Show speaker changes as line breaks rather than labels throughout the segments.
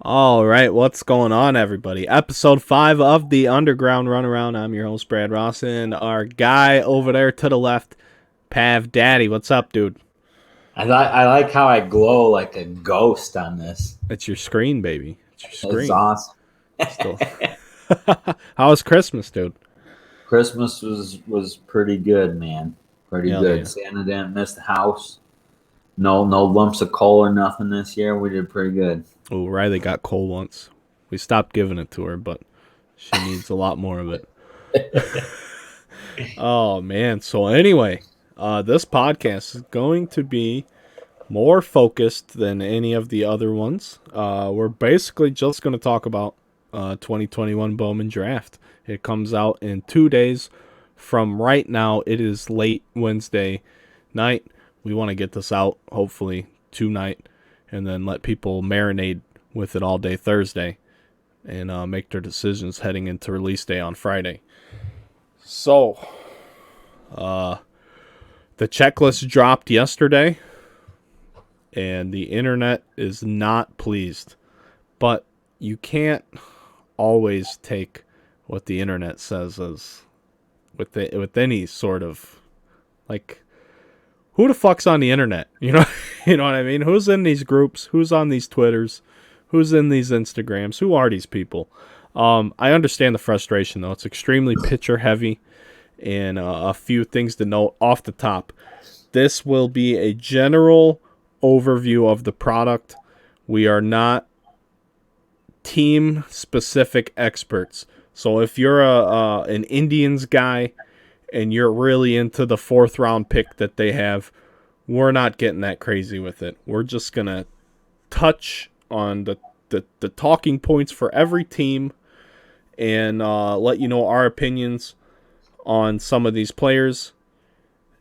All right, what's going on, everybody? Episode 5 of the Underground Runaround. I'm your host, Brad Ross, and our guy over there to the left, PavDaddy. What's up, dude?
I like how I glow like a ghost on this.
It's your screen, baby. It's your
It's
screen.
awesome.
Still. How was Christmas, dude?
Christmas was pretty good, man. Pretty
Hell yeah.
good. Santa didn't miss the house. No lumps of coal or nothing this year. We did pretty good.
Oh, Riley got coal once. We stopped giving it to her, but she needs a lot more of it. Oh, man. So, anyway, this podcast is going to be more focused than any of the other ones. We're basically just going to talk about 2021 Bowman Draft. It comes out in 2 days from right now. It is late Wednesday night. We want to get this out, hopefully, tonight, and then let people marinate with it all day Thursday and make their decisions heading into release day on Friday. So, the checklist dropped yesterday, and the internet is not pleased. But you can't always take what the internet says as with any sort of, like, who the fuck's on the internet? You know, you know what I mean? Who's in these groups? Who's on these Twitters? Who's in these Instagrams? Who are these people? I understand the frustration, though. It's extremely picture heavy, and a few things to note off the top. This will be a general overview of the product. We are not team-specific experts. So if you're an Indians guy and you're really into the 4th round pick that they have, we're not getting that crazy with it. We're just going to touch on the talking points for every team and let you know our opinions on some of these players,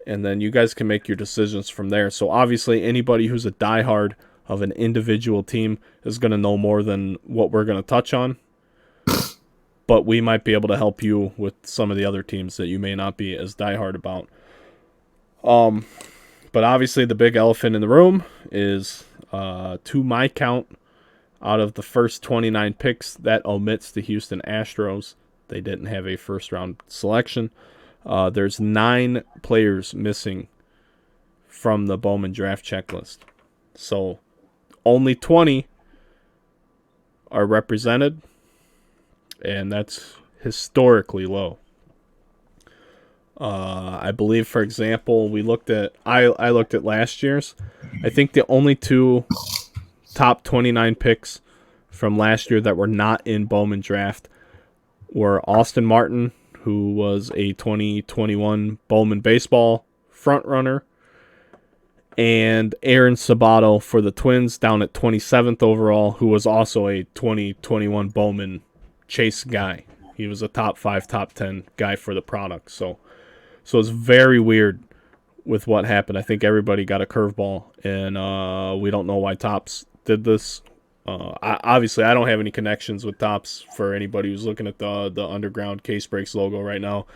and then you guys can make your decisions from there. So obviously anybody who's a diehard of an individual team is going to know more than what we're going to touch on. But we might be able to help you with some of the other teams that you may not be as diehard about. But obviously the big elephant in the room is, to my count, out of the first 29 picks, that omits the Houston Astros. They didn't have a first-round selection. There's 9 players missing from the Bowman Draft checklist. So only 20 are represented, and that's historically low. I believe, for example, I looked at last year's. I think the only 2 top 29 picks from last year that were not in Bowman Draft were Austin Martin, who was a 2021 Bowman baseball frontrunner, and Aaron Sabato for the Twins down at 27th overall, who was also a 2021 Bowman chase guy. He was a top 5, top 10 guy for the product. So it's very weird with what happened. I think everybody got a curveball, and we don't know why Topps did this. Obviously, I don't have any connections with Topps. For anybody who's looking at the Underground Case Breaks logo right now,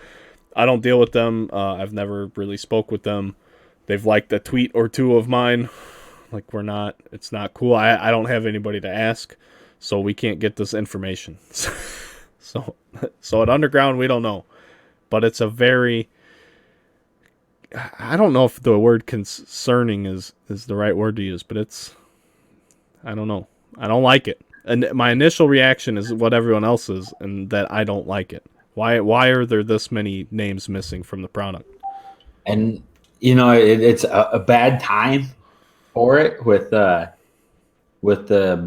I don't deal with them. I've never really spoke with them. They've liked a tweet or 2 of mine. Like, it's not cool. I don't have anybody to ask, so we can't get this information. So at Underground, we don't know. But it's a very, I don't know if the word concerning is the right word to use, but I don't know. I don't like it. And my initial reaction is what everyone else is, and that I don't like it. Why are there this many names missing from the product?
And it's a bad time for it with the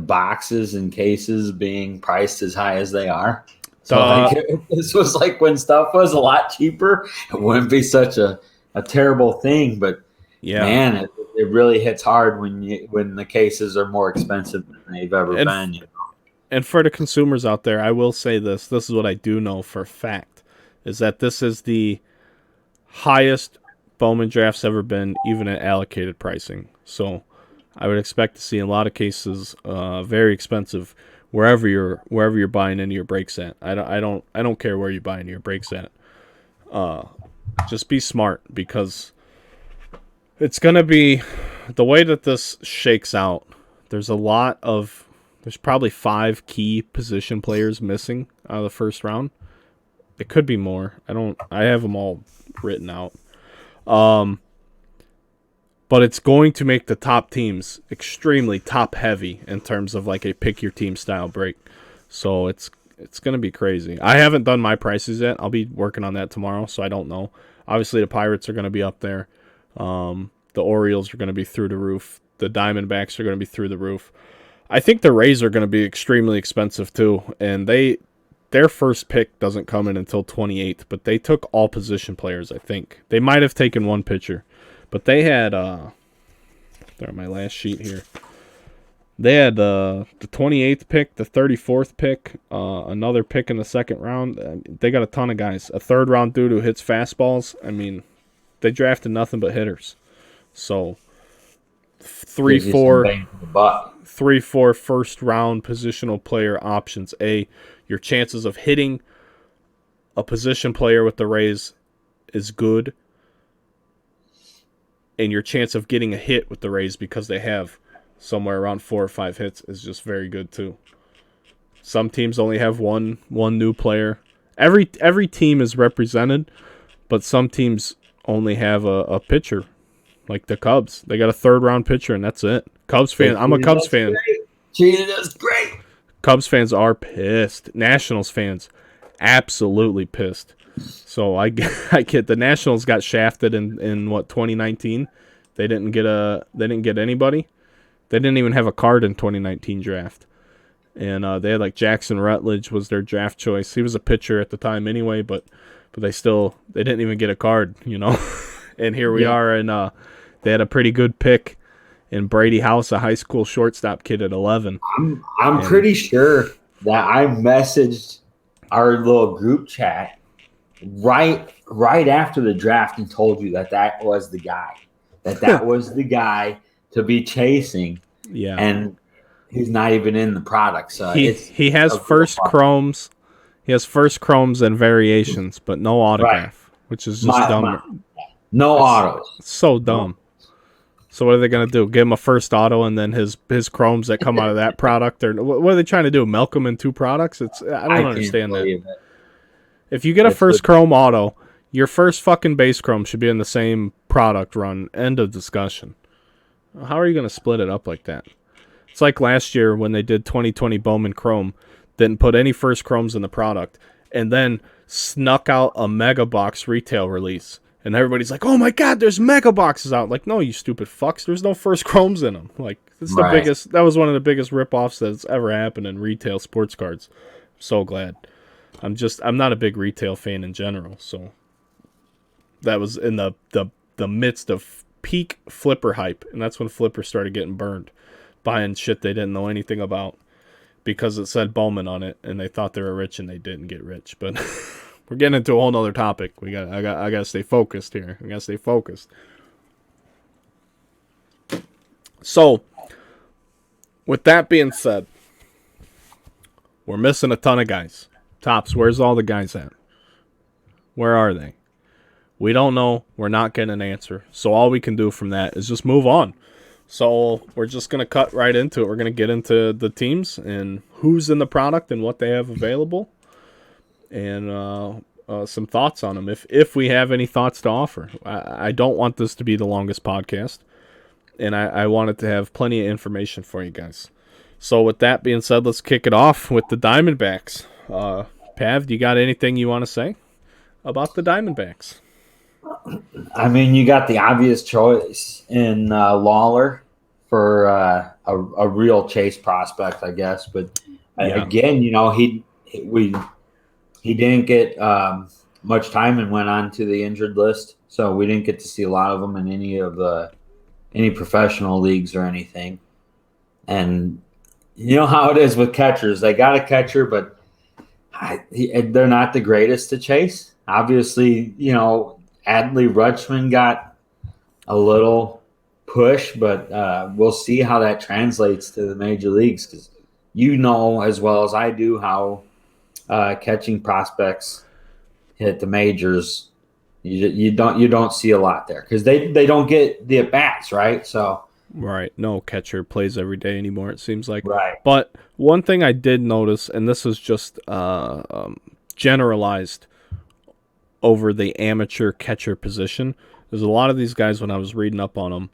boxes and cases being priced as high as they are. So this was like when stuff was a lot cheaper, it wouldn't be such a terrible thing. But yeah, man, it really hits hard when the cases are more expensive than they've ever been. You know?
And for the consumers out there, I will say this. This is what I do know for a fact, is that this is the highest Bowman Draft's ever been, even at allocated pricing. So I would expect to see in a lot of cases very expensive wherever you're buying into your breaks at. I don't care where you're buying your breaks at. Just be smart, because it's gonna be the way that this shakes out. There's a lot of There's probably 5 key position players missing out of the first round. It could be more. I have them all written out. But it's going to make the top teams extremely top heavy in terms of like a pick your team style break. So it's going to be crazy. I haven't done my prices yet. I'll be working on that tomorrow, so I don't know. Obviously, the Pirates are going to be up there. The Orioles are going to be through the roof. The Diamondbacks are going to be through the roof. I think the Rays are going to be extremely expensive too, and their first pick doesn't come in until 28th, but they took all position players, I think. They might have taken one pitcher, but they had they're on my last sheet here. They had the 28th pick, the 34th pick, another pick in the second round. They got a ton of guys. A third round dude who hits fastballs. I mean, they drafted nothing but hitters. So 3, 4 first round positional player options. Your chances of hitting a position player with the Rays is good. And your chance of getting a hit with the Rays because they have somewhere around 4 or 5 hits is just very good too. Some teams only have one new player. Every team is represented, but some teams only have a pitcher. Like the Cubs, they got a third round pitcher and that's it. Cubs fan. I'm a Cubs fan.
Cheated us great.
Cubs fans are pissed. Nationals fans, absolutely pissed. So I get the Nationals got shafted in what 2019. They didn't get anybody. They didn't even have a card in 2019 draft. And they had like Jackson Rutledge was their draft choice. He was a pitcher at the time anyway, but they didn't even get a card, you know. And here we are, and they had a pretty good pick in Brady House, a high school shortstop kid at 11.
I'm pretty sure that I messaged our little group chat right after the draft and told you that was the guy. That was the guy to be chasing.
Yeah.
And he's not even in the product. So
he has first chromes. He has first chromes and variations, but no autograph, which is just dumb.
No autos.
So dumb. So what are they going to do? Give him a first auto and then his chromes that come out of that product? Or what are they trying to do? Milk him in 2 products? I don't understand that. If you get a first chrome auto, your first fucking base chrome should be in the same product run. End of discussion. How are you going to split it up like that? It's like last year when they did 2020 Bowman Chrome, didn't put any first chromes in the product, and then snuck out a mega box retail release. And everybody's like, "Oh my God, there's mega boxes out!" Like, no, you stupid fucks. There's no first chromes in them. Like, it's the biggest. That was one of the biggest ripoffs that's ever happened in retail sports cards. I'm so glad. I'm not a big retail fan in general, so that was in the midst of peak flipper hype, and that's when flippers started getting burned, buying shit they didn't know anything about because it said Bowman on it, and they thought they were rich and they didn't get rich. But we're getting into a whole nother topic. I gotta stay focused here. I gotta stay focused. So, with that being said, we're missing a ton of guys. Tops, where's all the guys at? Where are they? We don't know. We're not getting an answer. So all we can do from that is just move on. So we're just going to cut right into it. We're going to get into the teams and who's in the product and what they have available. And some thoughts on them, if we have any thoughts to offer. I don't want this to be the longest podcast. And I want it to have plenty of information for you guys. So with that being said, let's kick it off with the Diamondbacks. Pav, do you got anything you want to say about the Diamondbacks?
I mean, you got the obvious choice in Lawler for a real chase prospect, I guess. But again, you know, he didn't get much time and went on to the injured list, so we didn't get to see a lot of them in any professional leagues or anything. And you know how it is with catchers; they got a catcher, but they're not the greatest to chase. Obviously, you know, Adley Rutschman got a little push, but we'll see how that translates to the major leagues, because you know as well as I do how catching prospects hit the majors. You don't see a lot there because they don't get the at bats, right? So
Right. No catcher plays every day anymore, it seems like.
Right.
But one thing I did notice, and this is just generalized over the amateur catcher position, is a lot of these guys, when I was reading up on them,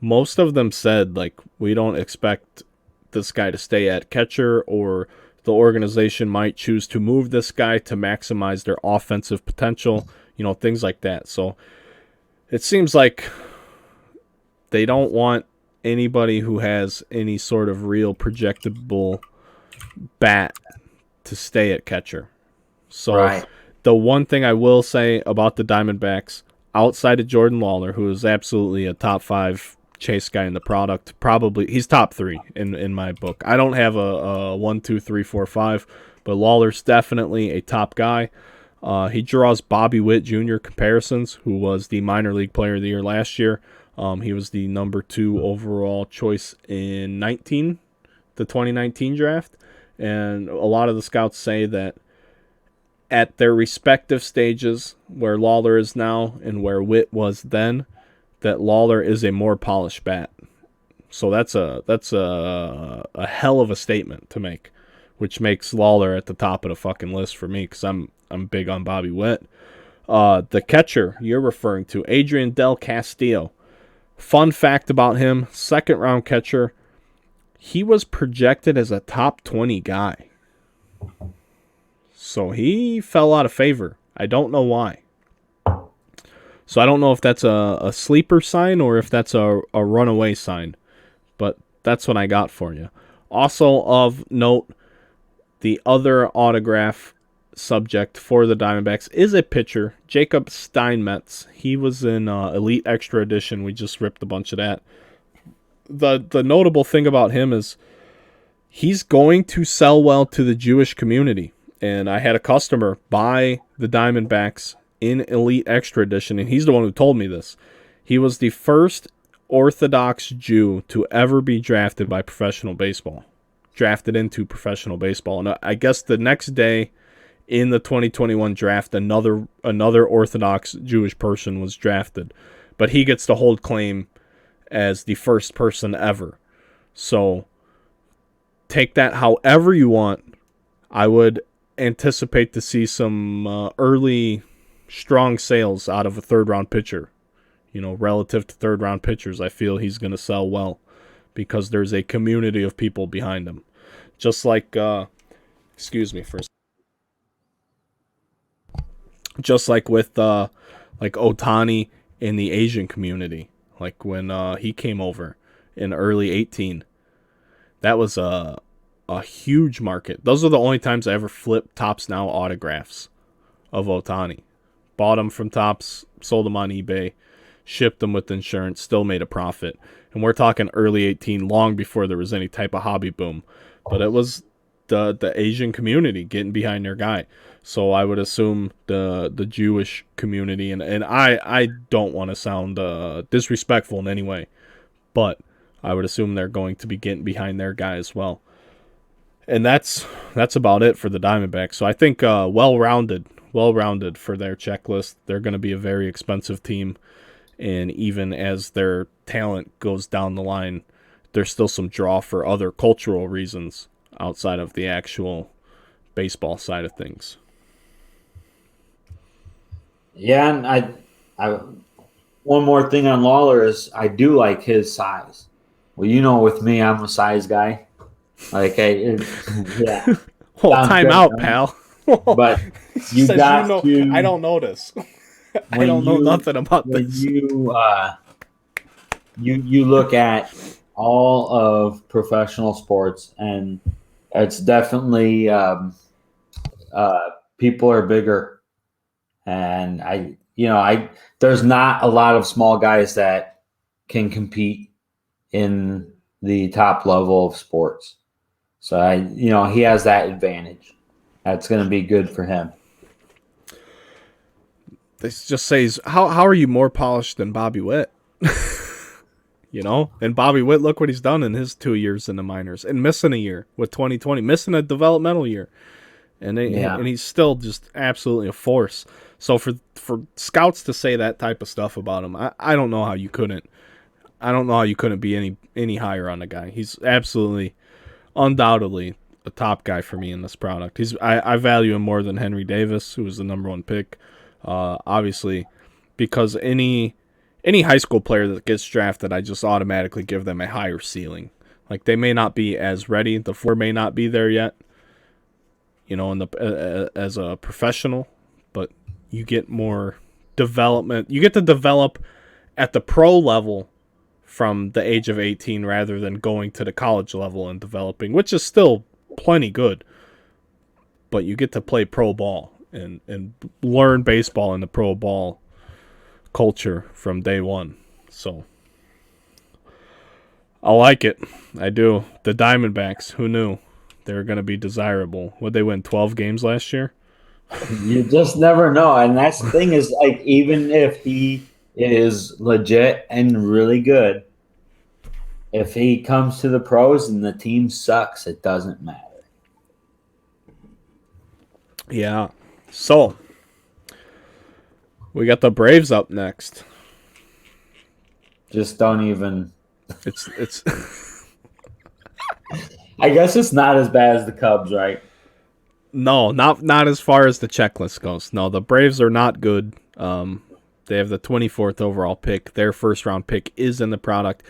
most of them said, like, we don't expect this guy to stay at catcher, or the organization might choose to move this guy to maximize their offensive potential, things like that. So it seems like they don't want anybody who has any sort of real projectable bat to stay at catcher. So
Right.
the one thing I will say about the Diamondbacks, outside of Jordan Lawler, who is absolutely a top 5 chase guy in the product, probably he's top 3 in my book. I don't have a 1, 2, 3, 4, 5, but Lawler's definitely a top guy. He draws Bobby Witt Jr. comparisons, who was the minor league player of the year last year. He was the number 2 overall choice in the 2019 draft. And a lot of the scouts say that at their respective stages, where Lawler is now and where Witt was then, that Lawler is a more polished bat. So that's a hell of a statement to make, which makes Lawler at the top of the fucking list for me, because I'm big on Bobby Witt. The catcher you're referring to, Adrian Del Castillo. Fun fact about him, second round catcher, he was projected as a top 20 guy. So he fell out of favor. I don't know why. So I don't know if that's a sleeper sign or if that's a runaway sign. But that's what I got for you. Also of note, the other autograph subject for the Diamondbacks is a pitcher, Jacob Steinmetz. He was in Elite Extra Edition. We just ripped a bunch of that. The notable thing about him is he's going to sell well to the Jewish community. And I had a customer buy the Diamondbacks in Elite Extra Edition, and he's the one who told me this. He was the first Orthodox Jew to ever be drafted by professional baseball. Drafted into professional baseball. And I guess the next day in the 2021 draft, another Orthodox Jewish person was drafted. But he gets to hold claim as the first person ever. So take that however you want. I would anticipate to see some early strong sales out of a third-round pitcher. Relative to third-round pitchers, I feel he's going to sell well because there's a community of people behind him. Just like, excuse me for a second. Just like with like Ohtani in the Asian community, like when he came over in early 18, that was a huge market. Those are the only times I ever flipped Topps Now autographs of Ohtani. Bought them from Topps, sold them on eBay, shipped them with insurance, still made a profit. And we're talking early 18, long before there was any type of hobby boom. But it was the Asian community getting behind their guy. So I would assume the Jewish community, and I don't want to sound disrespectful in any way, but I would assume they're going to be getting behind their guy as well. And that's about it for the Diamondbacks. So I think well-rounded for their checklist. They're going to be a very expensive team, and even as their talent goes down the line, there's still some draw for other cultural reasons outside of the actual baseball side of things.
Yeah, and I one more thing on Lawler is I do like his size. Well, with me, I'm a size guy. Like, yeah.
Well, time out, pal.
But you got to.
I don't notice. I don't know nothing about this.
You look at all of professional sports, and it's definitely people are bigger. And there's not a lot of small guys that can compete in the top level of sports. So he has that advantage. That's going to be good for him.
This just says, how are you more polished than Bobby Witt? And Bobby Witt, look what he's done in his 2 years in the minors, and missing a year with 2020, missing a developmental year. And he's still just absolutely a force. So for scouts to say that type of stuff about him, I don't know how you couldn't. I don't know how you couldn't be any higher on the guy. He's absolutely, undoubtedly a top guy for me in this product. I value him more than Henry Davis, who was the number 1 pick. Obviously, because any high school player that gets drafted, I just automatically give them a higher ceiling. Like, they may not be as ready. The floor may not be there yet, as a professional, but you get more development. You get to develop at the pro level from the age of 18 rather than going to the college level and developing, which is still plenty good. But you get to play pro ball and learn baseball in the pro ball culture from day one. So I like it. I do. The Diamondbacks, who knew they were going to be desirable? Would they win 12 games last year?
You just never know. And that's the thing is, like, even if he is legit and really good, if he comes to the pros and the team sucks, it doesn't matter.
Yeah. So we got the Braves up next.
Just don't even.
It's.
I guess it's not as bad as the Cubs, right?
No, not as far as the checklist goes. No, the Braves are not good. They have the 24th overall pick. Their first round pick is in the product.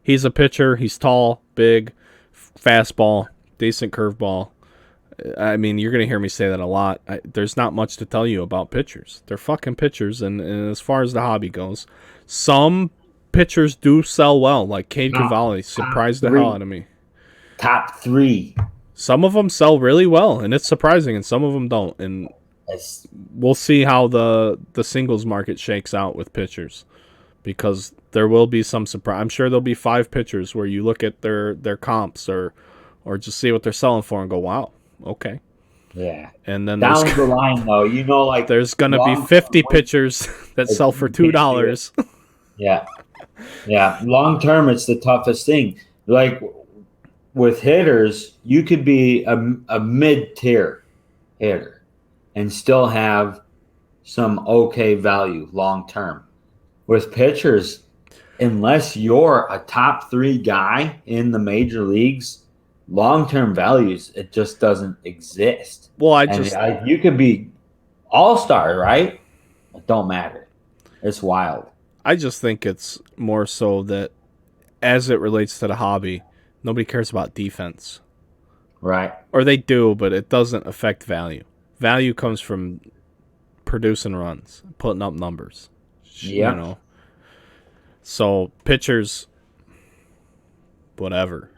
He's a pitcher. He's tall, big, fastball, decent curveball. I mean, you're going to hear me say that a lot. There's not much to tell you about pitchers. They're fucking pitchers, and as far as the hobby goes, some pitchers do sell well, like Cade Cavalli surprised the hell out of me.
Top 3.
Some of them sell really well, and it's surprising, and some of them don't. And we'll see how the singles market shakes out with pitchers, because there will be some surprise. I'm sure there'll be 5 pitchers where you look at their comps or just see what they're selling for and go, wow, okay.
Yeah.
And then
down the line, though, like
there's going to be 50 pitchers that sell for $2.
Yeah. Yeah. Long term, it's the toughest thing. Like, with hitters, you could be a mid-tier hitter and still have some okay value long term. With pitchers, unless you're a top 3 guy in the major leagues, long-term values, it just doesn't exist.
Well,
you could be all-star, right? It don't matter. It's wild.
I just think it's more so that as it relates to the hobby, nobody cares about defense.
Right.
Or they do, but it doesn't affect value. Value comes from producing runs, putting up numbers.
Yeah.
So pitchers, whatever.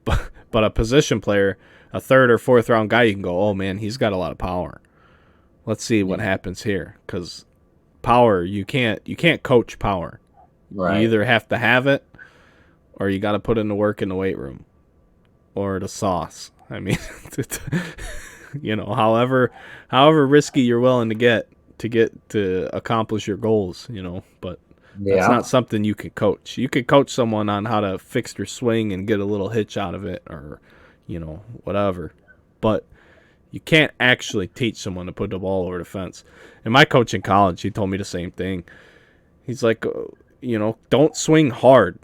But a position player, a 3rd or 4th round guy, you can go, oh man, he's got a lot of power. Let's see what happens here, because power, you can't coach power.
Right.
You either have to have it, or you got to put in the work in the weight room, or the sauce. I mean, however risky you're willing to get to accomplish your goals, but that's not something you can coach. You could coach someone on how to fix their swing and get a little hitch out of it, or whatever, but you can't actually teach someone to put the ball over the fence. And my coach in college, he told me the same thing. He's like, don't swing hard.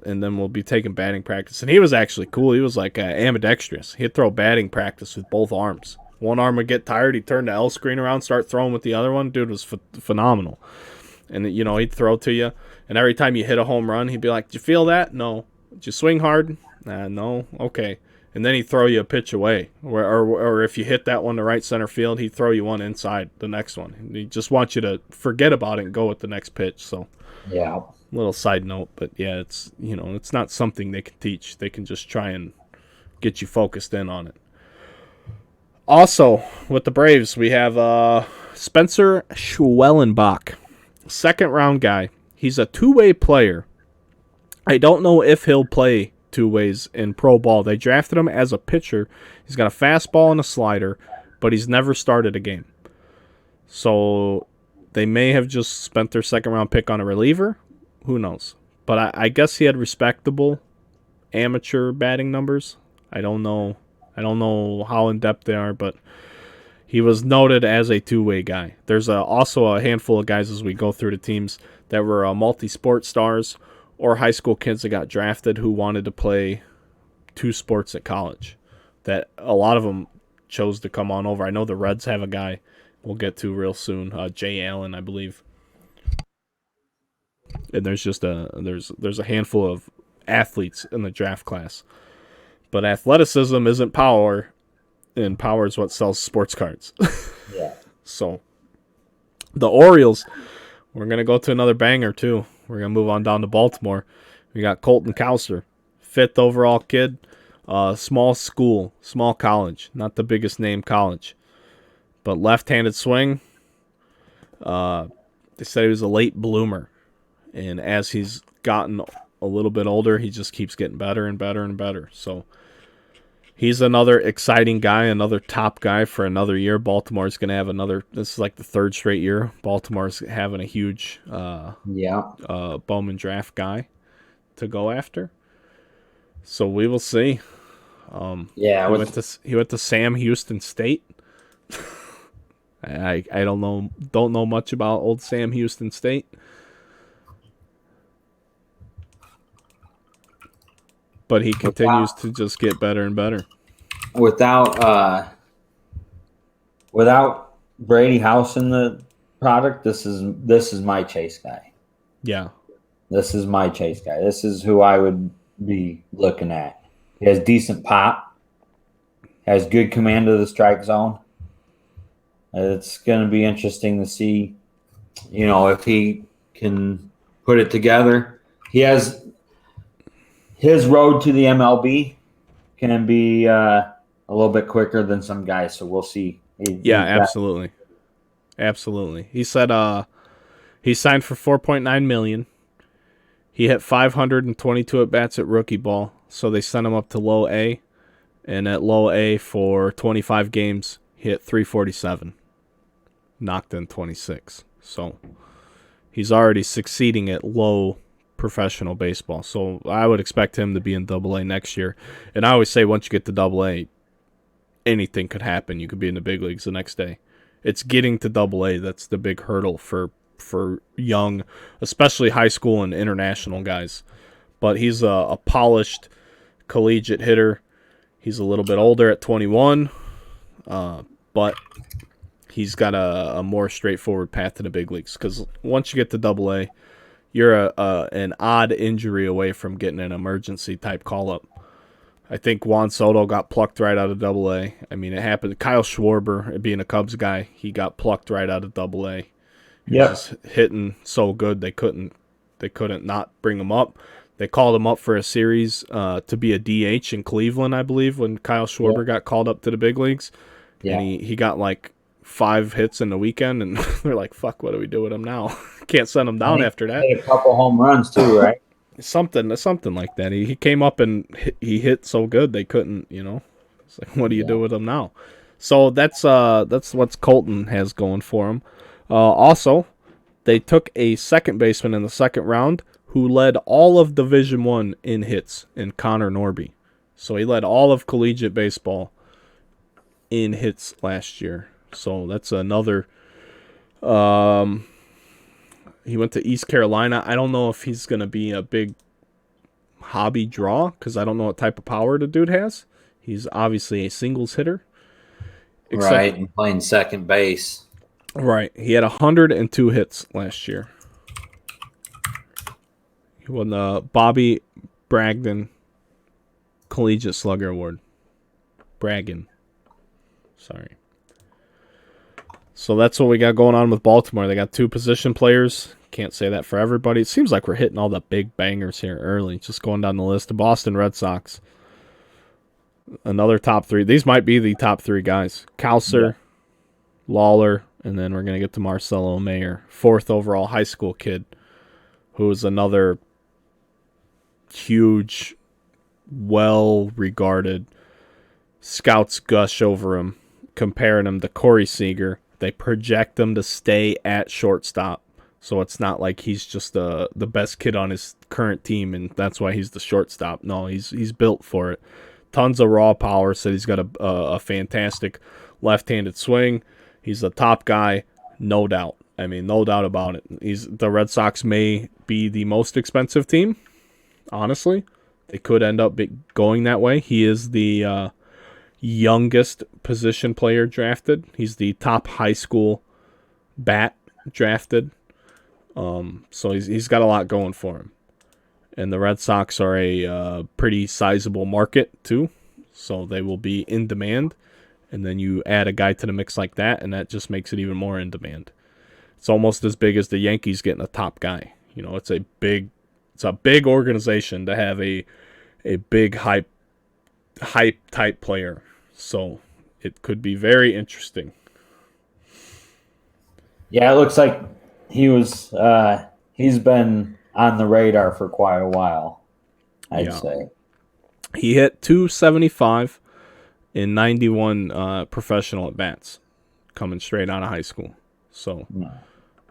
And then we'll be taking batting practice. And he was actually cool. He was like ambidextrous. He'd throw batting practice with both arms. One arm would get tired. He'd turn the L screen around, start throwing with the other one. Dude was phenomenal. And, he'd throw to you. And every time you hit a home run, he'd be like, did you feel that? No. Did you swing hard? No. Okay. And then he'd throw you a pitch away. Or if you hit that one to right center field, he'd throw you one inside the next one. And he just wants you to forget about it and go with the next pitch. So,
yeah.
Little side note, but yeah, it's it's not something they can teach. They can just try and get you focused in on it. Also, with the Braves, we have Spencer Schwellenbach, 2nd round guy. He's a 2-way player. I don't know if he'll play 2 ways in pro ball. They drafted him as a pitcher. He's got a fastball and a slider, but he's never started a game. So they may have just spent their 2nd round pick on a reliever. Who knows? But I guess he had respectable amateur batting numbers. I don't know how in-depth they are, but he was noted as a 2-way guy. There's also a handful of guys as we go through the teams that were multi-sport stars or high school kids that got drafted who wanted to play 2 sports at college. That a lot of them chose to come on over. I know the Reds have a guy we'll get to real soon, Jay Allen, I believe. And there's just there's a handful of athletes in the draft class. But athleticism isn't power, and power is what sells sports cards.
Yeah.
So the Orioles, we're going to go to another banger too. We're going to move on down to Baltimore. We got Colton Cowser, 5th overall kid, small school, small college, not the biggest name college, but left-handed swing. They said he was a late bloomer, and as he's gotten a little bit older, he just keeps getting better and better and better. So he's another exciting guy, another top guy for another year. Baltimore's going to have another, this is like the 3rd straight year. Baltimore's having a huge Bowman Draft guy to go after. So we will see. He went to Sam Houston State. I don't know much about old Sam Houston State. But he continues to just get better and better.
Without Brady House in the product, this is my chase guy.
Yeah.
This is my chase guy. This is who I would be looking at. He has decent pop, has good command of the strike zone. It's going to be interesting to see, if he can put it together. He has his road to the MLB can be a little bit quicker than some guys, so we'll see.
Absolutely. Absolutely. He said he signed for $4.9 million. He hit 522 at-bats at rookie ball, so they sent him up to low A, and at low A for 25 games, he hit 347. Knocked in 26. So he's already succeeding at low professional baseball. So I would expect him to be in Double-A next year. And I always say once you get to Double-A, anything could happen. You could be in the big leagues the next day. It's getting to Double-A that's the big hurdle for young, especially high school and international guys. But he's a polished collegiate hitter. He's a little bit older at 21, but he's got a more straightforward path to the big leagues. Because once you get to Double-A, you're an odd injury away from getting an emergency type call-up. I think Juan Soto got plucked right out of Double-A. I mean, it happened. Kyle Schwarber, being a Cubs guy, he got plucked right out of Double-A. He was just hitting so good they couldn't not bring him up. They called him up for a series to be a DH in Cleveland, I believe, when Kyle Schwarber got called up to the big leagues. Yeah. And he got like 5 hits in the weekend, and they're like, fuck, what do we do with him now? Can't send him down after that.
Hit a couple home runs too, right?
Something like that. He came up and he hit so good they couldn't, It's like, what do you do with him now? So that's what Colton has going for him. Also, they took a second baseman in the second round who led all of Division I in hits in Connor Norby. So he led all of collegiate baseball in hits last year. So that's another. He went to East Carolina. I don't know if he's going to be a big hobby draw because I don't know what type of power the dude has. He's obviously a singles hitter.
Right, and playing second base.
Right. He had 102 hits last year. He won the Bobby Bragdon Collegiate Slugger Award. Bragdon. Sorry. So that's what we got going on with Baltimore. They got 2 position players. Can't say that for everybody. It seems like we're hitting all the big bangers here early. Just going down the list. The Boston Red Sox. Another top 3. These might be the top 3 guys. Cowser, Lawler, and then we're going to get to Marcelo Mayer. 4th overall high school kid, who is another huge, well-regarded. Scouts gush over him, comparing him to Corey Seager. They project him to stay at shortstop. So it's not like he's just the best kid on his current team, and that's why he's the shortstop. No, he's built for it. Tons of raw power. Said he's got a fantastic left-handed swing. He's the top guy, no doubt. I mean, no doubt about it. The Red Sox may be the most expensive team, honestly. They could end up going that way. He is the youngest position player drafted. He's the top high school bat drafted. So he's got a lot going for him. And the Red Sox are a pretty sizable market, too. So they will be in demand. And then you add a guy to the mix like that, and that just makes it even more in demand. It's almost as big as the Yankees getting a top guy. You know, it's a big organization to have a big hype type player. So it could be very interesting.
Yeah, it looks like he's been on the radar for quite a while, I'd say.
He hit 275 in 91 professional at-bats coming straight out of high school. So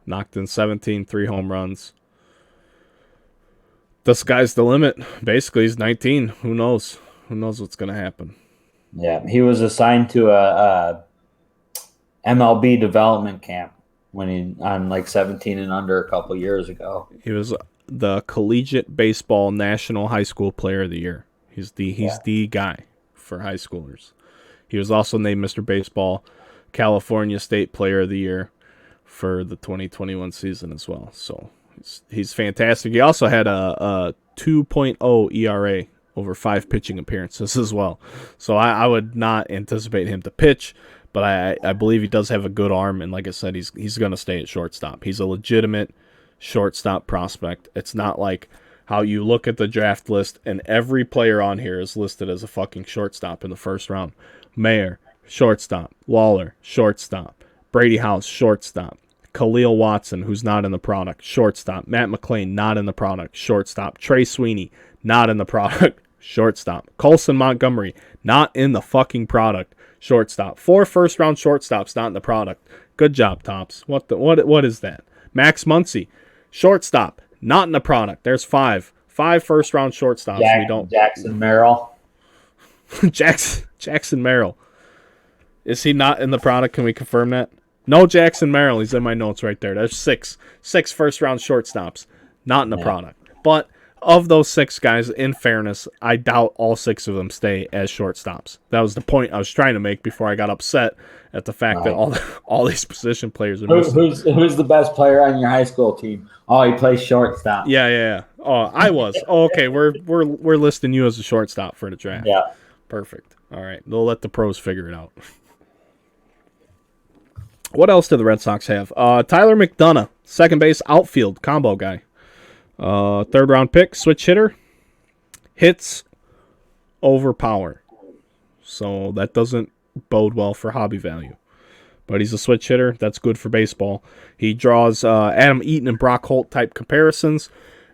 knocked in 17, 3 home runs. The sky's the limit. Basically, he's 19. Who knows? Who knows what's going to happen?
Yeah, he was assigned to a MLB development camp when he on like 17 and under a couple years ago.
He was the Collegiate Baseball National High School Player of the Year. He's the guy for high schoolers. He was also named Mr. Baseball California State Player of the Year for the 2021 season as well. So he's fantastic. He also had a 2.0 ERA over 5 pitching appearances as well. So I would not anticipate him to pitch, but I believe he does have a good arm, and like I said, he's going to stay at shortstop. He's a legitimate shortstop prospect. It's not like how you look at the draft list and every player on here is listed as a fucking shortstop in the first round. Mayer, shortstop. Lawler, shortstop. Brady House, shortstop. Khalil Watson, who's not in the product, shortstop. Matt McClain, not in the product, shortstop. Trey Sweeney, not in the product, shortstop. Colson Montgomery, not in the fucking product, shortstop. 4 first-round shortstops not in the product. Good job, Tops. What is that? Max Muncy, shortstop, not in the product. There's 5. 5 first-round shortstops.
Jackson Merrill.
Jackson Merrill. Is he not in the product? Can we confirm that? No Jackson Merrill. He's in my notes right there. There's 6 first-round shortstops not in the product. But of those 6 guys, in fairness, I doubt all 6 of them stay as shortstops. That was the point I was trying to make before I got upset at the fact that all these position players are missing.
Who's the best player on your high school team? Oh, he plays shortstop.
Yeah. Oh, I was. Oh, okay. We're listing you as a shortstop for the draft.
Yeah.
Perfect. All right. They'll let the pros figure it out. What else do the Red Sox have? Tyler McDonough, second base outfield combo guy. 3rd round pick, switch hitter. Hits over power. So that doesn't bode well for hobby value. But he's a switch hitter. That's good for baseball. He draws Adam Eaton and Brock Holt type comparisons.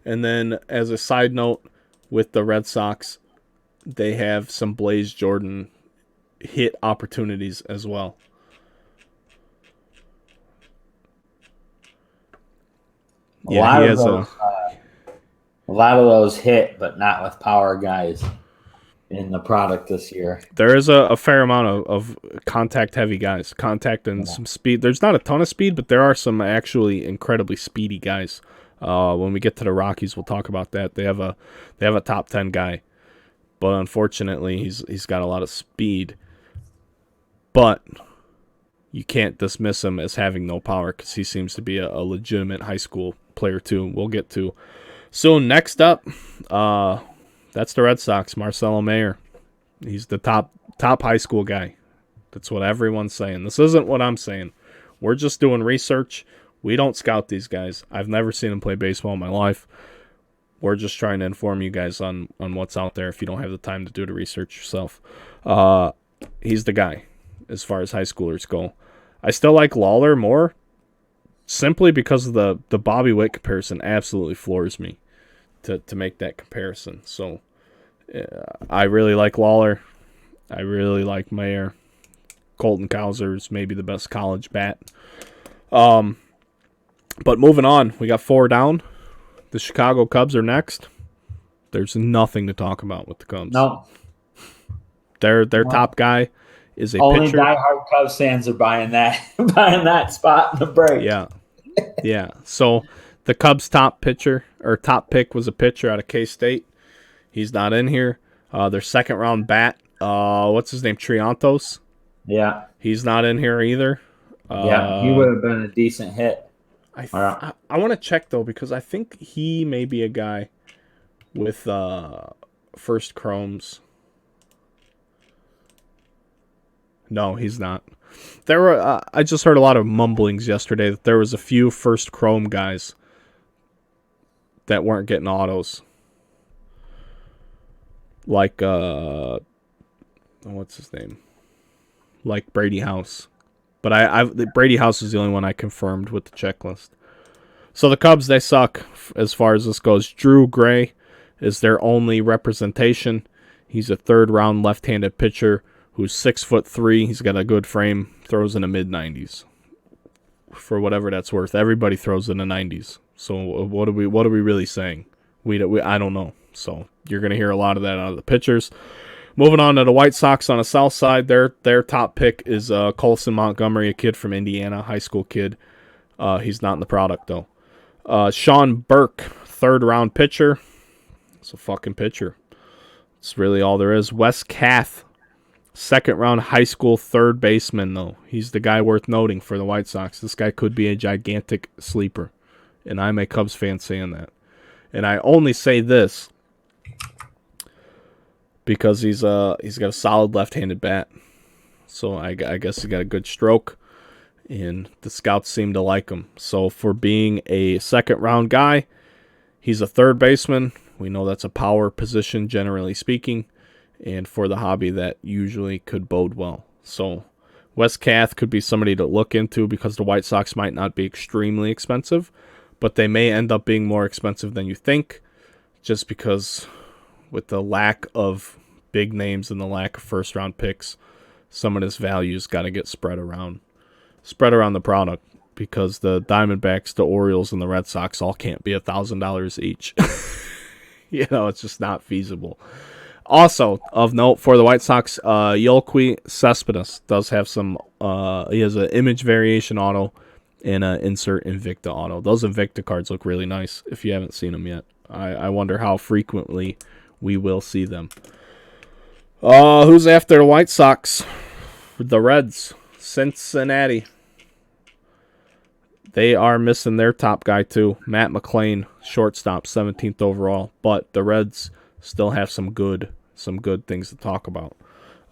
And then as a side note, with the Red Sox, they have some Blaze Jordan hit opportunities as well.
A lot of those hit, but not with power guys in the product this year.
There is a fair amount of contact-heavy guys. Contact and some speed. There's not a ton of speed, but there are some actually incredibly speedy guys. When we get to the Rockies, we'll talk about that. They have a top 10 guy, but unfortunately, he's got a lot of speed. But you can't dismiss him as having no power because he seems to be a legitimate high school player too. We'll get to. So next up, that's the Red Sox. Marcelo Mayer. He's the top high school guy. That's what everyone's saying. This isn't what I'm saying. We're just doing research. We don't scout these guys. I've never seen them play baseball in my life. We're just trying to inform you guys on what's out there if you don't have the time to do the research yourself. He's the guy as far as high schoolers go. I still like Lawler more simply because of the Bobby Witt comparison absolutely floors me to make that comparison. So I really like Lawler. I really like Mayer. Colton Cowser's maybe the best college bat. But moving on, we got 4 down. The Chicago Cubs are next. There's nothing to talk about with the Cubs.
No.
Their top guy is a
only
pitcher.
diehard Cubs fans are buying that spot in the break.
Yeah. Yeah. So the Cubs' top pick was a pitcher out of K-State. He's not in here. Their second round bat, what's his name? Triantos.
Yeah.
He's not in here either.
Yeah, he would have been a decent hit.
I want to check though, because I think he may be a guy with first chromes. No, he's not. There were I just heard a lot of mumblings yesterday that there was a few first chrome guys that weren't getting autos. Like what's his name? Like Brady House. But Brady House is the only one I confirmed with the checklist. So the Cubs, they suck as far as this goes. Drew Gray is their only representation. He's a third-round left-handed pitcher who's 6'3". He's got a good frame. Throws in the mid-90s. For whatever that's worth, everybody throws in the 90s. So what are we really saying? I don't know. So you're gonna hear a lot of that out of the pitchers. Moving on to the White Sox on the south side, their top pick is Colson Montgomery, a kid from Indiana, high school kid. He's not in the product, though. Sean Burke, third-round pitcher. It's a fucking pitcher. That's really all there is. Wes Kath, second-round high school third baseman, though. He's the guy worth noting for the White Sox. This guy could be a gigantic sleeper, and I'm a Cubs fan saying that. And I only say this because he's got a solid left-handed bat. So I guess he got a good stroke, and the scouts seem to like him. So for being a second-round guy, he's a third baseman. We know that's a power position, generally speaking, and for the hobby, that usually could bode well. So Wes Kath could be somebody to look into because the White Sox might not be extremely expensive, but they may end up being more expensive than you think, just because with the lack of big names and the lack of first-round picks, some of this value's got to get spread around the product, because the Diamondbacks, the Orioles, and the Red Sox all can't be $1,000 each. It's just not feasible. Also, of note for the White Sox, Yoelqui Cespedes does have some. He has an image variation auto and an insert Invicta auto. Those Invicta cards look really nice if you haven't seen them yet. I wonder how frequently we will see them. Who's after the White Sox? The Reds. Cincinnati. They are missing their top guy too. Matt McClain, shortstop, 17th overall. But the Reds still have some good things to talk about.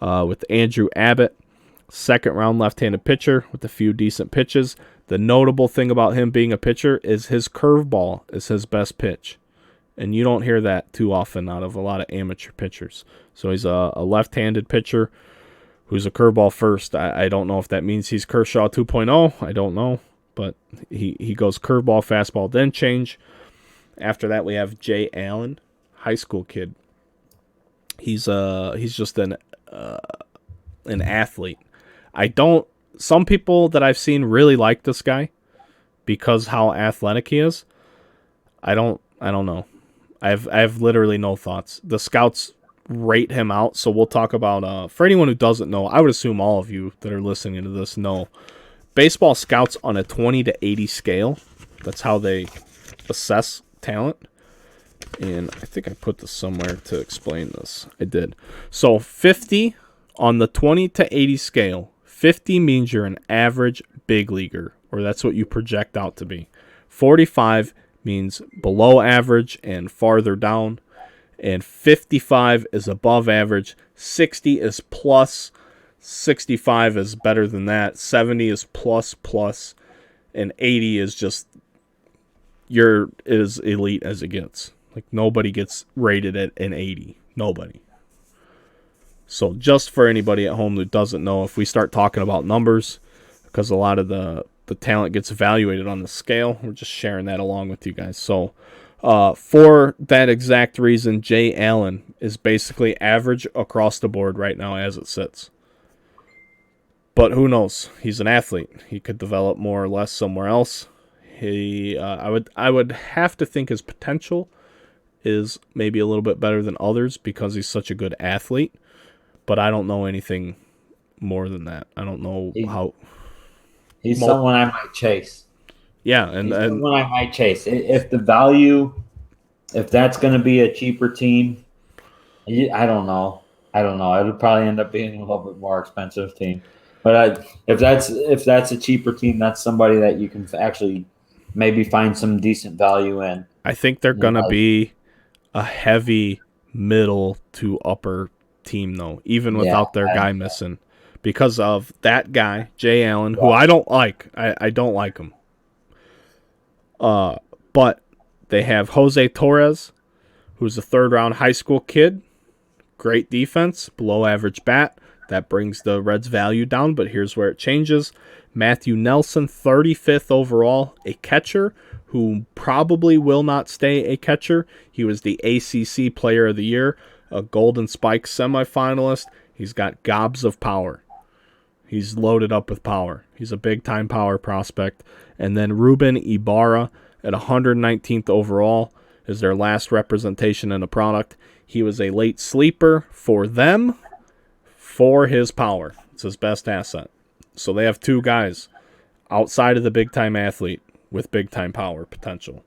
With Andrew Abbott, second-round left-handed pitcher with a few decent pitches. The notable thing about him being a pitcher is his curveball is his best pitch. And you don't hear that too often out of a lot of amateur pitchers. So he's a left-handed pitcher who's a curveball first. I don't know if that means he's Kershaw 2.0. I don't know. But he goes curveball, fastball, then change. After that, we have Jay Allen, high school kid. He's just an athlete. Some people that I've seen really like this guy because how athletic he is. I don't know. I have literally no thoughts. The scouts rate him out, so we'll talk about for anyone who doesn't know, I would assume all of you that are listening to this know. Baseball scouts on a 20 to 80 scale. That's how they assess talent. And I think I put this somewhere to explain this. I did. So 50 on the 20 to 80 scale. 50 means you're an average big leaguer, or that's what you project out to be. 45 means below average and farther down. And 55 is above average. 60 is plus. 65 is better than that. 70 is plus. And 80 is just you're as elite as it gets. Like nobody gets rated at an 80. Nobody. So just for anybody at home that doesn't know, if we start talking about numbers, because a lot of the talent gets evaluated on the scale, we're just sharing that along with you guys. So for that exact reason, Jay Allen is basically average across the board right now as it sits. But who knows? He's an athlete. He could develop more or less somewhere else. I would have to think his potential is maybe a little bit better than others because he's such a good athlete. But I don't know anything more than that. I don't know how.
He's someone I might chase.
Yeah, and
someone I might chase if the value, if that's going to be a cheaper team. I don't know. It would probably end up being a little bit more expensive team. But if that's a cheaper team, that's somebody that you can actually maybe find some decent value in.
I think they're going to be a heavy middle to upper team, though, even without their guy missing. Because of that guy, Jay Allen, who I don't like. I don't like him. But they have Jose Torres, who's a third-round high school kid. Great defense, below average bat. That brings the Reds' value down, but here's where it changes. Matthew Nelson, 35th overall, a catcher who probably will not stay a catcher. He was the ACC Player of the Year, a Golden Spike semifinalist. He's got gobs of power. He's loaded up with power. He's a big-time power prospect. And then Ruben Ibarra at 119th overall is their last representation in the product. He was a late sleeper for them for his power. It's his best asset. So they have two guys outside of the big-time athlete with big-time power potential.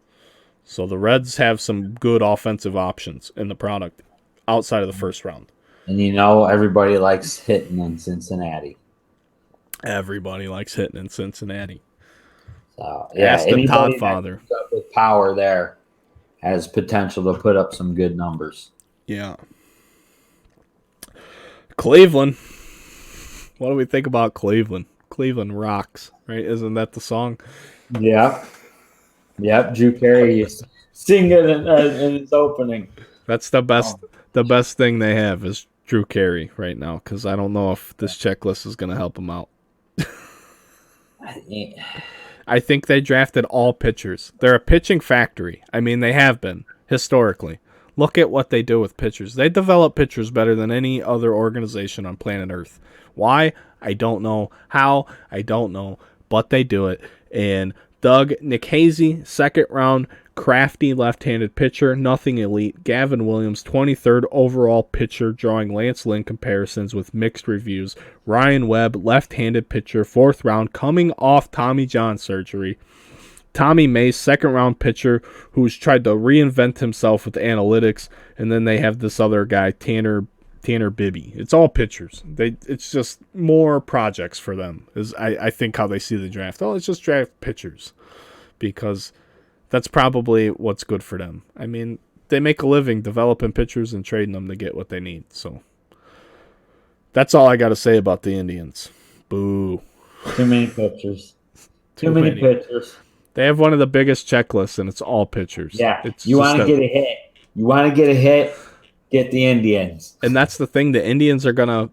So the Reds have some good offensive options in the product outside of the first round.
And everybody likes hitting in Cincinnati.
Everybody likes hitting in Cincinnati.
So,
ask the Todd father.
With power there has potential to put up some good numbers.
Yeah. Cleveland. What do we think about Cleveland? Cleveland rocks, right? Isn't that the song?
Yeah. Yep. Drew Carey is singing in his opening.
That's the best. The best thing they have is Drew Carey right now, because I don't know if this checklist is going to help him out. I think they drafted all pitchers. They're a pitching factory. I mean, they have been historically. Look at what they do with pitchers. They develop pitchers better than any other organization on planet Earth. Why? I don't know. How? I don't know. But they do it. And Doug Nikhazy, second round, crafty left-handed pitcher, nothing elite. Gavin Williams, 23rd overall pitcher, drawing Lance Lynn comparisons with mixed reviews. Ryan Webb, left-handed pitcher, 4th round, coming off Tommy John surgery. Tommy Mace, second-round pitcher, who's tried to reinvent himself with analytics. And then they have this other guy, Tanner Bibby. It's all pitchers. It's just more projects for them, is I think how they see the draft. Oh, let's just draft pitchers, because that's probably what's good for them. I mean, they make a living developing pitchers and trading them to get what they need. So that's all I got to say about the Indians. Boo.
Too many pitchers. Too many pitchers.
They have one of the biggest checklists, and it's all pitchers.
Yeah, you want to get a hit. You want to get a hit, get the Indians.
And that's the thing. The Indians are going to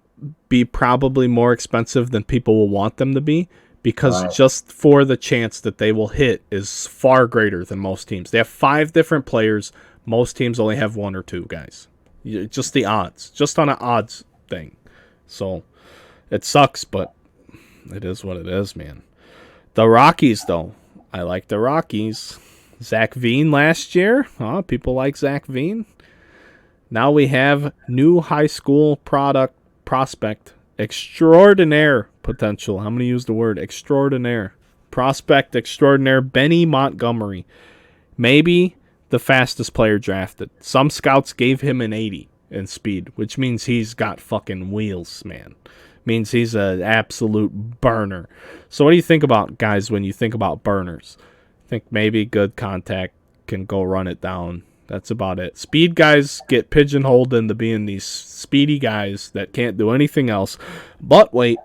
be probably more expensive than people will want them to be, because just for the chance that they will hit is far greater than most teams. They have 5 different players. Most teams only have 1 or 2 guys. Just the odds. Just on an odds thing. So it sucks, but it is what it is, man. The Rockies, though. I like the Rockies. Zach Veen last year. People like Zach Veen. Now we have new high school prospect. Extraordinaire potential. I'm going to use the word extraordinaire. Prospect extraordinaire, Benny Montgomery. Maybe the fastest player drafted. Some scouts gave him an 80 in speed, which means he's got fucking wheels, man. Means he's an absolute burner. So what do you think about, guys, when you think about burners? Think maybe good contact, can go run it down. That's about it. Speed guys get pigeonholed into being these speedy guys that can't do anything else. But wait,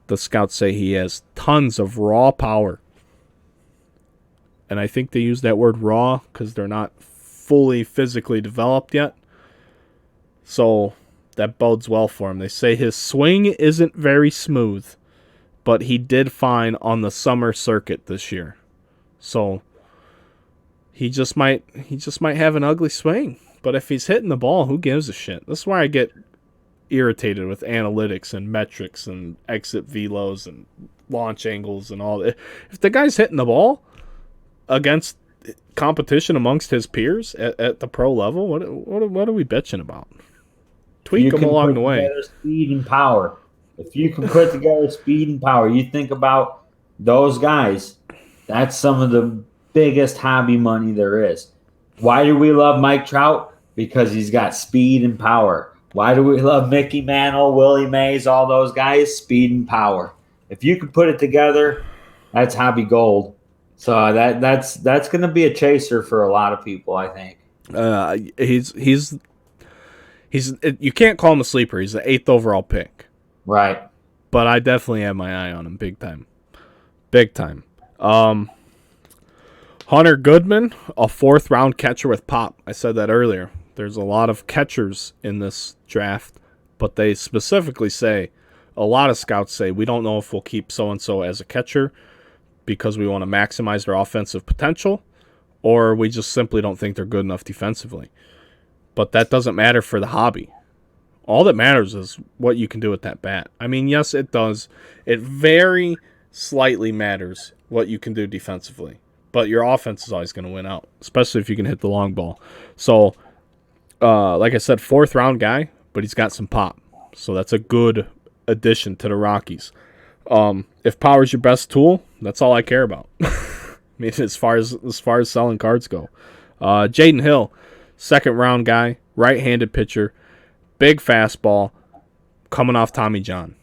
the scouts say he has tons of raw power. And I think they use that word raw because they're not fully physically developed yet. So that bodes well for him. They say his swing isn't very smooth, but he did fine on the summer circuit this year. So he just might have an ugly swing. But if he's hitting the ball, who gives a shit? That's why I get irritated with analytics and metrics and exit velos and launch angles and all that. If the guy's hitting the ball against competition amongst his peers at the pro level, what are we bitching about? Tweak them along the way.
Speed and power. If you can put together speed and power, you think about those guys That's some of the biggest hobby money there is. Why do we love Mike Trout? Because he's got speed and power. Why do we love Mickey Mantle, Willie Mays, all those guys? Speed and power. If you could put it together, that's hobby gold. So that's going to be a chaser for a lot of people, I think.
He's you can't call him a sleeper. He's the 8th overall pick.
Right.
But I definitely have my eye on him big time. Big time. Hunter Goodman, a 4th round catcher with pop. I said that earlier. There's a lot of catchers in this draft, but they specifically say, a lot of scouts say, we don't know if we'll keep so-and-so as a catcher because we want to maximize their offensive potential, or we just simply don't think they're good enough defensively. But that doesn't matter for the hobby. All that matters is what you can do with that bat. I mean, yes, it does. It very slightly matters what you can do defensively. But your offense is always going to win out, especially if you can hit the long ball. So, like I said, 4th round guy, but he's got some pop. So that's a good addition to the Rockies. If power's your best tool, that's all I care about. I mean, as far as selling cards go. Jaden Hill, 2nd round guy, right-handed pitcher, big fastball, coming off Tommy John.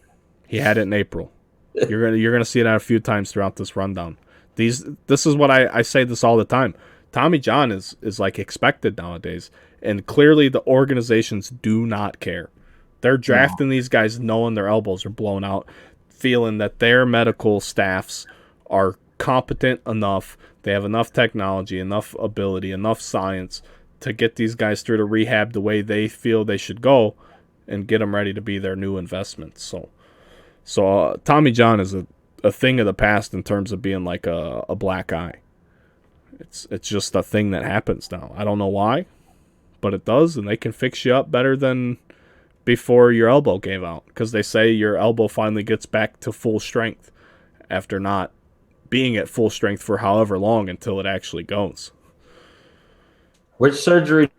He had it in April. You're gonna see that a few times throughout this rundown. This is what I say this all the time. Tommy John is like expected nowadays, and clearly the organizations do not care. They're drafting these guys knowing their elbows are blown out, feeling that their medical staffs are competent enough, they have enough technology, enough ability, enough science to get these guys through the rehab the way they feel they should go and get them ready to be their new investments. So Tommy John is a thing of the past in terms of being like a black eye. It's just a thing that happens now. I don't know why, but it does, and they can fix you up better than before your elbow gave out, because they say your elbow finally gets back to full strength after not being at full strength for however long until it actually goes.
Which surgery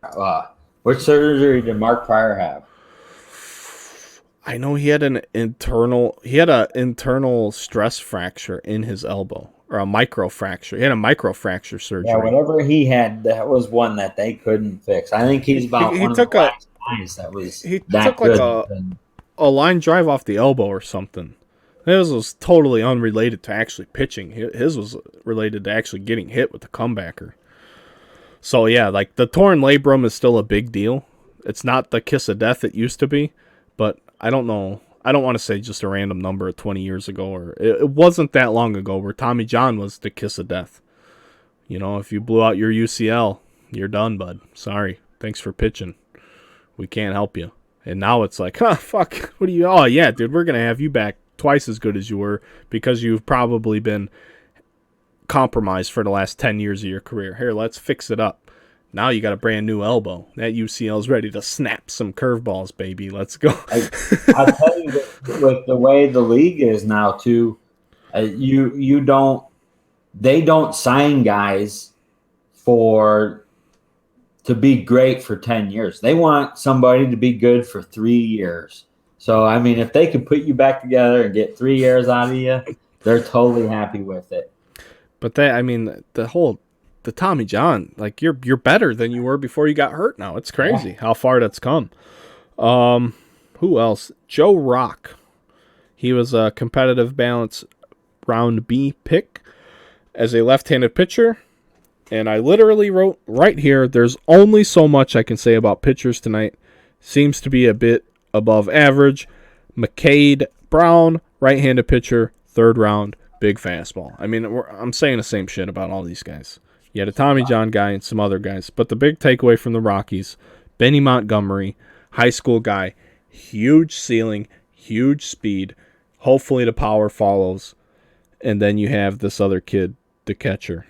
did Mark Pryor have?
I know he had an internal stress fracture in his elbow, or a microfracture. He had a microfracture surgery.
Yeah, whatever he had, that was one that they couldn't fix. I think he's about one of the last guys that was that good.
Like a line drive off the elbow or something. His was totally unrelated to actually pitching. His was related to actually getting hit with the comebacker. So yeah, like the torn labrum is still a big deal. It's not the kiss of death it used to be, but I don't know. I don't want to say just a random number of 20 years ago, or it wasn't that long ago where Tommy John was the kiss of death. You know, if you blew out your UCL, you're done, bud. Sorry. Thanks for pitching. We can't help you. And now it's like, fuck. What do you? Oh, yeah, dude, we're going to have you back twice as good as you were because you've probably been compromised for the last 10 years of your career. Here, let's fix it up. Now you got a brand new elbow. That UCL is ready to snap some curveballs, baby. Let's go.
I'll tell you, with the way the league is now, too, they don't sign guys to be great for 10 years. They want somebody to be good for 3 years. So, I mean, if they could put you back together and get 3 years out of you, they're totally happy with it.
But the Tommy John, like you're better than you were before you got hurt now. It's crazy how far that's come. Who else? Joe Rock. He was a competitive balance round B pick as a left-handed pitcher. And I literally wrote right here, there's only so much I can say about pitchers tonight. Seems to be a bit above average. McCade Brown, right-handed pitcher, 3rd round, big fastball. I mean, I'm saying the same shit about all these guys. You had a Tommy John guy and some other guys. But the big takeaway from the Rockies, Benny Montgomery, high school guy, huge ceiling, huge speed. Hopefully the power follows. And then you have this other kid, the catcher.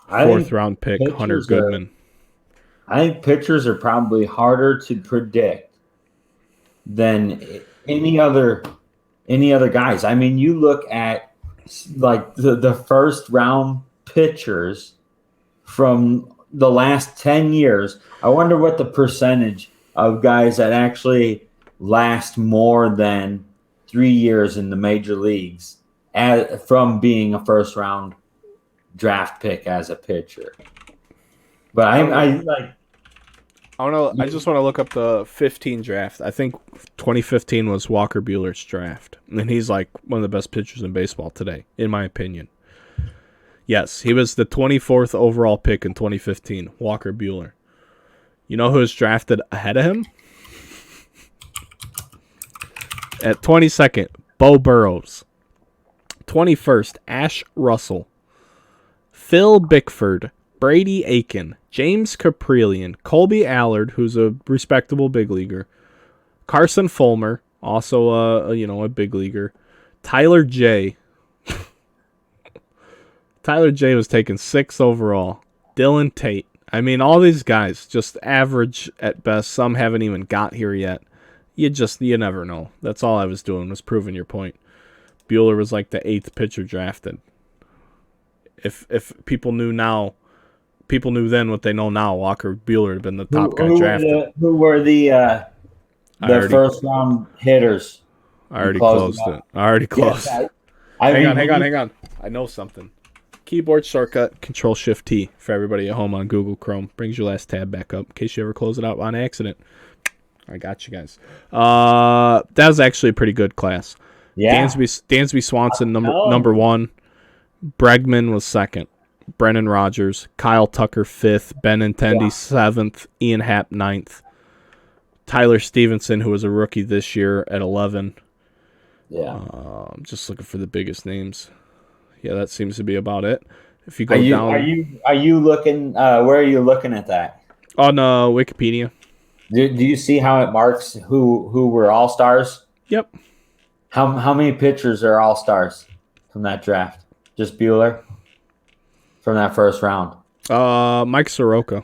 4th round pick, Hunter Goodman.
I think pitchers are probably harder to predict than any other guys. I mean, you look at like the 1st round pitchers from the last 10 years. I wonder what the percentage of guys that actually last more than 3 years in the major leagues from being a first round draft pick as a pitcher. But
I just want to look up the 15 draft. I think 2015 was Walker Buehler's draft, and he's like one of the best pitchers in baseball today, in my opinion. Yes, he was the 24th overall pick in 2015, Walker Buehler. You know who was drafted ahead of him? At 22nd, Bo Burrows. 21st, Ash Russell. Phil Bickford, Brady Aiken, James Caprillion, Colby Allard, who's a respectable big leaguer, Carson Fulmer, also a big leaguer, Tyler J. Tyler J was taken 6th overall, Dylan Tate. I mean, all these guys just average at best. Some haven't even got here yet. You never know. That's all I was doing, was proving your point. Buehler was like the 8th pitcher drafted. If people knew then what they know now, Walker Buehler had been the top guy drafted.
Who were the first round hitters?
I already closed it. I already closed. Yes, hang on. I know something. Keyboard shortcut, Control-Shift-T for everybody at home on Google Chrome. Brings your last tab back up in case you ever close it out on accident. I got you guys. That was actually a pretty good class. Yeah. Dansby Swanson, number 1. Bregman was 2nd. Brennan Rodgers. Kyle Tucker, 5th. Benintendi, 7th. Ian Happ, 9th. Tyler Stevenson, who was a rookie this year, at 11.
Yeah.
I'm just looking for the biggest names. Yeah, that seems to be about it. If you go down,
are you looking? Where are you looking at that?
On Wikipedia.
Do you see how it marks who were all stars?
Yep.
How many pitchers are all stars from that draft? Just Buehler from that first round.
Mike Soroka.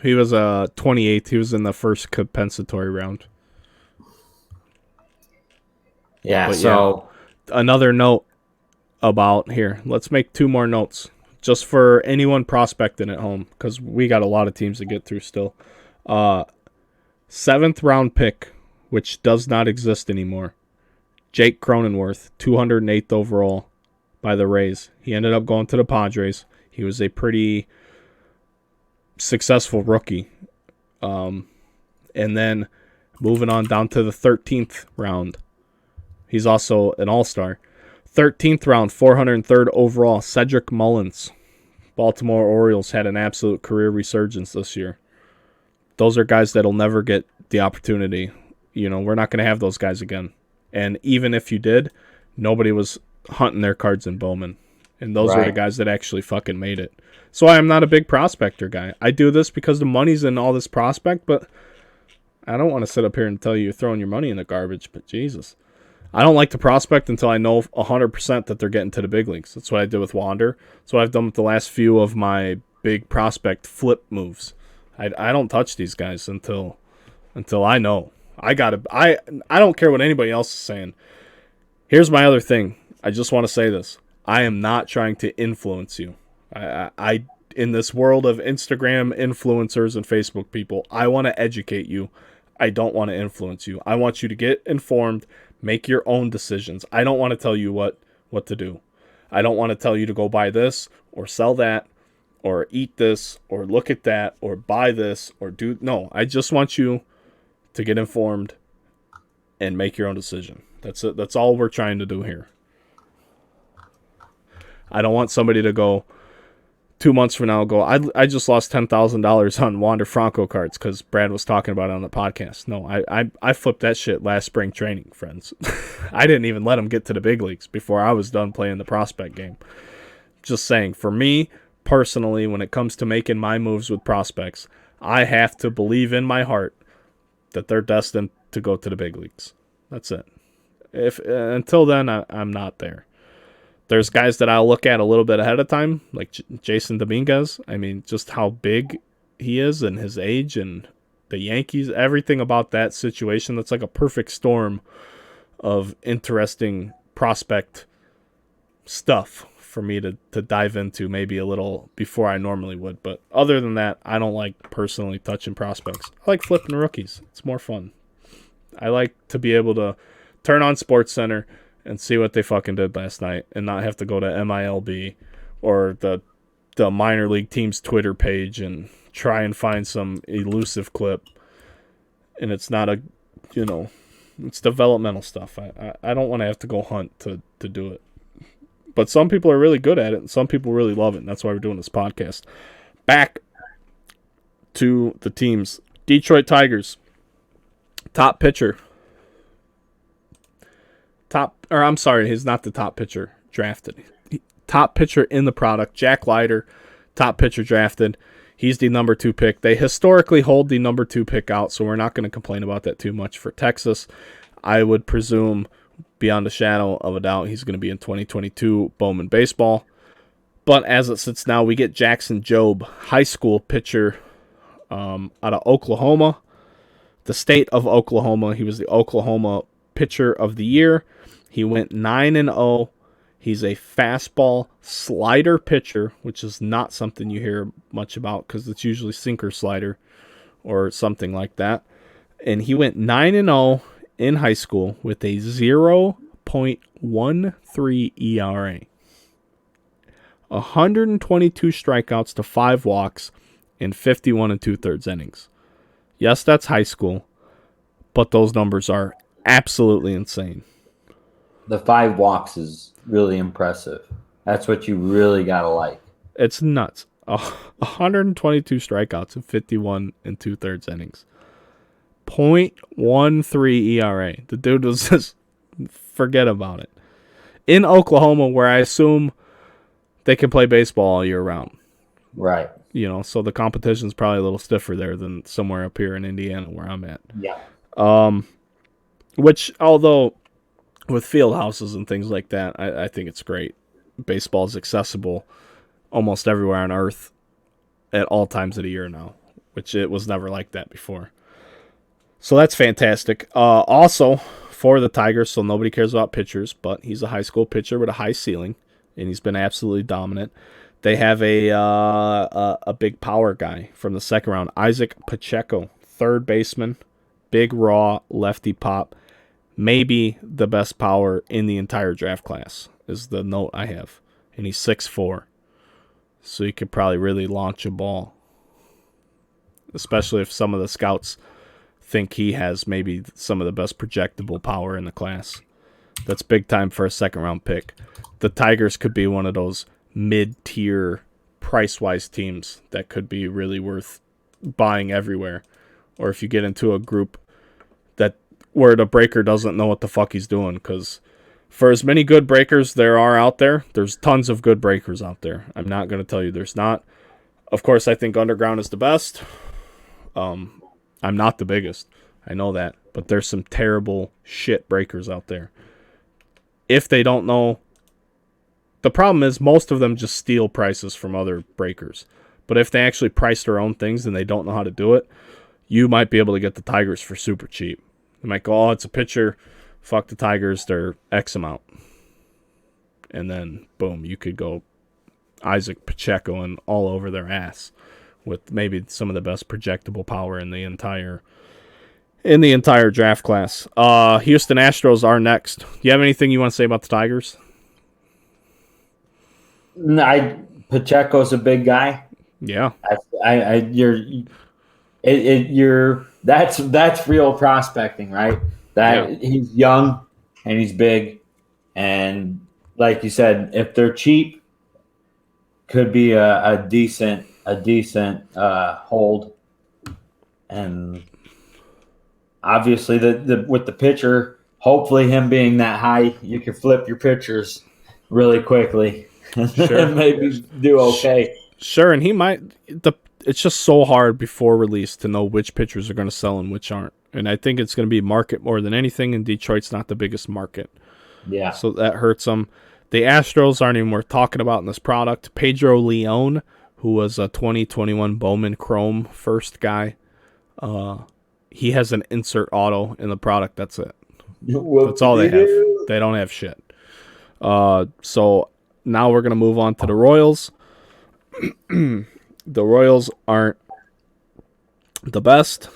He was 28th. He was in the first compensatory round.
Yeah. So
another note about here. Let's make 2 more notes just for anyone prospecting at home, because we got a lot of teams to get through still. 7th round pick, which does not exist anymore. Jake Cronenworth, 208th overall by the Rays. He ended up going to the Padres. He was a pretty successful rookie. And then moving on down to the 13th round. He's also an all-star. 13th round, 403rd overall, Cedric Mullins. Baltimore Orioles had an absolute career resurgence this year. Those are guys that'll never get the opportunity. We're not going to have those guys again. And even if you did, nobody was hunting their cards in Bowman. And those were the guys that actually fucking made it. So I am not a big prospector guy. I do this because the money's in all this prospect, but I don't want to sit up here and tell you you're throwing your money in the garbage, but Jesus. I don't like to prospect until I know 100% that they're getting to the big leagues. That's what I did with Wander. That's what I've done with the last few of my big prospect flip moves. I don't touch these guys until I know. I don't care what anybody else is saying. Here's my other thing. I just want to say this. I am not trying to influence you. I in this world of Instagram influencers and Facebook people, I want to educate you. I don't want to influence you. I want you to get informed. Make your own decisions. I don't want to tell you what to do. I don't want to tell you to go buy this or sell that or eat this or look at that or buy this or do. No, I just want you to get informed and make your own decision. That's it. That's all we're trying to do here. I don't want somebody to go 2 months from now I just lost $10,000 on Wander Franco cards because Brad was talking about it on the podcast. No, I flipped that shit last spring training, friends. I didn't even let him get to the big leagues before I was done playing the prospect game. Just saying, for me personally, when it comes to making my moves with prospects, I have to believe in my heart that they're destined to go to the big leagues. That's it. Until then, I'm not there. There's guys that I'll look at a little bit ahead of time, like Jason Dominguez. I mean, just how big he is and his age and the Yankees, everything about that situation. That's like a perfect storm of interesting prospect stuff for me to dive into maybe a little before I normally would. But other than that, I don't like personally touching prospects. I like flipping rookies. It's more fun. I like to be able to turn on SportsCenter and see what they fucking did last night and not have to go to MILB or the minor league team's Twitter page and try and find some elusive clip. And it's not a, it's developmental stuff. I don't want to have to go hunt to do it. But some people are really good at it, and some people really love it, and that's why we're doing this podcast. Back to the teams. Detroit Tigers. Top pitcher. He's not the top pitcher drafted. Top pitcher in the product, Jack Leiter, top pitcher drafted. He's the number 2 pick. They historically hold the number 2 pick out, so we're not going to complain about that too much for Texas. I would presume, beyond a shadow of a doubt, he's going to be in 2022 Bowman baseball. But as it sits now, we get Jackson Jobe, high school pitcher out of Oklahoma, the state of Oklahoma. He was the Oklahoma pitcher of the year. He went 9-0. He's a fastball slider pitcher, which is not something you hear much about because it's usually sinker slider or something like that. And he went 9-0 in high school with a 0.13 ERA. 122 strikeouts to 5 walks in 51 2/3 innings. Yes, that's high school, but those numbers are absolutely insane.
The 5 walks is really impressive. That's what you really got to like.
It's nuts. 122 strikeouts in 51 2/3 innings. 0.13 ERA. The dude was just, forget about it. In Oklahoma, where I assume they can play baseball all year round.
Right.
So the competition's probably a little stiffer there than somewhere up here in Indiana where I'm at.
Yeah.
Which, although with field houses and things like that, I think it's great. Baseball is accessible almost everywhere on Earth at all times of the year now, which it was never like that before. So that's fantastic. Also, for the Tigers, so nobody cares about pitchers, but he's a high school pitcher with a high ceiling, and he's been absolutely dominant. They have a big power guy from the second round, Isaac Pacheco, third baseman, big raw lefty pop. Maybe the best power in the entire draft class is the note I have. And he's 6'4". So he could probably really launch a ball. Especially if some of the scouts think he has maybe some of the best projectable power in the class. That's big time for a second-round pick. The Tigers could be one of those mid-tier, price-wise teams that could be really worth buying everywhere. Or if you get into a group where the breaker doesn't know what the fuck he's doing, because for as many good breakers there are out there, there's tons of good breakers out there. I'm not going to tell you there's not. Of course, I think underground is the best. I'm not the biggest. I know that. But there's some terrible shit breakers out there. If they don't know, the problem is most of them just steal prices from other breakers. But if they actually price their own things and they don't know how to do it, you might be able to get the Tigers for super cheap. They might go, it's a pitcher. Fuck the Tigers. They're X amount. And then, boom, you could go Isaac Pacheco and all over their ass with maybe some of the best projectable power in the entire draft class. Houston Astros are next. You have anything you want to say about the Tigers?
Pacheco's a big guy.
Yeah.
That's real prospecting, right? He's young and he's big, and like you said, if they're cheap, could be a decent hold. And obviously, with the pitcher, hopefully him being that high, you can flip your pitchers really quickly and maybe do okay.
Sure, and he might. It's just so hard before release to know which pitchers are going to sell and which aren't. And I think it's going to be market more than anything, and Detroit's not the biggest market.
Yeah.
So that hurts them. The Astros aren't even worth talking about in this product. Pedro Leon, who was a 2021 Bowman Chrome first guy, he has an insert auto in the product. That's it. That's all they have. They don't have shit. So now we're going to move on to the Royals. The Royals aren't the best.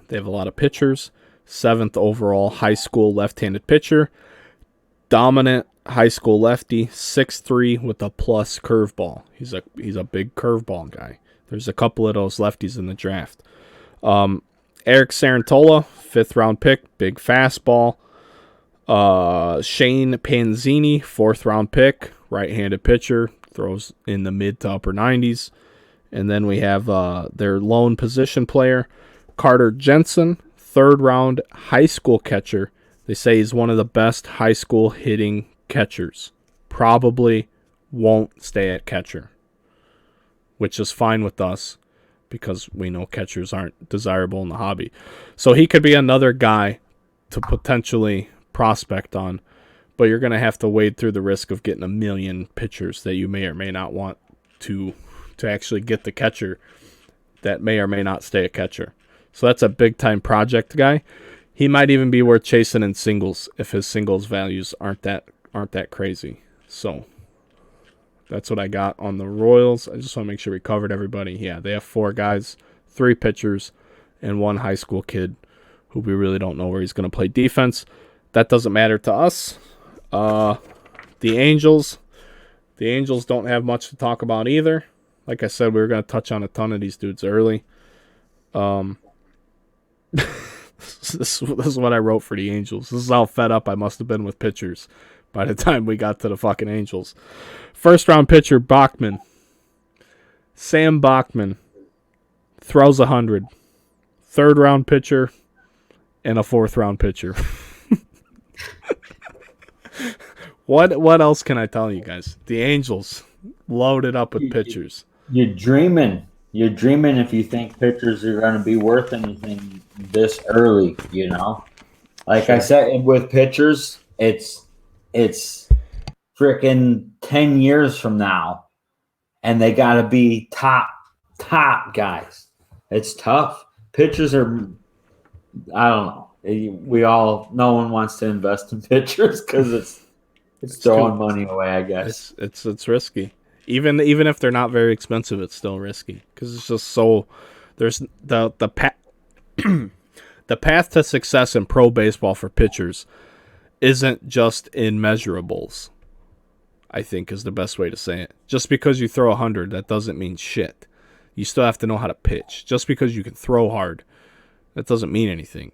They have a lot of pitchers. 7th overall high school left-handed pitcher. Dominant high school lefty, 6'3" with a plus curveball. He's a big curveball guy. There's a couple of those lefties in the draft. Eric Sarantola, 5th round pick, big fastball. Shane Panzini, 4th round pick, right-handed pitcher, throws in the mid to upper 90s. And then we have their lone position player, Carter Jensen, 3rd round high school catcher. They say he's one of the best high school hitting catchers. Probably won't stay at catcher, which is fine with us because we know catchers aren't desirable in the hobby. So he could be another guy to potentially prospect on, but you're going to have to wade through the risk of getting a million pitchers that you may or may not want to actually get the catcher that may or may not stay a catcher. So that's a big-time project guy. He might even be worth chasing in singles if his singles values aren't that crazy. So that's what I got on the Royals. I just want to make sure we covered everybody. Yeah, they have 4 guys, 3 pitchers, and 1 high school kid who we really don't know where he's going to play defense. That doesn't matter to us. The Angels don't have much to talk about either. Like I said, we were going to touch on a ton of these dudes early. This is what I wrote for the Angels. This is how fed up I must have been with pitchers by the time we got to the fucking Angels. 1st round pitcher, Bachman. Sam Bachman throws 100. 3rd round pitcher and a 4th round pitcher. What else can I tell you guys? The Angels loaded up with pitchers.
You're dreaming. You're dreaming if you think pitchers are going to be worth anything this early, you know? Like sure. I said, with pitchers, it's freaking 10 years from now, and they got to be top guys. It's tough. Pitchers are, I don't know. No one wants to invest in pitchers because it's throwing money away, I guess.
It's risky. Even if they're not very expensive, it's still risky because it's just so. There's the path to success in pro baseball for pitchers isn't just in measurables. I think is the best way to say it. Just because you throw 100, that doesn't mean shit. You still have to know how to pitch. Just because you can throw hard, that doesn't mean anything.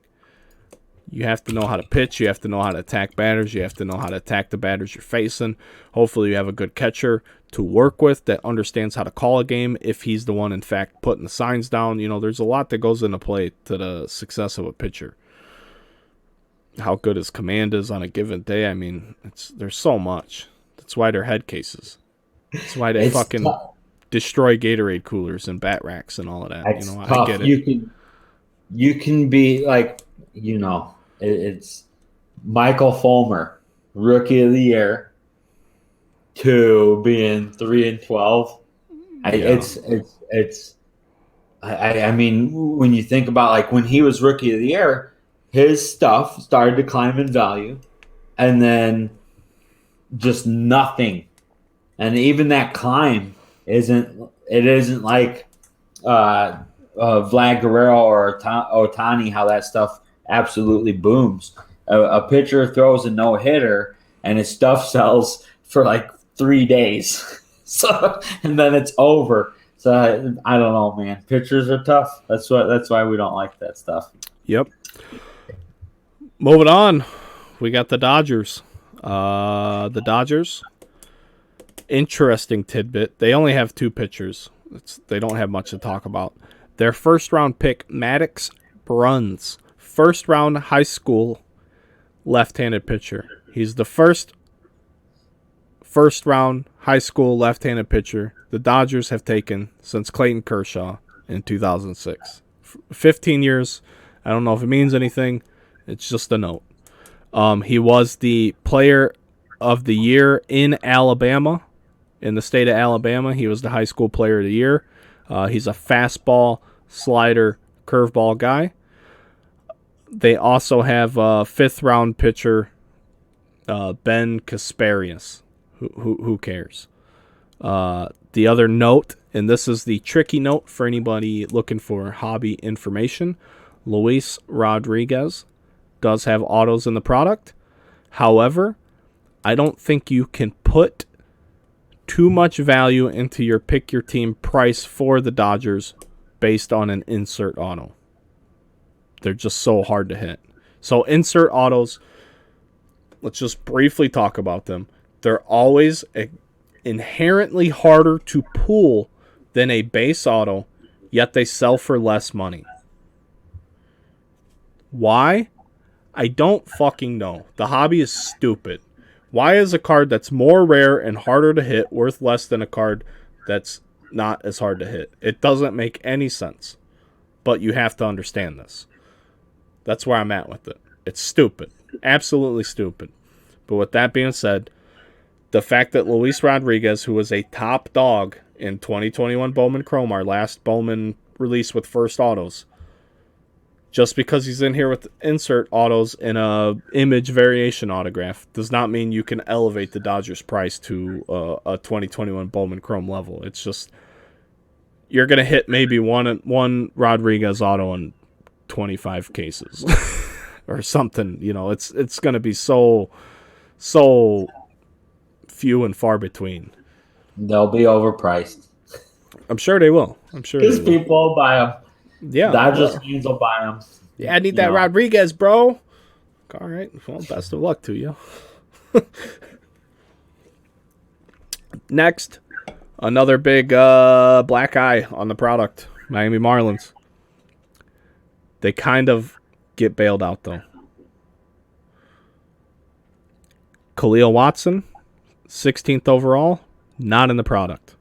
You have to know how to pitch. You have to know how to attack batters. You have to know how to attack the batters you're facing. Hopefully you have a good catcher to work with that understands how to call a game if he's the one, in fact, putting the signs down. You know, there's a lot that goes into play to the success of a pitcher. How good his command is on a given day. I mean, there's so much. That's why they're head cases. That's why they fucking destroy Gatorade coolers and bat racks and all of that.
It's tough. I get it. You can be like, you know, it's Michael Fulmer, Rookie of the Year, to being 3-12. I mean, when you think about like when he was Rookie of the Year, his stuff started to climb in value, and then just nothing. And even that climb isn't like Vlad Guerrero or Ohtani, how that stuff absolutely booms. A pitcher throws a no-hitter and his stuff sells for like 3 days. And then it's over. So I don't know, man. Pitchers are tough. That's why we don't like that stuff.
Yep. Moving on. We got the Dodgers. The Dodgers, interesting tidbit. They only have 2 pitchers. They don't have much to talk about. Their 1st round pick, Maddox Bruns, 1st round high school left-handed pitcher. He's the first round high school left-handed pitcher the Dodgers have taken since Clayton Kershaw in 2006. 15 years. I don't know if it means anything. It's just a note. He was the player of the year in Alabama, in the state of Alabama. He was the high school player of the year. He's a fastball, slider, curveball guy. They also have 5th round pitcher Ben Kasparius. Who cares? The other note, and this is the tricky note for anybody looking for hobby information, Luis Rodriguez does have autos in the product. However, I don't think you can put too much value into your pick your team price for the Dodgers based on an insert auto. They're just so hard to hit. So insert autos, let's just briefly talk about them. They're always inherently harder to pull than a base auto, yet they sell for less money. Why? I don't fucking know. The hobby is stupid. Why is a card that's more rare and harder to hit worth less than a card that's not as hard to hit? It doesn't make any sense. But you have to understand this. That's where I'm at with it. It's stupid. Absolutely stupid. But with that being said, the fact that Luis Rodriguez, who was a top dog in 2021 Bowman Chrome, our last Bowman release with first autos, just because he's in here with insert autos in a image variation autograph does not mean you can elevate the Dodgers price to a 2021 Bowman Chrome level. It's just you're going to hit maybe one Rodriguez auto in 25 cases or something. You know, it's going to be so few and far between.
They'll be overpriced.
I'm sure they will.
Because people will buy them.
Yeah.
Dodgers fans will buy them.
Yeah, I need that Rodriguez, bro. All right. Well, best of luck to you. Next, another big black eye on the product. Miami Marlins. They kind of get bailed out, though. Khalil Watson, 16th overall, not in the product.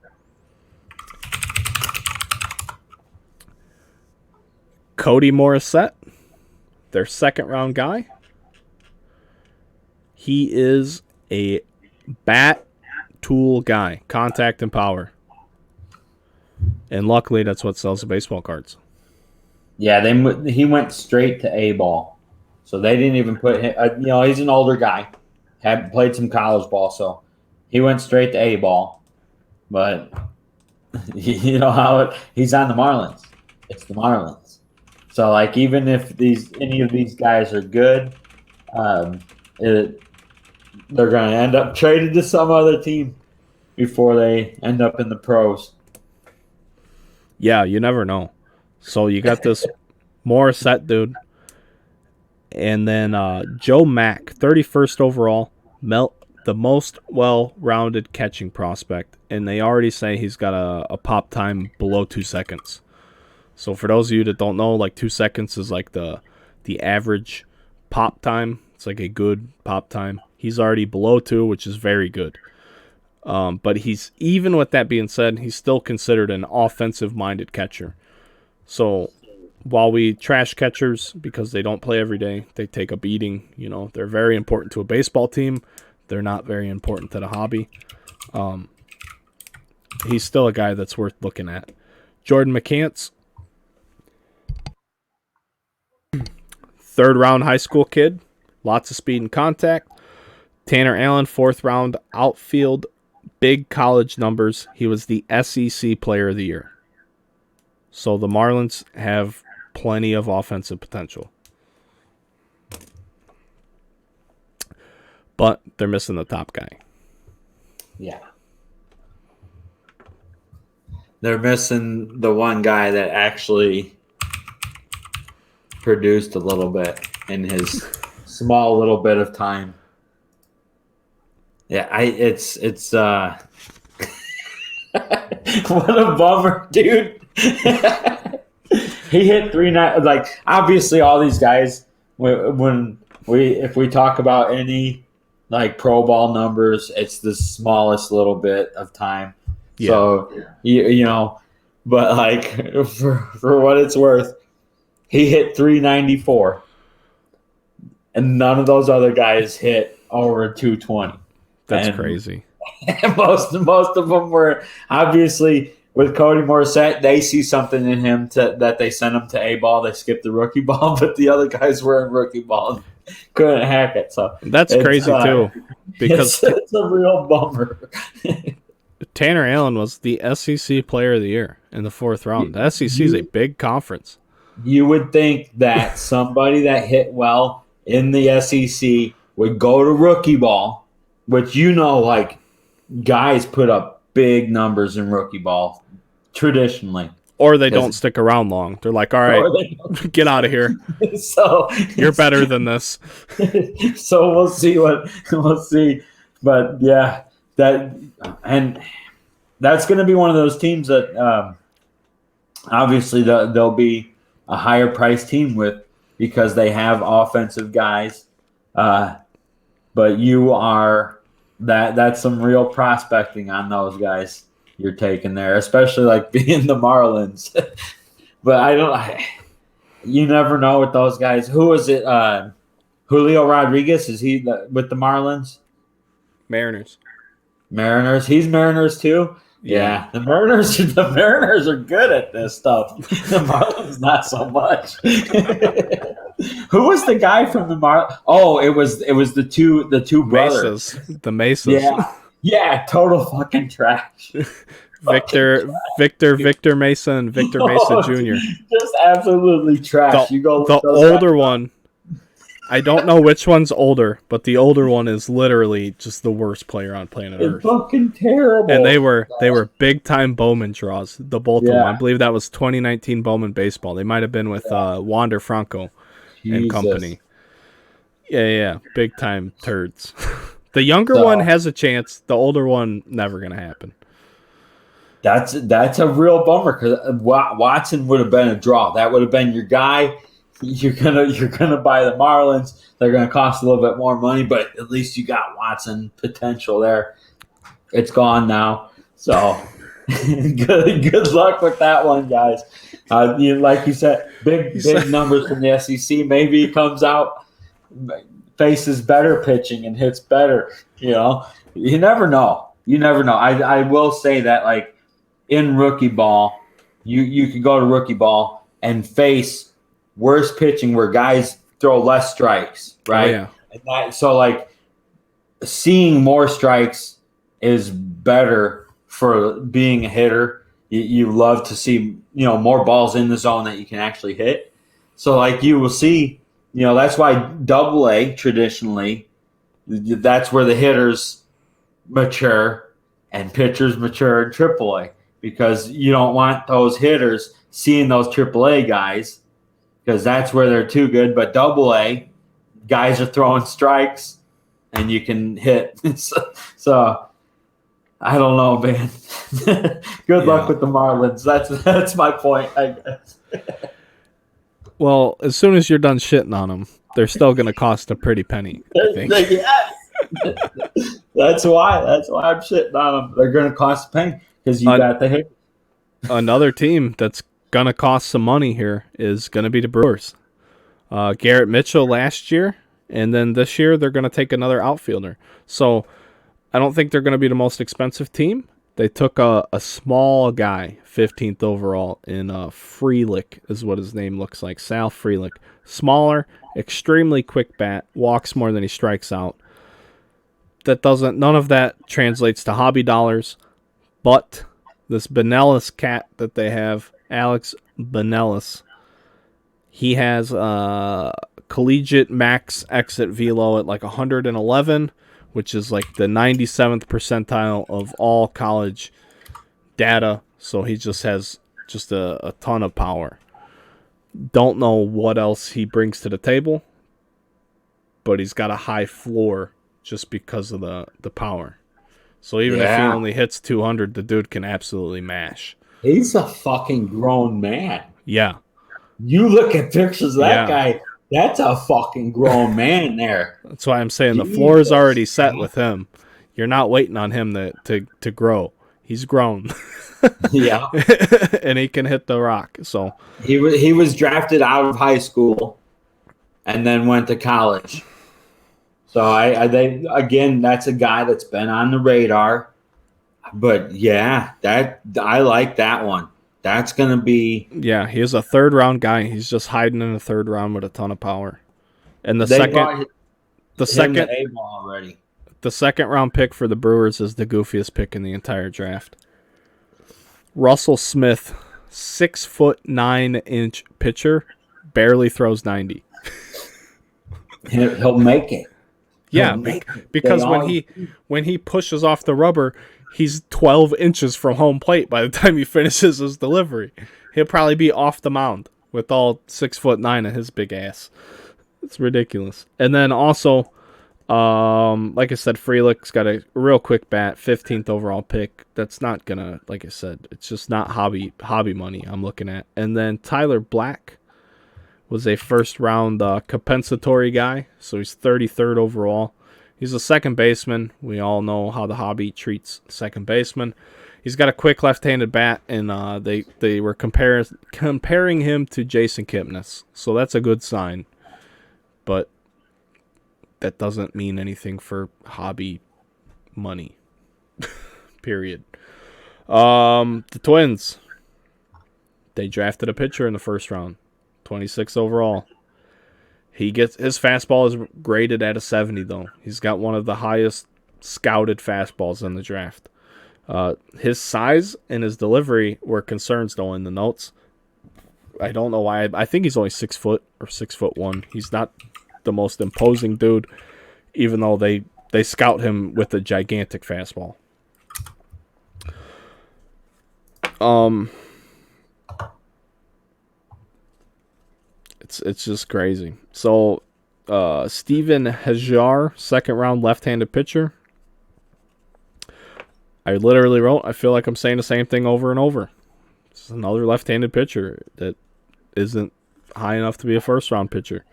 Cody Morissette, their second-round guy. He is a bat tool guy, contact and power. And luckily, that's what sells the baseball cards.
Yeah, he went straight to A-ball. So they didn't even put him, he's an older guy. Had played some college ball, so he went straight to A-ball. But you know how he's on the Marlins. It's the Marlins. So, like, even if any of these guys are good, they're going to end up traded to some other team before they end up in the pros.
Yeah, you never know. So you got this Morissette dude. And then Joe Mack, 31st overall, the most well-rounded catching prospect. And they already say he's got a pop time below 2 seconds. So for those of you that don't know, like 2 seconds is like the average pop time. It's like a good pop time. He's already below 2, which is very good. But he's, even with that being said, he's still considered an offensive-minded catcher. So while we trash catchers because they don't play every day, they take a beating. You know, they're very important to a baseball team. They're not very important to the hobby. He's still a guy that's worth looking at. Jordan McCants, third-round high school kid, lots of speed and contact. Tanner Allen, fourth-round outfield, big college numbers. He was the SEC Player of the Year. So the Marlins have plenty of offensive potential. But they're missing the top guy.
Yeah. They're missing the one guy that actually produced a little bit in his small little bit of time. Yeah, it's what a bummer, dude. He hit 3-9. Like, obviously all these guys, if we talk about any like pro ball numbers, it's the smallest little bit of time. Yeah. So you know, but like for what it's worth, he hit 394, and none of those other guys hit over 220.
That's crazy.
Most of them were obviously with Cody Morissette. They see something in him that they sent him to A-ball. They skipped the rookie ball, but the other guys were in rookie ball and couldn't hack it. So
that's crazy too, because
it's a real bummer.
Tanner Allen was the SEC Player of the Year in the fourth round. The SEC is a big conference.
You would think that somebody that hit well in the SEC would go to rookie ball which like guys put up big numbers in rookie ball traditionally.
Or they don't stick around long. They're like, all right, get out of here.
So
you're better than this.
So we'll see. But yeah, that's going to be one of those teams that obviously they'll be a higher priced team with because they have offensive guys. But that's some real prospecting on those guys you're taking there, especially like being the Marlins. But you never know with those guys. Who is it? Julio Rodriguez, is he with the Marlins?
Mariners.
He's Mariners too. Yeah, the Mariners are good at this stuff. The Marlins not so much. Who was the guy from the Marlins? Oh, it was the two brothers.
The Mesas.
Yeah, total fucking trash.
Victor Mesa and Victor Mesa Jr.
Just absolutely trash.
The older one. I don't know which one's older, but the older one is literally just the worst player on planet Earth.
Fucking terrible.
And they were big time Bowman draws. The both of them. I believe that was 2019 Bowman baseball. They might have been with Wander Franco and company. Yeah, big time turds. The younger one has a chance. The older one never gonna happen.
That's a real bummer because Watson would have been a draw. That would have been your guy. You're gonna buy the Marlins. They're gonna cost a little bit more money, but at least you got Watson potential there. It's gone now, so good luck with that one, guys. Like you said, big numbers from the SEC. Maybe he comes out, faces better pitching and hits better. You never know. I will say that like in rookie ball, you could go to rookie ball and face worse pitching where guys throw less strikes, right?
Oh, yeah.
And so like seeing more strikes is better for being a hitter. You love to see, more balls in the zone that you can actually hit. So like you will see, that's why AA traditionally, that's where the hitters mature and pitchers mature in AAA because you don't want those hitters seeing those AAA guys because that's where they're too good. But AA, guys are throwing strikes, and you can hit. So I don't know, man. Good luck with the Marlins. That's my point, I guess.
Well, as soon as you're done shitting on them, they're still going to cost a pretty penny, I think.
That's why I'm shitting on them. They're going to cost a penny because you got the hit.
Another team that's going to cost some money here is going to be the Brewers. Garrett Mitchell last year, and then this year they're going to take another outfielder. So I don't think they're going to be the most expensive team. They took a small guy, 15th overall, in Frelick is what his name looks like, Sal Frelick. Smaller, extremely quick bat, walks more than he strikes out. None of that translates to hobby dollars, but this Benellis cat that they have, Alex Benellis, he has collegiate max exit velo at like 111, which is like the 97th percentile of all college data. So he just has a ton of power. Don't know what else he brings to the table, but he's got a high floor just because of the power. So even if he only hits 200, the dude can absolutely mash.
He's a fucking grown man.
Yeah.
You look at pictures of that guy, that's a fucking grown man there.
That's why I'm saying the floor is already set with him. You're not waiting on him to grow. He's grown.
Yeah.
And he can hit the rock. So
he was drafted out of high school and then went to college. So that's a guy that's been on the radar. But yeah, I like that one. That's gonna be
he is a third round guy. He's just hiding in the third round with a ton of power. And the second round pick for the Brewers is the goofiest pick in the entire draft. Russell Smith, 6'9" pitcher, barely throws 90.
He'll make it.
Yeah, because when he pushes off the rubber, he's 12 inches from home plate by the time he finishes his delivery. He'll probably be off the mound with all 6'9" of his big ass. It's ridiculous. And then also, like I said, Frelick's got a real quick bat, 15th overall pick. That's not gonna, like I said, it's just not hobby money I'm looking at. And then Tyler Black was a first round compensatory guy, so he's 33rd overall. He's a second baseman. We all know how the hobby treats second baseman. He's got a quick left-handed bat, and they were comparing him to Jason Kipnis, so that's a good sign. But that doesn't mean anything for hobby money. Period. The Twins, they drafted a pitcher in the first round, 26 overall. His fastball is graded at a 70 though. He's got one of the highest scouted fastballs in the draft. His size and his delivery were concerns though in the notes. I don't know why. I think he's only 6 foot or 6'1". He's not the most imposing dude, even though they scout him with a gigantic fastball. It's just crazy. So, Steven Hajar, second round left-handed pitcher. I literally wrote, I feel like I'm saying the same thing over and over. It's another left-handed pitcher that isn't high enough to be a first-round pitcher.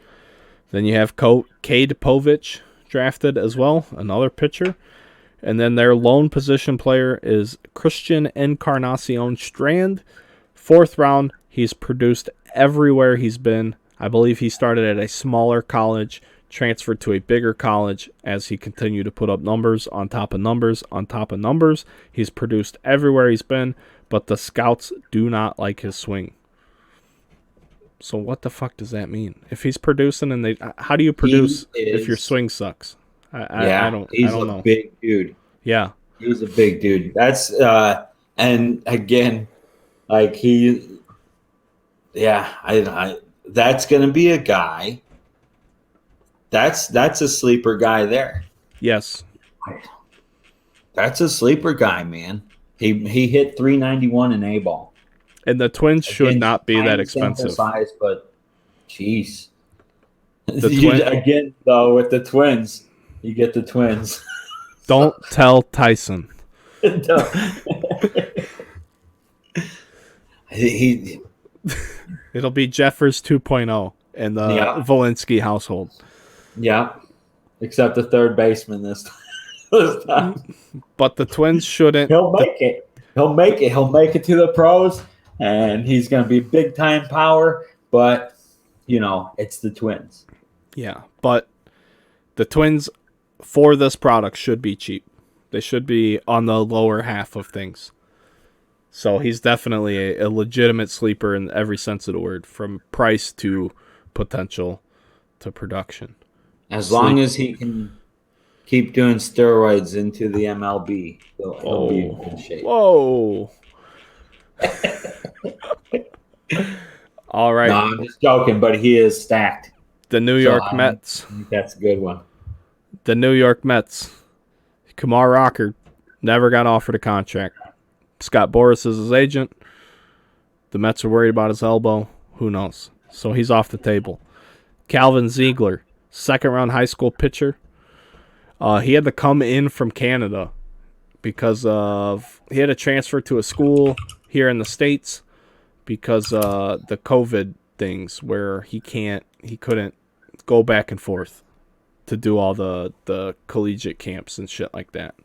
Then you have Cade Povich drafted as well, another pitcher. And then their lone position player is Christian Encarnacion Strand. Fourth round, he's produced everywhere he's been. I believe he started at a smaller college, transferred to a bigger college as he continued to put up numbers on top of numbers on top of numbers. He's produced everywhere he's been, but the scouts do not like his swing. So what the fuck does that mean? If he's producing and how do you produce if your swing sucks? I don't know. He's a
big dude.
Yeah.
He's a big dude. That's and again, like that's going to be a guy. That's a sleeper guy there.
Yes.
That's a sleeper guy, man. He hit 391 in A-ball.
And the Twins should not be that expensive.
Size, but jeez. Again, though, with the Twins, you get the Twins.
Don't tell Tyson.
It'll
be Jeffers 2.0 in the Volinsky household.
Yeah, except the third baseman this time.
But the Twins shouldn't.
He'll make it. He'll make it to the pros, and he's going to be big time power. But it's the Twins.
Yeah, but the Twins for this product should be cheap. They should be on the lower half of things. So he's definitely a legitimate sleeper in every sense of the word, from price to potential to production.
As long as he can keep doing steroids into the MLB, he'll be in good shape.
Whoa. All right.
No, I'm just joking, but he is stacked.
The New York Mets.
I think that's a good one.
The New York Mets. Kumar Rocker never got offered a contract. Scott Boras is his agent. The Mets are worried about his elbow. Who knows? So he's off the table. Calvin Ziegler, second-round high school pitcher. He had to come in from Canada because he had to transfer to a school here in the States because the COVID things where he couldn't go back and forth to do all the collegiate camps and shit like that.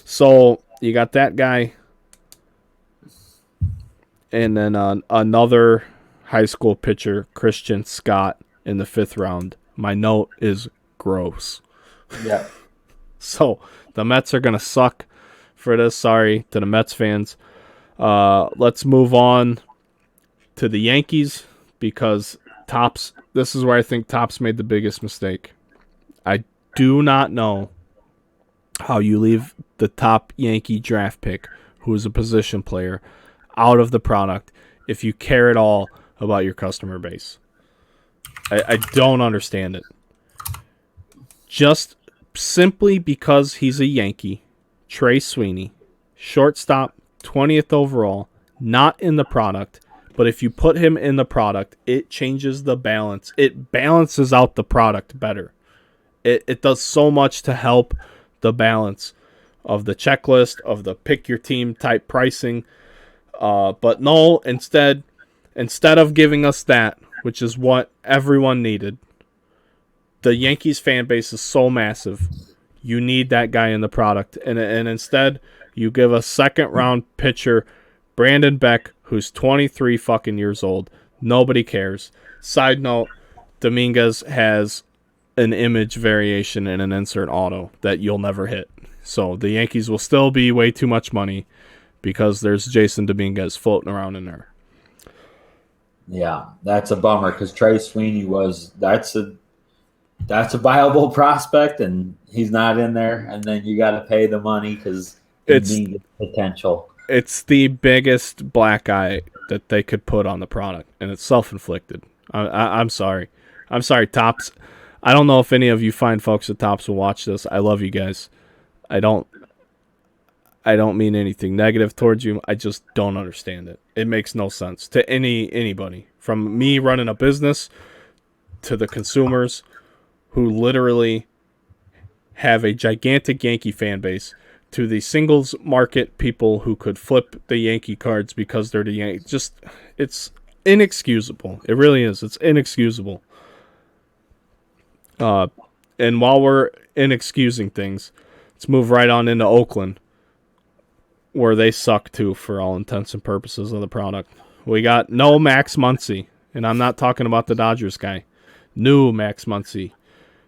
So you got that guy. And then another high school pitcher, Christian Scott, in the 5th round. My note is gross.
Yeah.
So the Mets are going to suck for this. Sorry to the Mets fans. Let's move on to the Yankees because Topps. This is where I think Topps made the biggest mistake. I do not know how you leave the top Yankee draft pick, who is a position player, out of the product if you care at all about your customer base. I don't understand it. just simply because he's a Yankee. Trey Sweeney, shortstop, 20th overall, not in the product. But if you put him in the product, it changes the balance. It balances out the product better. It does so much to help the balance of the checklist, of the pick your team type pricing. But no, instead of giving us that, which is what everyone needed, the Yankees fan base is so massive. You need that guy in the product. And instead, you give a second round pitcher, Brandon Beck, who's 23 fucking years old. Nobody cares. Side note, Dominguez has an image variation in an insert auto that you'll never hit. So the Yankees will still be way too much money because there's Jason Dominguez floating around in there.
Yeah, that's a bummer because Trey Sweeney that's a viable prospect, and he's not in there. And then you got to pay the money because it's potential.
It's the biggest black eye that they could put on the product, and it's self-inflicted. I'm sorry. I'm sorry, Topps. I don't know if any of you fine folks at Topps will watch this. I love you guys. I don't mean anything negative towards you. I just don't understand it. It makes no sense to anybody. From me running a business to the consumers who literally have a gigantic Yankee fan base, to the singles market people who could flip the Yankee cards because they're the Yankees. Just, it's inexcusable. It really is. It's inexcusable. And while we're inexcusing things, let's move right on into Oakland, where they suck too for all intents and purposes of the product. We got no Max Muncy, and I'm not talking about the Dodgers guy. New Max Muncy.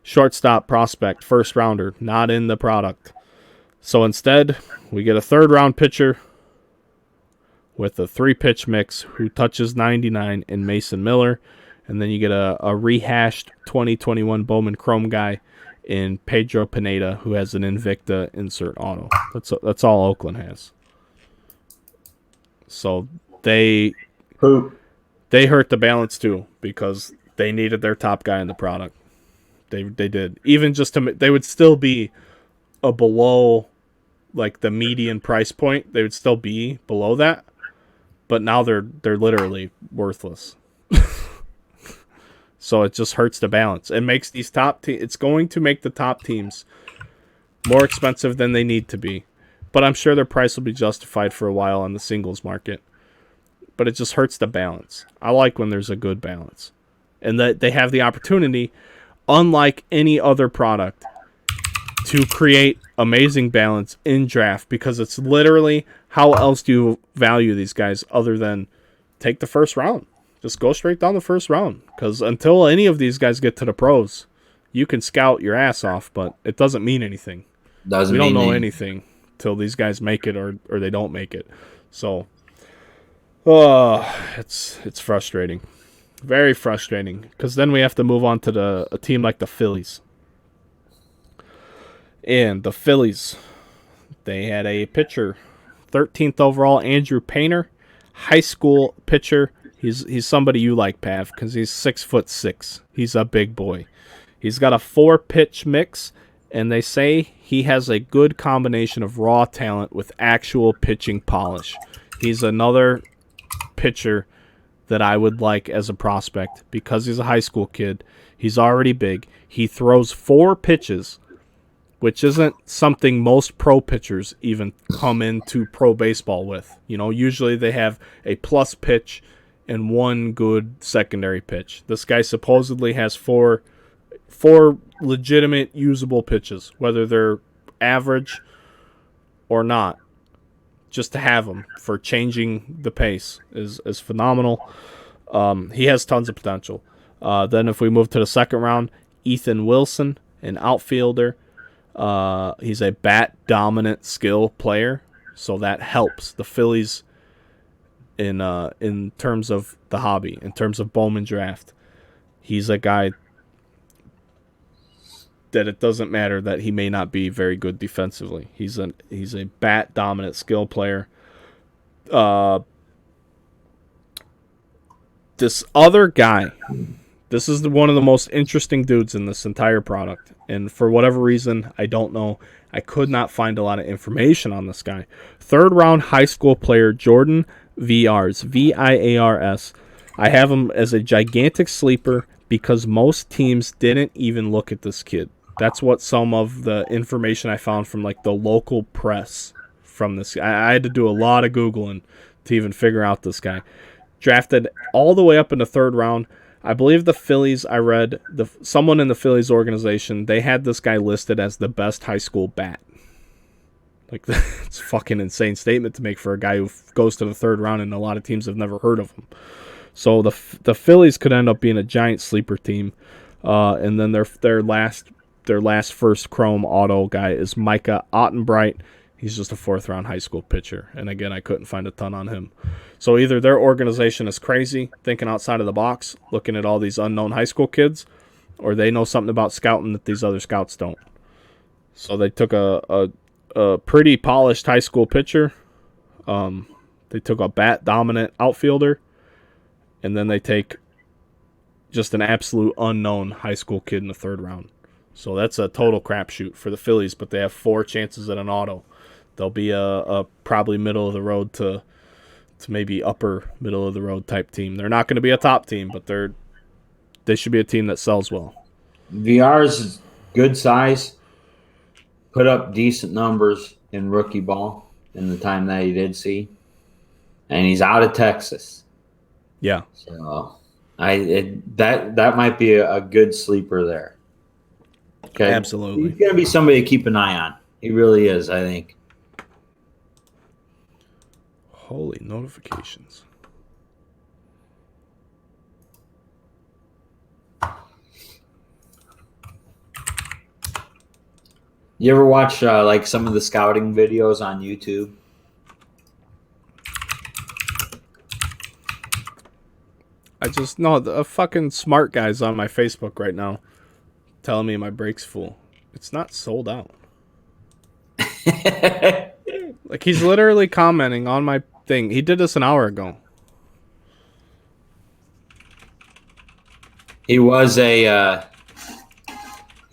Shortstop prospect, first rounder, not in the product. So instead, we get a third-round pitcher with a 3-pitch mix who touches 99 in Mason Miller. And then you get a rehashed 2021 Bowman Chrome guy in Pedro Pineda, who has an Invicta insert auto. That's all Oakland has. So they hurt the balance too because they needed their top guy in the product. They did. Even just they would still be a below like the median price point. They would still be below that. But now they're literally worthless. So it just hurts the balance. It makes these it's going to make the top teams more expensive than they need to be. But I'm sure their price will be justified for a while on the singles market. But it just hurts the balance. I like when there's a good balance. And that they have the opportunity, unlike any other product, to create amazing balance in draft, because it's literally, how else do you value these guys other than take the first round? Just go straight down the first round, because until any of these guys get to the pros, you can scout your ass off, but it doesn't mean anything. We don't know anything till these guys make it or they don't make it. So, it's frustrating. Very frustrating, because then we have to move on to a team like the Phillies. And the Phillies, they had a pitcher, 13th overall, Andrew Painter, high school pitcher. He's somebody you like, Pav, because he's 6'6". He's a big boy. He's got a 4-pitch mix, and they say he has a good combination of raw talent with actual pitching polish. He's another pitcher that I would like as a prospect because he's a high school kid. He's already big. He throws 4 pitches, which isn't something most pro pitchers even come into pro baseball with. You know, usually they have a plus pitch and 1 good secondary pitch. This guy supposedly has 4 legitimate usable pitches, whether they're average or not. Just to have them for changing the pace is phenomenal. He has tons of potential. Then if we move to the second round, Ethan Wilson, an outfielder. He's a bat-dominant skill player, so that helps the Phillies in terms of the hobby, in terms of Bowman Draft. He's a guy that it doesn't matter that he may not be very good defensively. He's a bat-dominant skill player. This other guy This is one of the most interesting dudes in this entire product. And for whatever reason, I don't know, I could not find a lot of information on this guy. 3rd round high school player Jordan Viars, Viars. I have him as a gigantic sleeper because most teams didn't even look at this kid. That's what some of the information I found from like the local press from this. I had to do a lot of Googling to even figure out this guy. Drafted all the way up in the 3rd round. I believe the Phillies, I read, someone in the Phillies organization, they had this guy listed as the best high school bat. Like, that's a fucking insane statement to make for a guy who goes to the 3rd round, and a lot of teams have never heard of him. So the Phillies could end up being a giant sleeper team. And then their last first chrome auto guy is Micah Ottenbright. He's just a 4th round high school pitcher. And again, I couldn't find a ton on him. So either their organization is crazy, thinking outside of the box, looking at all these unknown high school kids, or they know something about scouting that these other scouts don't. So they took a pretty polished high school pitcher. They took a bat-dominant outfielder. And then they take just an absolute unknown high school kid in the 3rd round. So that's a total crapshoot for the Phillies, but they have 4 chances at an auto. They'll be a probably middle of the road to maybe upper middle of the road type team. They're not going to be a top team, but they should be a team that sells well.
VR's is good size, put up decent numbers in rookie ball in the time that he did see, and he's out of Texas.
Yeah.
So that might be a good sleeper there. Okay.
Absolutely.
He's going to be somebody to keep an eye on. He really is, I think.
Holy notifications.
You ever watch like some of the scouting videos on YouTube?
I just know the fucking smart guy's on my Facebook right now telling me my break's full. It's not sold out. Like, he's literally commenting on my thing. He did this an hour ago.
He was a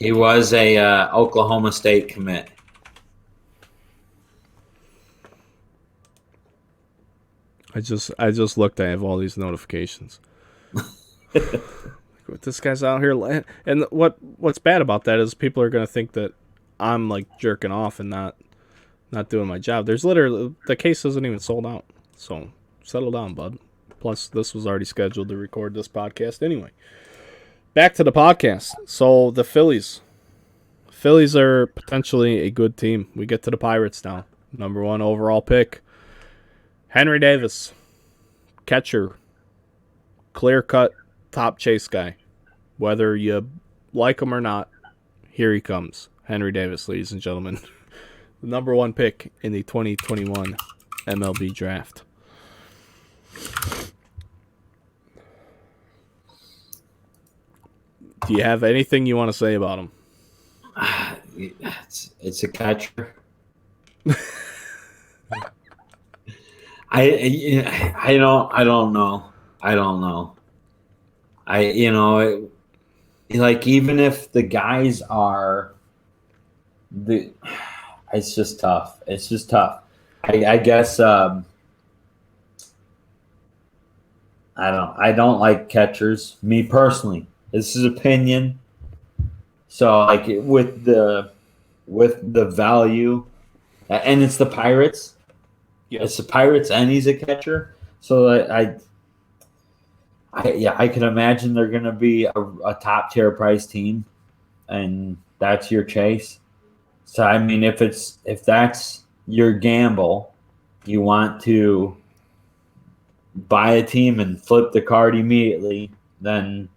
Oklahoma State commit.
I just looked. I have all these notifications. This guy's out here, and what's bad about that is people are gonna think that I'm like jerking off and not doing my job. There's literally, the case isn't even sold out. So settle down, bud. Plus, this was already scheduled to record this podcast anyway. Back to the podcast. So the Phillies are potentially a good team. We get to the Pirates now. Number 1 overall pick, Henry Davis, catcher, clear-cut top chase guy. Whether you like him or not, here he comes. Henry Davis, ladies and gentlemen. The number 1 pick in the 2021 MLB draft. Do you have anything you want to say about him?
It's a catcher. I don't know. Like, even if the guys are it's just tough. I guess I don't like catchers, me personally. This is opinion. So, like, with the value, and it's the Pirates. Yeah, it's the Pirates, and he's a catcher. So I can imagine they're going to be a top tier price team, and that's your chase. So, I mean, if that's your gamble, you want to buy a team and flip the card immediately, then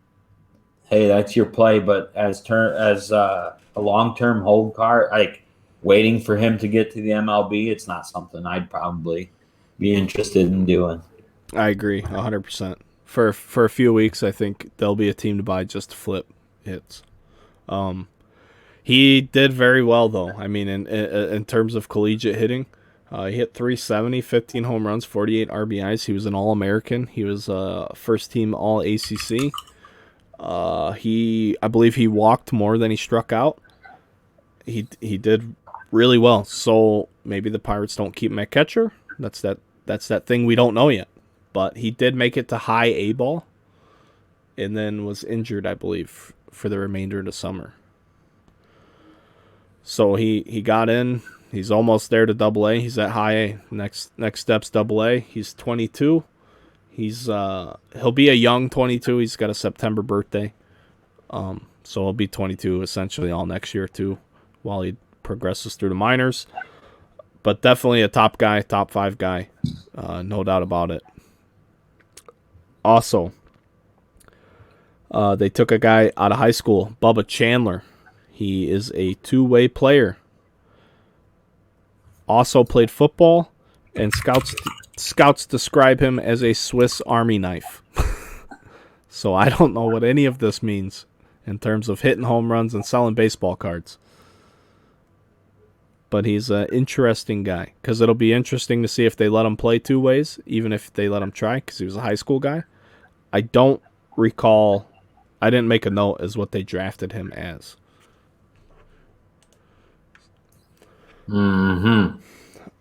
hey, that's your play. But as a long-term hold card, like waiting for him to get to the MLB, it's not something I'd probably be interested in doing.
I agree 100%. For a few weeks, I think there'll be a team to buy just to flip hits. He did very well, though. I mean, in terms of collegiate hitting, he hit 370, 15 home runs, 48 RBIs. He was an All-American. He was first-team All-ACC. I believe he walked more than he struck out. He did really well. So maybe the Pirates don't keep him at catcher. That's that thing we don't know yet. But he did make it to high A ball, and then was injured, I believe, for the remainder of the summer. So he got in. He's almost there to Double A. He's at High A. Next step's Double A. He's 22. He'll be a young 22. He's got a September birthday. So he'll be 22 essentially all next year too, while he progresses through the minors. But definitely a top guy, top 5 guy, no doubt about it. Also, they took a guy out of high school, Bubba Chandler. He is a two-way player. Also played football, and scouts describe him as a Swiss Army knife. So I don't know what any of this means in terms of hitting home runs and selling baseball cards. But he's an interesting guy, because it'll be interesting to see if they let him play two ways, even if they let him try, because he was a high school guy. I don't recall, I didn't make a note as what they drafted him as.
Mm-hmm.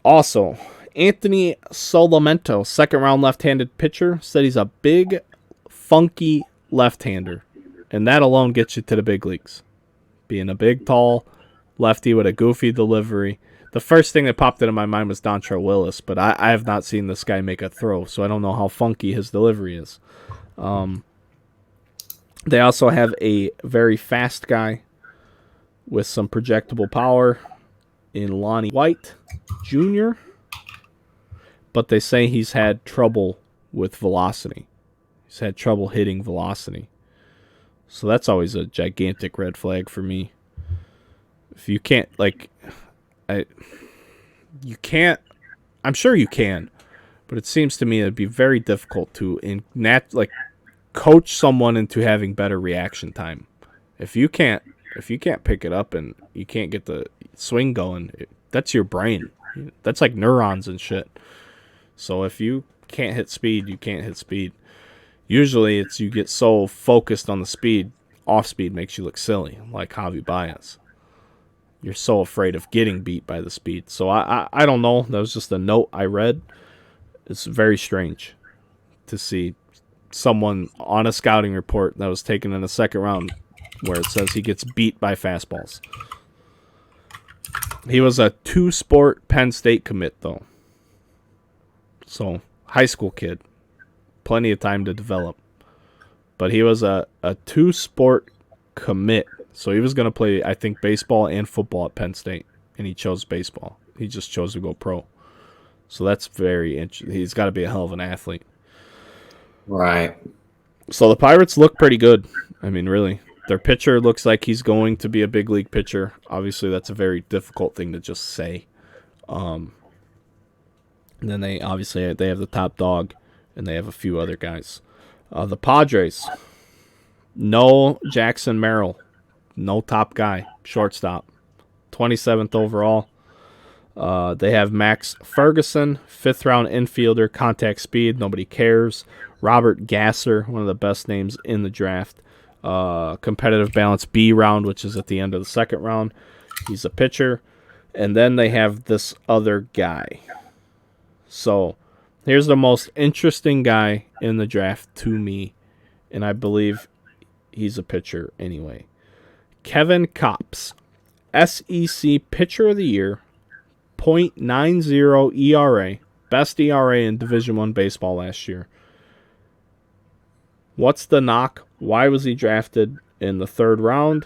Also, Anthony Solamento, second-round left-handed pitcher, said he's a big, funky left-hander, and that alone gets you to the big leagues. Being a big, tall lefty with a goofy delivery. The first thing that popped into my mind was Dontrelle Willis, but I have not seen this guy make a throw, so I don't know how funky his delivery is. They also have a very fast guy with some projectable power in Lonnie White Jr., but they say he's had trouble with velocity. He's had trouble hitting velocity. So that's always a gigantic red flag for me. If you can't, I'm sure you can, but it seems to me it'd be very difficult to coach someone into having better reaction time. If you can't pick it up and you can't get the swing going, that's your brain. That's like neurons and shit. So if you can't hit speed, you can't hit speed. Usually it's you get so focused on the speed, off speed makes you look silly, like Javi Baez. You're so afraid of getting beat by the speed. So I don't know. That was just a note I read. It's very strange to see someone on a scouting report that was taken in the second round where it says he gets beat by fastballs. He was a two-sport Penn State commit, though. So, high school kid. Plenty of time to develop. But he was a two-sport commit. So he was going to play, I think, baseball and football at Penn State. And he chose baseball. He just chose to go pro. So that's very interesting. He's got to be a hell of an athlete.
Right.
So the Pirates look pretty good. I mean, really. Their pitcher looks like he's going to be a big league pitcher. Obviously, that's a very difficult thing to just say. And then they have the top dog, and they have a few other guys. The Padres, no Jackson Merrill, no top guy, shortstop, 27th overall. They have Max Ferguson, 5th-round infielder, contact speed, nobody cares. Robert Gasser, one of the best names in the draft. Competitive balance B round, which is at the end of the second round. He's a pitcher. And then they have this other guy. So here's the most interesting guy in the draft to me, and I believe he's a pitcher anyway. Kevin Kopps, SEC Pitcher of the Year, .90 ERA, best ERA in Division I baseball last year. What's the knock? Why was he drafted in the 3rd round?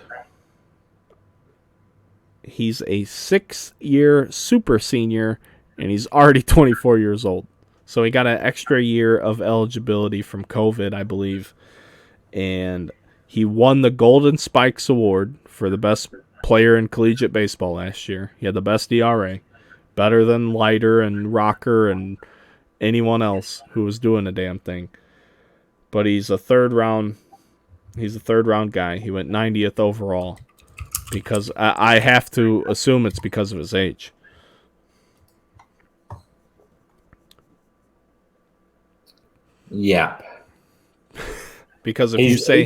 He's a 6-year super senior, and he's already 24 years old. So he got an extra year of eligibility from COVID, I believe. And he won the Golden Spikes Award for the best player in collegiate baseball last year. He had the best ERA, better than Leiter and Rocker and anyone else who was doing a damn thing. But he's a third round guy. He went 90th overall because I have to assume it's because of his age.
Yeah.
Because if you say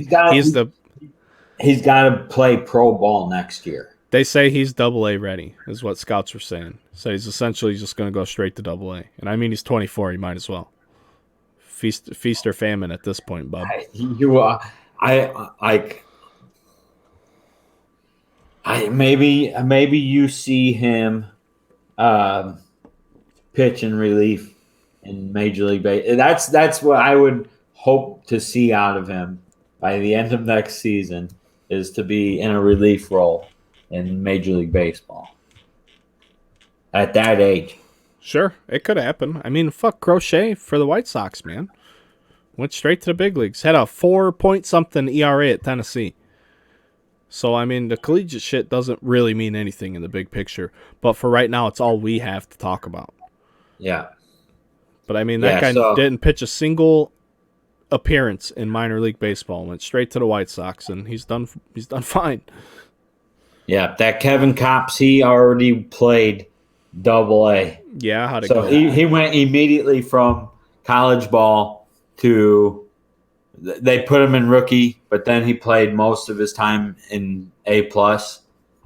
he's
got to play pro ball next year.
They say he's AA ready, is what scouts were saying. So he's essentially just going to go straight to AA. And I mean, he's 24. He might as well. Feast or famine at this point, bub.
Maybe you see him pitch in relief in Major League Baseball. That's what I would hope to see out of him by the end of next season, is to be in a relief role in Major League Baseball at that age.
Sure, it could happen. I mean, fuck Crochet for the White Sox, man. Went straight to the big leagues. Had a 4-point-something ERA at Tennessee. So, I mean, the collegiate shit doesn't really mean anything in the big picture. But for right now, it's all we have to talk about.
Yeah.
But, I mean, that guy didn't pitch a single appearance in minor league baseball. Went straight to the White Sox, and he's done fine.
Yeah, that Kevin Kopps, he already played AA.
Yeah, how'd it go?
So he went immediately from college ball to – they put him in rookie, but then he played most of his time in A+,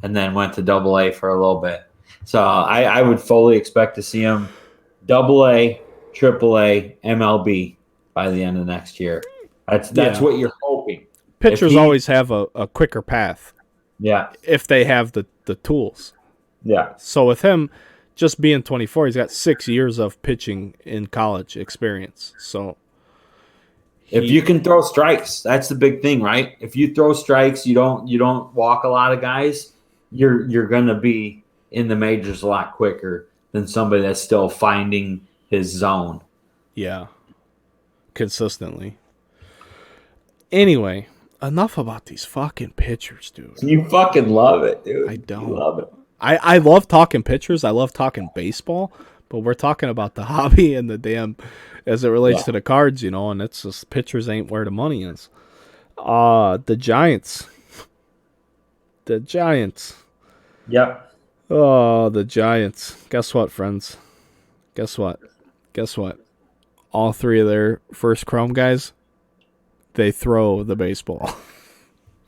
and then went to AA for a little bit. So I would fully expect to see him AA, AAA, MLB by the end of next year. That's what you're hoping.
Pitchers always have a quicker path.
Yeah.
If they have the tools.
Yeah.
So with him just being 24, he's got 6 years of pitching in college experience. So
if you can throw strikes, that's the big thing, right? If you throw strikes, you don't walk a lot of guys, you're going to be in the majors a lot quicker than somebody that's still finding his zone.
Yeah. Consistently. Anyway, enough about these fucking pitchers, dude.
You fucking love it, dude.
I don't.
You love it.
I love talking pitchers. I love talking baseball, but we're talking about the hobby and the damn, as it relates to the cards, and it's just pitchers ain't where the money is. The Giants. The Giants.
Yep.
Oh, the Giants. Guess what, friends? Guess what? All three of their first Chrome guys, they throw the baseball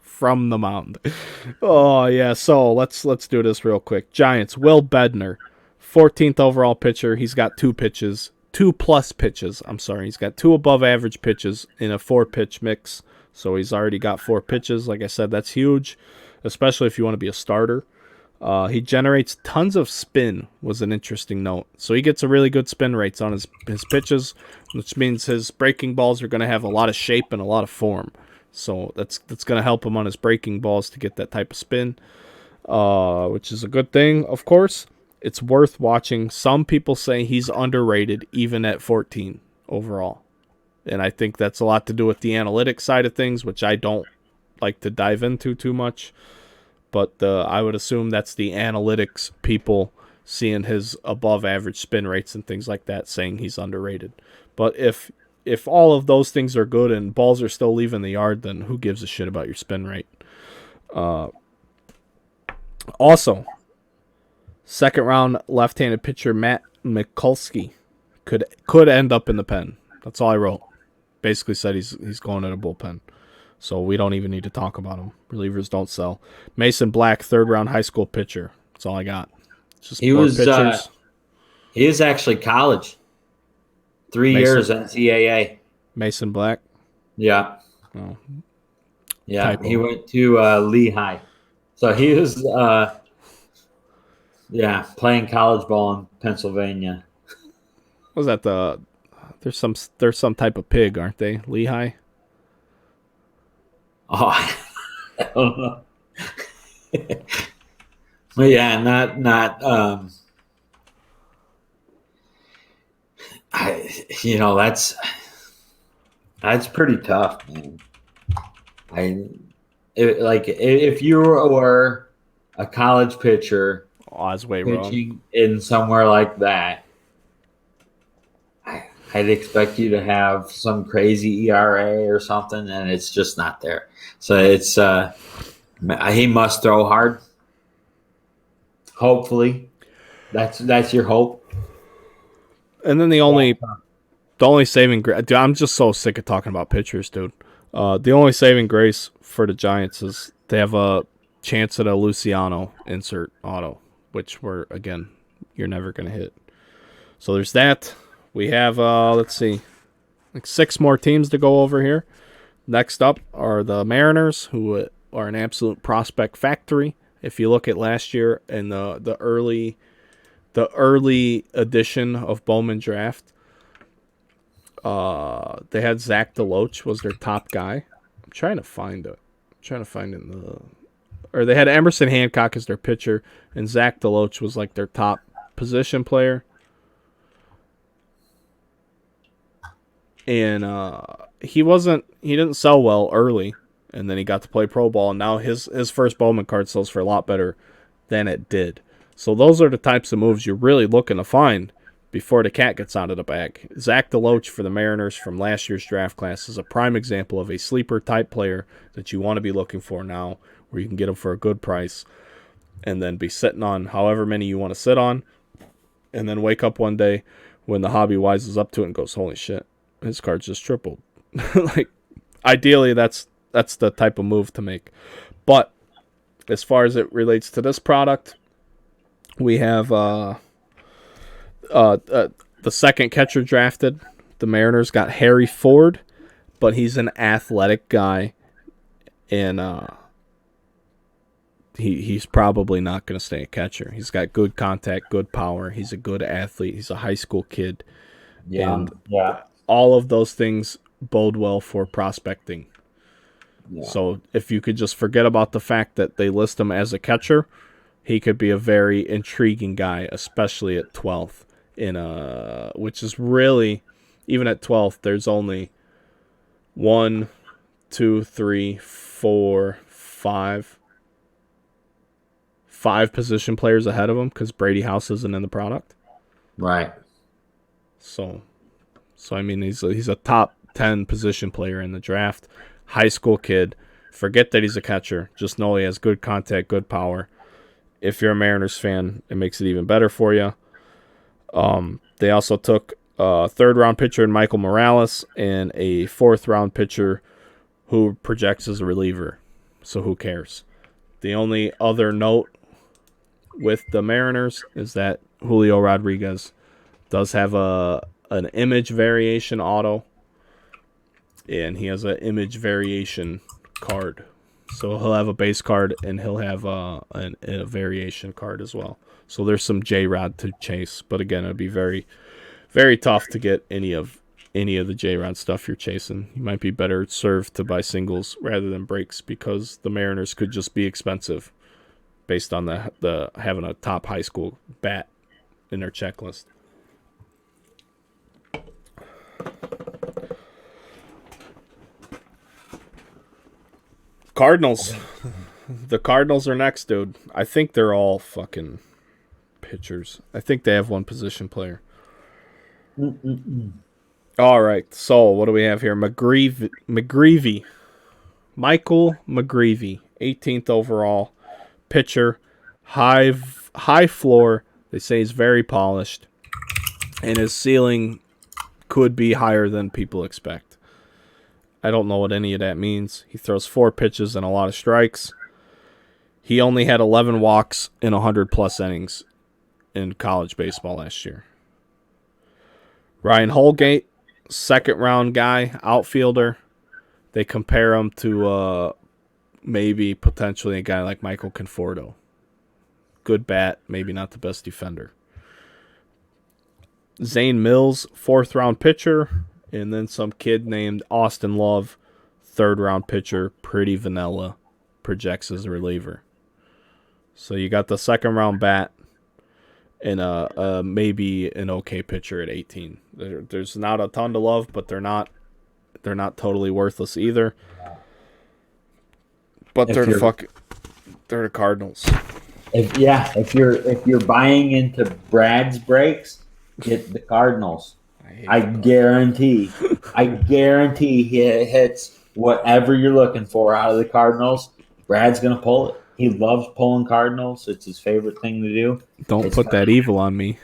from the mound. Oh, yeah, so let's do this real quick. Giants, Will Bednar, 14th overall pitcher. He's got 2 plus pitches. He's got 2 above average pitches in a 4-pitch mix. So he's already got 4 pitches. Like I said, that's huge, especially if you want to be a starter. He generates tons of spin, was an interesting note. So he gets a really good spin rates on his pitches, which means his breaking balls are going to have a lot of shape and a lot of form. So that's going to help him on his breaking balls to get that type of spin, which is a good thing, of course. It's worth watching. Some people say he's underrated even at 14 overall. And I think that's a lot to do with the analytics side of things, which I don't like to dive into too much. But I would assume that's the analytics people seeing his above average spin rates and things like that, saying he's underrated. But if all of those things are good and balls are still leaving the yard, then who gives a shit about your spin rate? Also, second round left-handed pitcher Matt Mikulski could end up in the pen. That's all I wrote. Basically said he's going in a bullpen. So we don't even need to talk about him. Relievers don't sell. Mason Black, third round high school pitcher. That's all I got. Just
he was he is actually college. 3 years NCAA.
Mason Black?
Yeah.
Oh.
Yeah,
Typo.
He went to Lehigh. So he was playing college ball in Pennsylvania.
Was that there's some type of pig, aren't they? Lehigh?
Oh, I don't know. But yeah, not that's pretty tough, man. If you were a college pitcher pitching
wrong.
in somewhere like that, I'd expect you to have some crazy ERA or something, and it's just not there. So it's he must throw hard. Hopefully, that's your hope.
And then the only saving grace, dude, I'm just so sick of talking about pitchers, dude. The only saving grace for the Giants is they have a chance at a Luciano insert auto, which you're never going to hit. So there's that. We have, let's see, like 6 more teams to go over here. Next up are the Mariners, who are an absolute prospect factory. If you look at last year and the early edition of Bowman Draft, they had Zach DeLoach was their top guy. I'm trying to find it. Or they had Emerson Hancock as their pitcher, and Zach DeLoach was like their top position player. And he didn't sell well early, and then he got to play pro ball, and now his first Bowman card sells for a lot better than it did. So those are the types of moves you're really looking to find before the cat gets out of the bag. Zach DeLoach for the Mariners from last year's draft class is a prime example of a sleeper type player that you want to be looking for now, where you can get him for a good price and then be sitting on however many you want to sit on, and then wake up one day when the hobby wises up to it and goes, holy shit, his card's just tripled. Like, ideally, that's the type of move to make. But as far as it relates to this product, we have the second catcher drafted. The Mariners got Harry Ford, but he's an athletic guy, and he's probably not going to stay a catcher. He's got good contact, good power. He's a good athlete. He's a high school kid. And all of those things bode well for prospecting. Yeah. So if you could just forget about the fact that they list him as a catcher, he could be a very intriguing guy, especially at 12th. Which is really, even at 12th, there's only 1, 2, 3, 4, 5 position players ahead of him because Brady House isn't in the product.
Right.
So I mean, he's a top 10 position player in the draft. High school kid. Forget that he's a catcher. Just know he has good contact, good power. If you're a Mariners fan, it makes it even better for you. They also took a 3rd-round pitcher in Michael Morales and a 4th-round pitcher who projects as a reliever. So who cares? The only other note with the Mariners is that Julio Rodriguez does have an image variation auto, and he has an image variation card. So he'll have a base card, and he'll have a variation card as well. So there's some J-Rod to chase, but again, it'd be very, very tough to get any of the J-Rod stuff you're chasing. You might be better served to buy singles rather than breaks, because the Mariners could just be expensive based on the having a top high school bat in their checklist. Cardinals. The Cardinals are next, dude. I think they're all fucking pitchers. I think they have one position player. All right. So what do we have here? McGreevy. Michael McGreevy, 18th overall pitcher, high floor. They say he's very polished, and his ceiling could be higher than people expect. I don't know what any of that means. He throws 4 pitches and a lot of strikes. He only had 11 walks in 100-plus innings in college baseball last year. Ryan Holgate, 2nd-round guy, outfielder. They compare him to maybe potentially a guy like Michael Conforto. Good bat, maybe not the best defender. Zane Mills, 4th-round pitcher. And then some kid named Austin Love, 3rd-round pitcher, pretty vanilla, projects as a reliever. So you got the 2nd-round bat and maybe an okay pitcher at 18. There's not a ton to love, but they're not totally worthless either. But they're the Cardinals.
If you're buying into Brad's breaks, get the Cardinals. I guarantee he hits whatever you're looking for out of the Cardinals. Brad's going to pull it. He loves pulling Cardinals. It's his favorite thing to do.
Don't put that evil on me.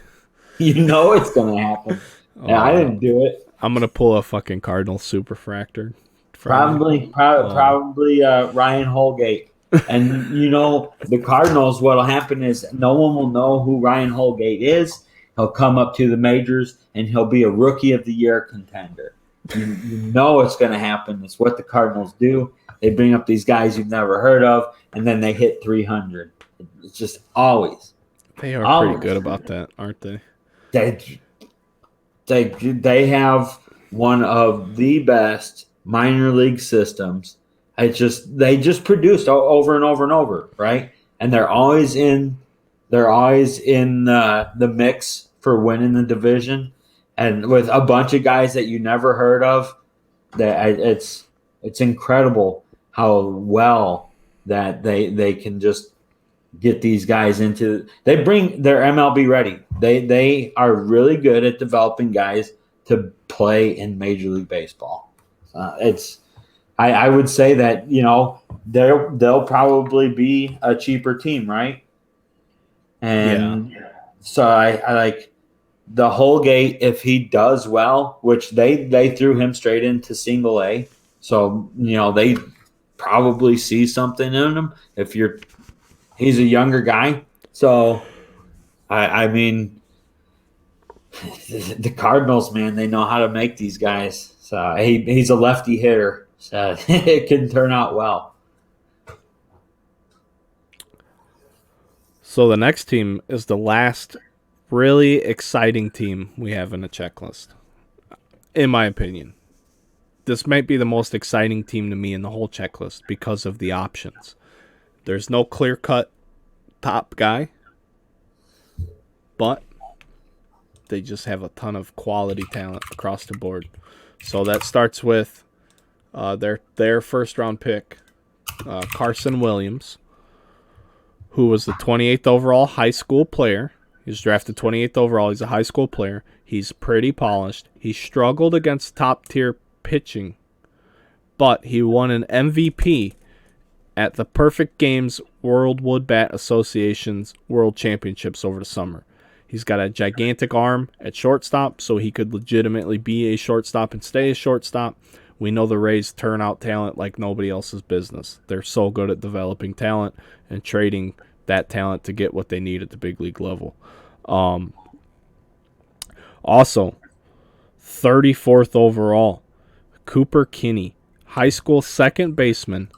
You know it's going to happen. And I didn't do it.
I'm going to pull a fucking Cardinal superfractor
Probably Ryan Holgate. And, the Cardinals, what will happen is no one will know who Ryan Holgate is. He'll come up to the majors, and he'll be a Rookie of the Year contender. You know it's going to happen. It's what the Cardinals do. They bring up these guys you've never heard of, and then they hit 300. It's just always.
They are pretty good about that, aren't they?
They have one of the best minor league systems. They just produced over and over and over, right? And they're always in the mix for winning the division, and with a bunch of guys that you never heard of. It's incredible how well that they can just get these guys into. They bring their MLB ready. They are really good at developing guys to play in Major League Baseball. I would say that they'll probably be a cheaper team, right? And so I like the Holgate if he does well, which they threw him straight into Single A. So they probably see something in him. He's a younger guy, so I mean, the Cardinals, man, they know how to make these guys. So he's a lefty hitter, so it can turn out well.
So the next team is the last really exciting team we have in the checklist, in my opinion. This might be the most exciting team to me in the whole checklist because of the options. There's no clear-cut top guy, but they just have a ton of quality talent across the board. So that starts with their first-round pick, Carson Williams, who was the 28th overall high school player. He was drafted 28th overall. He's a high school player. He's pretty polished. He struggled against top-tier pitching, but he won an MVP at the Perfect Games World Wood Bat Association's World Championships over the summer. He's got a gigantic arm at shortstop, so he could legitimately be a shortstop and stay a shortstop. We know the Rays turn out talent like nobody else's business. They're so good at developing talent and trading that talent to get what they need at the big league level. Also, 34th overall, Cooper Kinney, high school second baseman,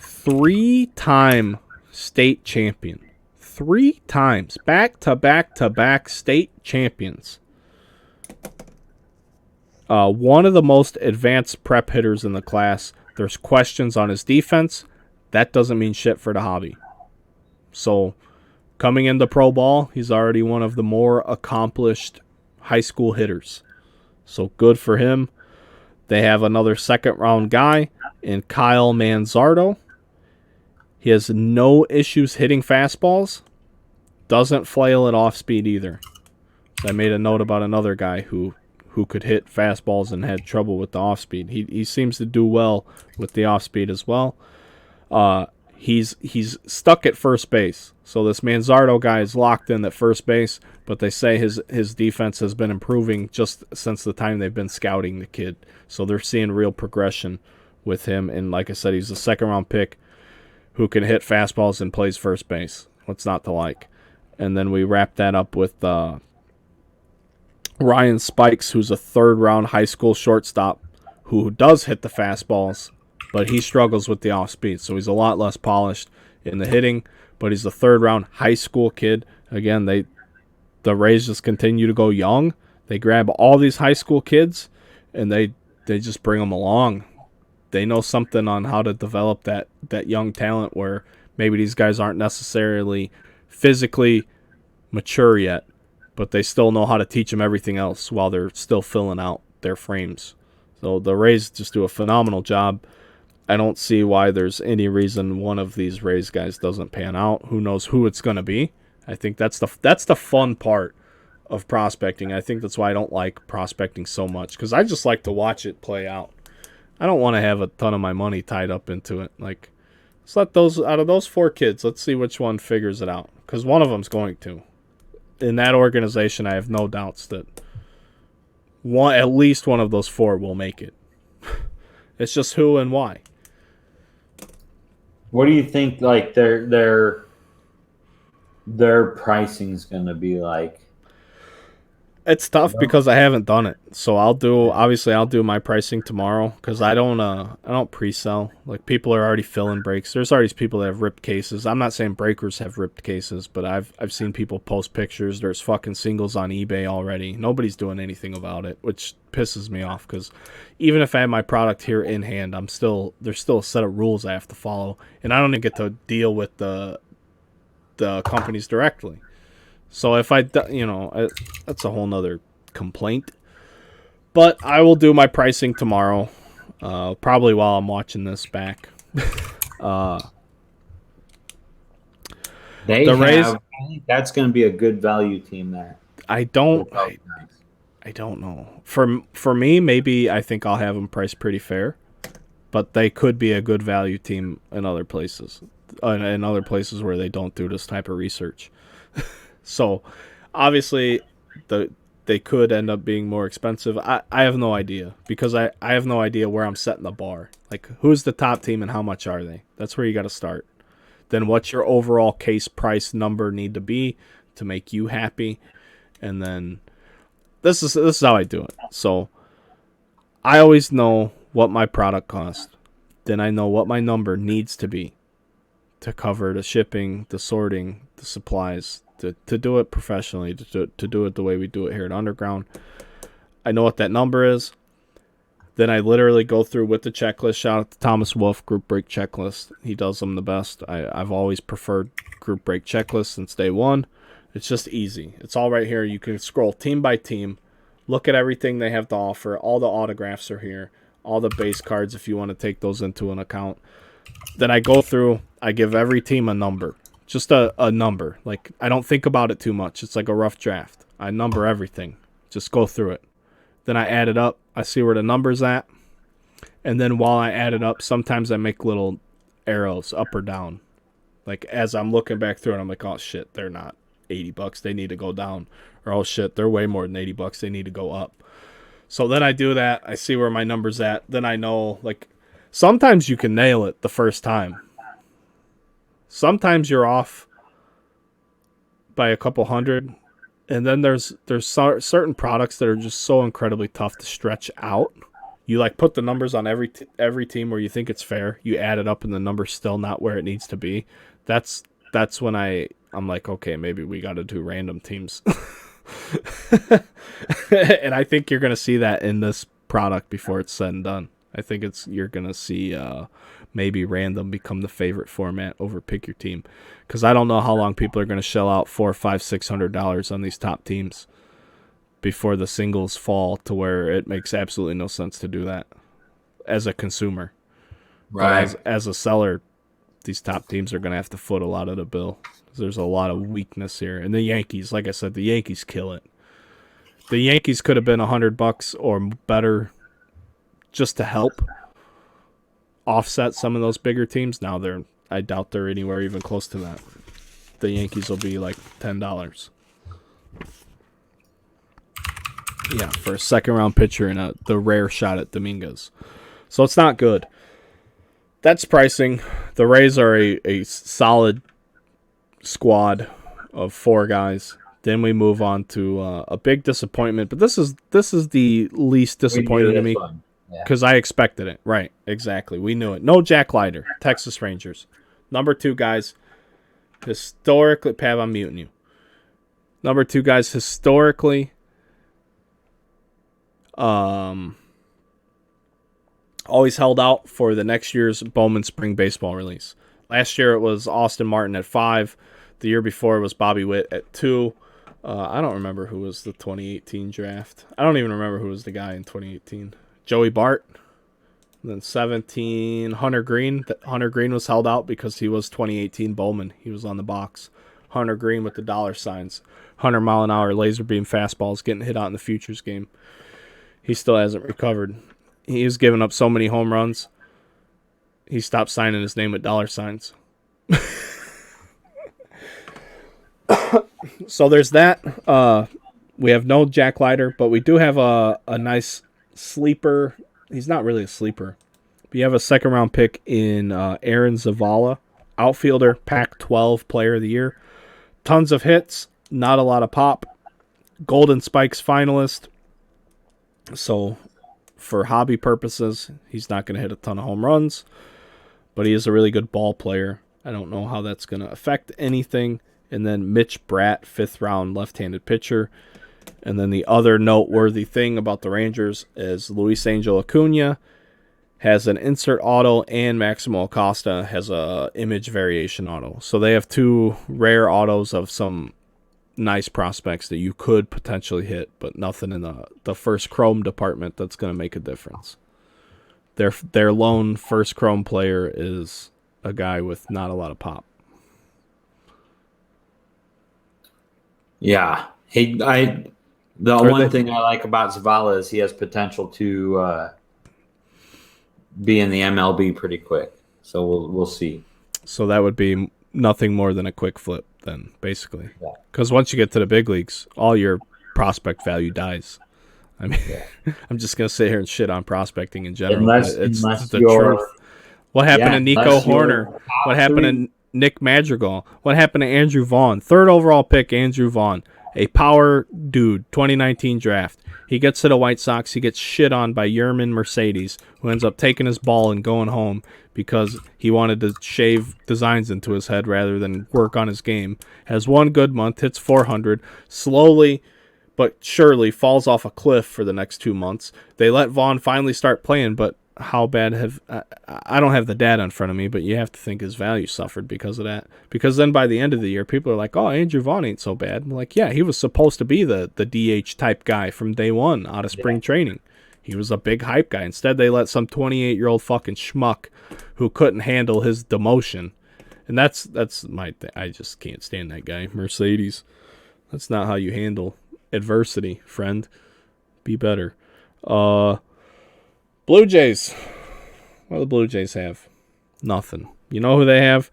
3-time state champion. 3 times. Back-to-back-to-back state champions. One of the most advanced prep hitters in the class. There's questions on his defense. That doesn't mean shit for the hobby. So, coming into pro ball, he's already one of the more accomplished high school hitters. So, good for him. They have another second-round guy in Kyle Manzardo. He has no issues hitting fastballs. Doesn't flail at off speed either. So I made a note about another guy who could hit fastballs and had trouble with the off speed. He seems to do well with the off speed as well. He's stuck at first base. So this Manzardo guy is locked in at first base, but they say his defense has been improving just since the time they've been scouting the kid. So they're seeing real progression with him. And like I said, he's a second-round pick who can hit fastballs and plays first base. What's not to like? And then we wrap that up with Ryan Spikes, who's a third-round high school shortstop who does hit the fastballs, but he struggles with the off-speed. So he's a lot less polished in the hitting, but he's a third-round high school kid. Again, the Rays just continue to go young. They grab all these high school kids, and they just bring them along. They know something on how to develop that young talent where maybe these guys aren't necessarily physically mature yet, but they still know how to teach them everything else while they're still filling out their frames. So the Rays just do a phenomenal job. I don't see why there's any reason one of these Rays guys doesn't pan out. Who knows who it's going to be? I think that's the fun part of prospecting. I think that's why I don't like prospecting so much, because I just like to watch it play out. I don't want to have a ton of my money tied up into it. Like, let's let out of those 4 kids, let's see which one figures it out, because one of them's going to. In that organization, I have no doubts that at least one of those 4 will make it. It's just who and why.
What do you think? Like their pricing is going to be like?
It's tough because I haven't done it. So I'll do my pricing tomorrow because I don't pre-sell. Like people are already filling breaks. There's already people that have ripped cases. I'm not saying breakers have ripped cases, but I've seen people post pictures. There's fucking singles on eBay already. Nobody's doing anything about it, which pisses me off because even if I have my product here in hand, there's still a set of rules I have to follow, and I don't even get to deal with the companies directly. So if that's a whole nother complaint. But I will do my pricing tomorrow, probably while I'm watching this back. The
Rays. I think that's going to be a good value team there.
I don't know. For me, maybe I think I'll have them priced pretty fair, but they could be a good value team in other places, where they don't do this type of research. So, obviously, they could end up being more expensive. I have no idea because I have no idea where I'm setting the bar. Like, who's the top team and how much are they? That's where you got to start. Then what's your overall case price number need to be to make you happy? And then this is how I do it. So, I always know what my product costs. Then I know what my number needs to be to cover the shipping, the sorting, the supplies, to do it professionally, to do it the way we do it here at Underground. I know what that number is. Then I literally go through with the checklist. Shout out to Thomas Wolf, Group Break Checklist. He does them the best. I've always preferred Group Break Checklist since day one. It's just easy. It's all right here. You can scroll team by team, look at everything they have to offer. All the autographs are here. All the base cards if you want to take those into an account. Then I go through. I give every team a number. Just a number. Like, I don't think about it too much. It's like a rough draft. I number everything. Just go through it. Then I add it up. I see where the number's at. And then while I add it up, sometimes I make little arrows up or down. Like, as I'm looking back through it, I'm like, oh, shit, they're not $80. They need to go down. Or, oh, shit, they're way more than $80. They need to go up. So then I do that. I see where my number's at. Then I know, like, sometimes you can nail it the first time. Sometimes you're off by a couple hundred, and then there's certain products that are just so incredibly tough to stretch out. You like put the numbers on every team where you think it's fair. You add it up, and the number's still not where it needs to be. That's when I'm like, okay, maybe we got to do random teams. And I think you're gonna see that in this product before it's said and done. I think you're gonna see maybe random become the favorite format over pick your team, because I don't know how long people are gonna shell out $400, $500, $600 on these top teams before the singles fall to where it makes absolutely no sense to do that as a consumer. Right. But as a seller, these top teams are gonna have to foot a lot of the bill. There's a lot of weakness here, and the Yankees, like I said, the Yankees kill it. The Yankees could have been $100 or better just to help offset some of those bigger teams. Now I doubt they're anywhere even close to that. The Yankees will be like $10. Yeah, for a second round pitcher and the rare shot at Dominguez. So it's not good. That's pricing. The Rays are a solid squad of 4 guys. Then we move on to a big disappointment, but this is the least disappointing to me. Because I expected it. Right, exactly. We knew it. No Jack Leiter, Texas Rangers. Number 2 guys, historically... Pav, I'm muting you. Number 2 guys, historically... always held out for the next year's Bowman Spring Baseball release. Last year it was Austin Martin at 5. The year before it was Bobby Witt at 2. I don't remember who was the 2018 draft. I don't even remember who was the guy in 2018. Joey Bart. And then 17, Hunter Green. Hunter Green was held out because he was 2018 Bowman. He was on the box. Hunter Green with the dollar signs. 100-mile-an-hour laser beam fastballs getting hit out in the futures game. He still hasn't recovered. He was giving up so many home runs. He stopped signing his name with dollar signs. So there's that. We have no Jack Leiter, but we do have a nice sleeper. He's not really a sleeper. You have a second-round pick in Aaron Zavala, outfielder, Pac-12 Player of the Year. Tons of hits, not a lot of pop. Golden Spikes finalist. So, for hobby purposes, he's not going to hit a ton of home runs, but he is a really good ball player. I don't know how that's going to affect anything. And then Mitch Bratt, 5th-round left-handed pitcher. And then the other noteworthy thing about the Rangers is Luis Angel Acuna has an insert auto, and Maximo Acosta has a image variation auto. So they have 2 rare autos of some nice prospects that you could potentially hit, but nothing in the first Chrome department that's going to make a difference. Their lone first Chrome player is a guy with not a lot of pop.
Yeah. The one thing I like about Zavala is he has potential to be in the MLB pretty quick. So we'll see.
So that would be nothing more than a quick flip then, basically. Because once you get to the big leagues, all your prospect value dies. I mean, I'm just going to sit here and shit on prospecting in general. Unless the truth. What happened to Nico Horner? What happened to Nick Madrigal? What happened to Andrew Vaughn? 3rd overall pick, Andrew Vaughn. A power dude, 2019 draft. He gets to the White Sox. He gets shit on by Yerman Mercedes, who ends up taking his ball and going home because he wanted to shave designs into his head rather than work on his game. Has one good month, hits 400, slowly but surely falls off a cliff for the next 2 months. They let Vaughn finally start playing, but how bad I don't have the data in front of me, but you have to think his value suffered because of that. Because then by the end of the year, people are like, oh, Andrew Vaughn ain't so bad. I'm like, yeah, he was supposed to be the DH type guy from day one out of spring training. He was a big hype guy. Instead, they let some 28-year-old fucking schmuck who couldn't handle his demotion. And that's my thing. I just can't stand that guy, Mercedes. That's not how you handle adversity, friend. Be better. Blue Jays. What do the Blue Jays have? Nothing. You know who they have?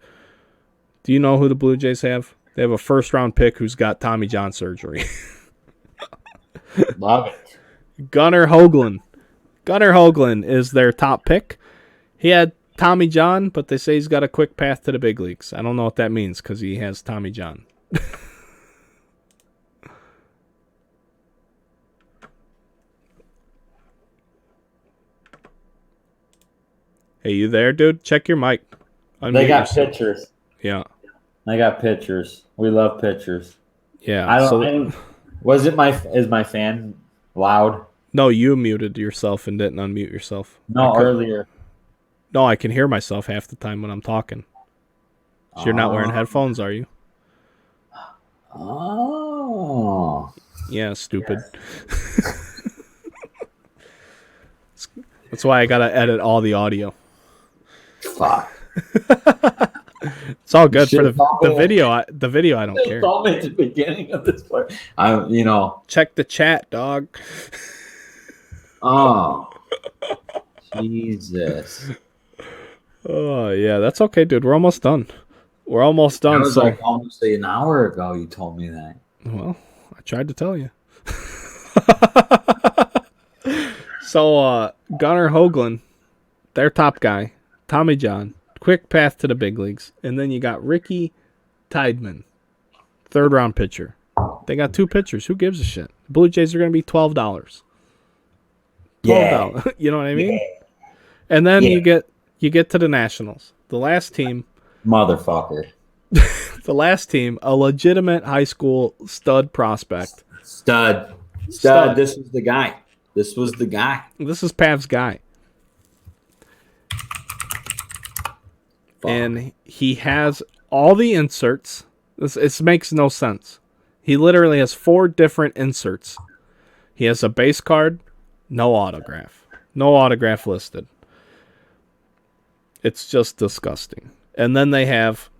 Do you know who the Blue Jays have? They have a 1st-round pick who's got Tommy John surgery.
Love it.
Gunnar Hoagland. Gunnar Hoagland is their top pick. He had Tommy John, but they say he's got a quick path to the big leagues. I don't know what that means because he has Tommy John. Hey, you there, dude? Check your mic.
They got pitchers.
Yeah.
They got pitchers. We love pitchers.
Yeah.
Is my fan loud?
No, you muted yourself and didn't unmute yourself.
No, earlier.
No, I can hear myself half the time when I'm talking. So you're not wearing headphones, are you?
Oh.
Yeah, stupid. That's why I gotta edit all the audio.
Fuck.
It's all good for the video. The video, I don't care.
Told me at the beginning of this part.
Check the chat, dog.
Oh, Jesus.
Oh yeah, that's okay, dude. We're almost done.
That was like almost an hour ago. You told me that.
Well, I tried to tell you. So, Gunnar Hoagland, their top guy, Tommy John, quick path to the big leagues. And then you got Ricky Tideman, 3rd-round pitcher. They got 2 pitchers. Who gives a shit? The Blue Jays are going to be $12. $12.
Yeah.
You know what I mean?
Yeah.
And then you get to the Nationals. The last team.
Motherfucker.
The last team, a legitimate high school stud prospect.
Stud. This was the guy. This is
Pav's guy.
Fuck.
And he has all the inserts. This makes no sense. He literally has 4 different inserts. He has a base card, no autograph. No autograph listed. It's just disgusting. And then they have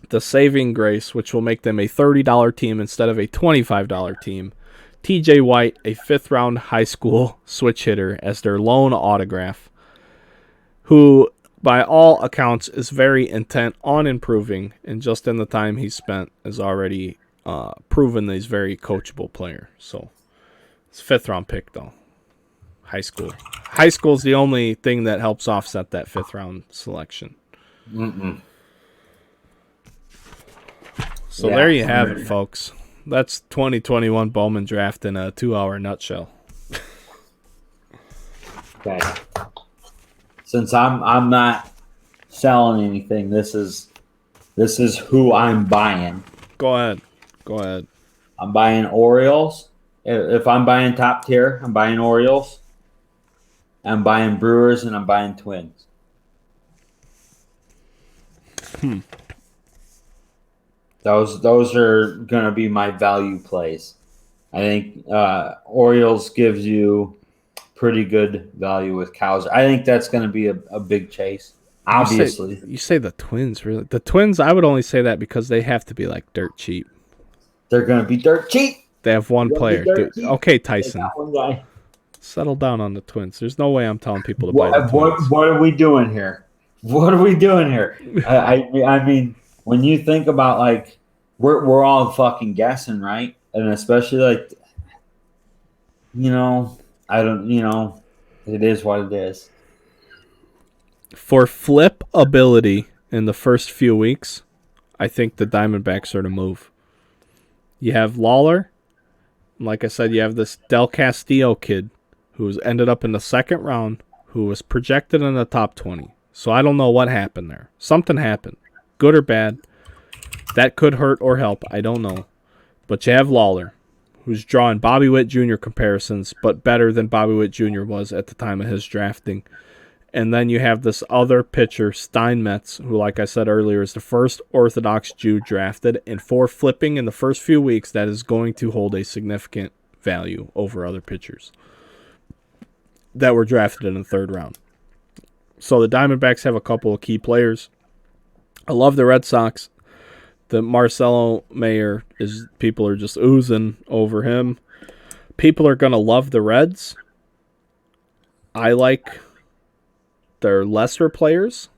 the saving grace, which will make them a $30 team instead of a $25 team. TJ White, a 5th-round high school switch hitter, as their lone autograph, who, by all accounts, is very intent on improving, and just in the time he's spent has already proven that he's a very coachable player. So, it's a 5th-round pick, though. high school. High school is the only thing that helps offset that 5th round selection. So there you have it, folks. That's 2021 Bowman Draft in a 2-hour nutshell.
Okay. Since I'm not selling anything, this is who I'm buying.
Go ahead.
I'm buying Orioles. If I'm buying top tier, I'm buying Orioles. I'm buying Brewers, and I'm buying Twins. Those are going to be my value plays. I think Orioles gives you pretty good value with Cows. I think that's going to be a big chase. Obviously.
You say the Twins, really? The Twins, I would only say that because they have to be like dirt cheap.
They're going to be dirt cheap.
They have one player. Okay, Tyson. One guy. Settle down on the Twins. There's no way I'm telling people to buy the Twins.
What are we doing here? I mean, when you think about, like, we're all fucking guessing, right? And especially, like, it is what it is.
For flip ability in the first few weeks, I think the Diamondbacks are to move. You have Lawler. Like I said, you have this Del Castillo kid who's ended up in the 2nd round, who was projected in the top 20. So I don't know what happened there. Something happened. Good or bad. That could hurt or help. I don't know. But you have Lawler, who's drawing Bobby Witt Jr. comparisons, but better than Bobby Witt Jr. was at the time of his drafting. And then you have this other pitcher, Steinmetz, who, like I said earlier, is the first Orthodox Jew drafted. And for flipping in the first few weeks, that is going to hold a significant value over other pitchers that were drafted in the 3rd round. So the Diamondbacks have a couple of key players. I love the Red Sox. The Marcelo Mayer people are just oozing over him. People are going to love the Reds. I like their lesser players.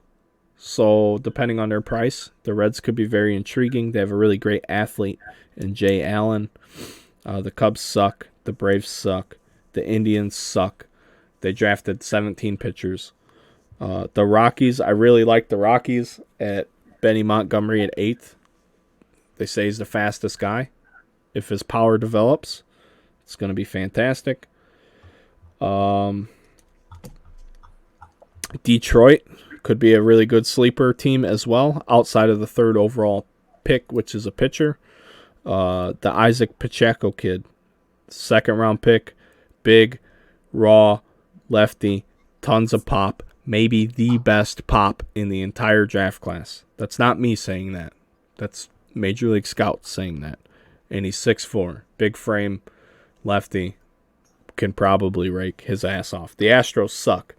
So depending on their price, the Reds could be very intriguing. They have a really great athlete in Jay Allen. The Cubs suck. The Braves suck. The Indians suck. They drafted 17 pitchers. The Rockies, I really like the Rockies at Benny Montgomery at 8th. They say he's the fastest guy. If his power develops, it's going to be fantastic. Detroit could be a really good sleeper team as well, outside of the 3rd overall pick, which is a pitcher. The Isaac Pacheco kid, 2nd round pick, big, raw, lefty, tons of pop, maybe the best pop in the entire draft class. That's not me saying that. That's Major League Scouts saying that. And he's 6'4", big frame, lefty, can probably rake his ass off. The Astros suck.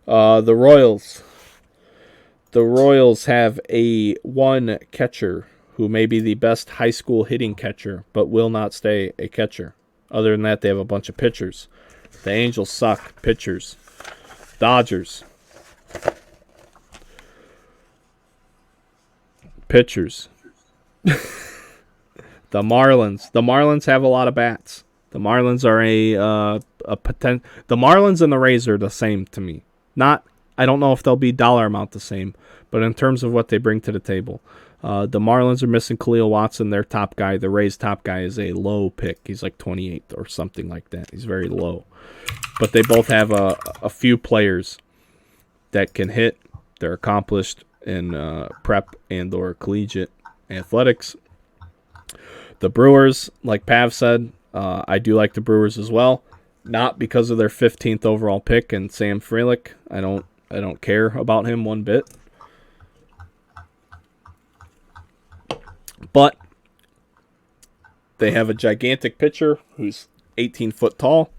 The Royals have one catcher who may be the best high school hitting catcher, but will not stay a catcher. Other than that, they have a bunch of pitchers. The Angels suck. Pitchers. Dodgers. Pitchers. The Marlins. The Marlins have a lot of bats. The Marlins are the Marlins and the Rays are the same to me. I don't know if they'll be dollar amount the same, but in terms of what they bring to the table. The Marlins are missing Khalil Watson, their top guy. The Rays' top guy is a low pick. He's like 28th or something like that. He's very low. But they both have a few players that can hit. They're accomplished in prep and or collegiate athletics. The Brewers, like Pav said, I do like the Brewers as well. Not because of their 15th overall pick and Sam Frelick. I don't care about him one bit. But they have a gigantic pitcher who's 18 foot tall.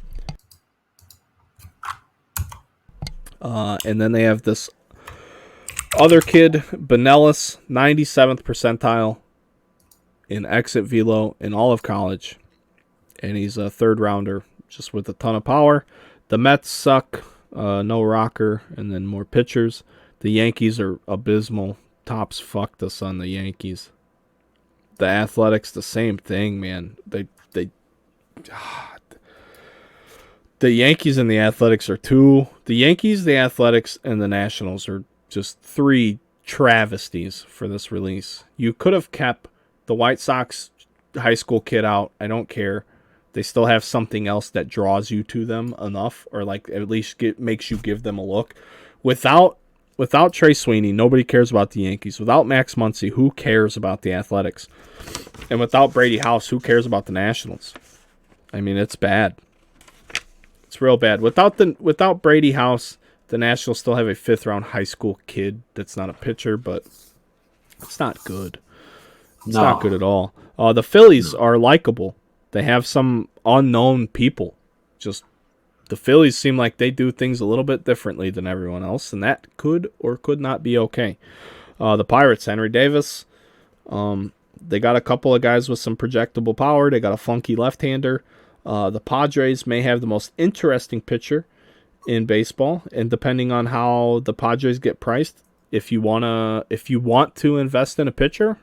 And then they have this other kid, Benelis, 97th percentile in exit velo in all of college. And he's a 3rd rounder just with a ton of power. The Mets suck. No rocker. And then more pitchers. The Yankees are abysmal. Tops fucked us on the Yankees. The Athletics, the same thing, man. The Yankees and the Athletics are two. The Yankees, the Athletics, and the Nationals are just three travesties for this release. You could have kept the White Sox high school kid out. I don't care. They still have something else that draws you to them enough, or like at least makes you give them a look. Without Trey Sweeney, nobody cares about the Yankees. Without Max Muncy, who cares about the Athletics? And without Brady House, who cares about the Nationals? I mean, it's bad. It's real bad. Without Brady House, the Nationals still have a 5th-round high school kid that's not a pitcher, but it's not good. It's not good at all. The Phillies are likable. They have some unknown people. Just the Phillies seem like they do things a little bit differently than everyone else, and that could or could not be okay. The Pirates, Henry Davis, they got a couple of guys with some projectable power. They got a funky left-hander. The Padres may have the most interesting pitcher in baseball, and depending on how the Padres get priced, if you want to invest in a pitcher,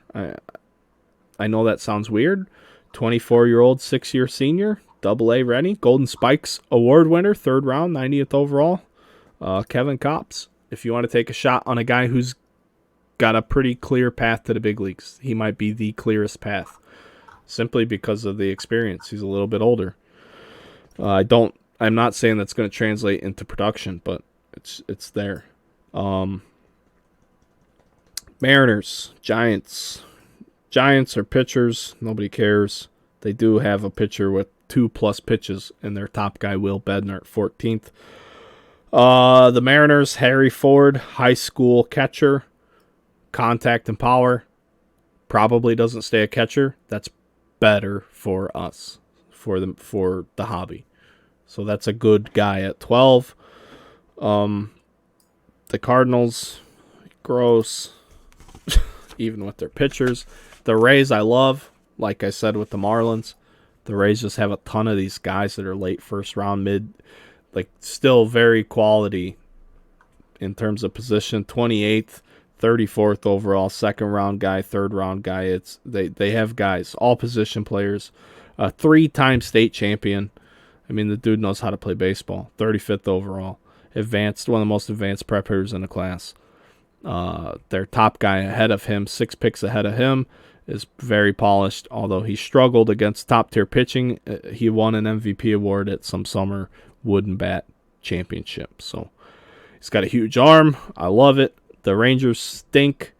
I know that sounds weird. 24-year-old, 6-year senior, Double-A ready, Golden Spikes Award winner, 3rd round, 90th overall, Kevin Kopps. If you want to take a shot on a guy who's got a pretty clear path to the big leagues, he might be the clearest path. Simply because of the experience. He's a little bit older. I'm not saying that's going to translate into production, but it's there. Mariners, Giants. Giants are pitchers. Nobody cares. They do have a pitcher with 2+ pitches, and their top guy, Will Bednar, at 14th. The Mariners, Harry Ford, high school catcher, contact and power. Probably doesn't stay a catcher. That's better for us, for the hobby. So that's a good guy at 12. The Cardinals, gross, even with their pitchers. The Rays, I love. Like I said with the Marlins, the Rays just have a ton of these guys that are late 1st round, mid, like still very quality in terms of position. 28th, 34th overall, 2nd round guy, 3rd round guy. They have guys, all position players. 3-time state champion. I mean, the dude knows how to play baseball. 35th overall, advanced, one of the most advanced prep hitters in the class. Their top guy ahead of him, 6 picks ahead of him, is very polished. Although he struggled against top tier pitching, he won an MVP award at some summer wooden bat championship. So he's got a huge arm. I love it. The Rangers stink.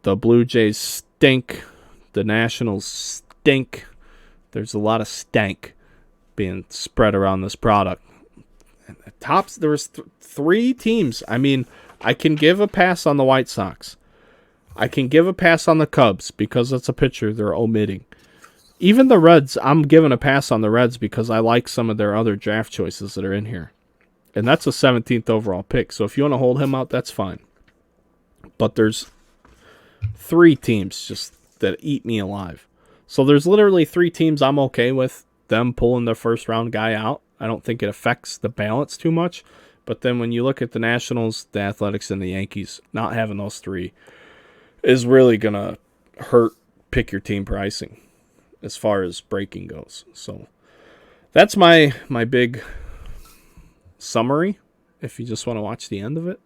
The Blue Jays stink. The Nationals stink. There's a lot of stank being spread around this product. And the tops, there was 3 teams. I mean, I can give a pass on the White Sox. I can give a pass on the Cubs because that's a pitcher they're omitting. Even the Reds, I'm giving a pass on the Reds because I like some of their other draft choices that are in here. And that's a 17th overall pick. So if you want to hold him out, that's fine. But there's 3 teams just that eat me alive. So there's literally 3 teams I'm okay with them pulling their 1st round guy out. I don't think it affects the balance too much. But then when you look at the Nationals, the Athletics, and the Yankees, not having those 3 is really going to hurt pick your team pricing as far as breaking goes. So that's my big summary. If you just want to watch the end of it.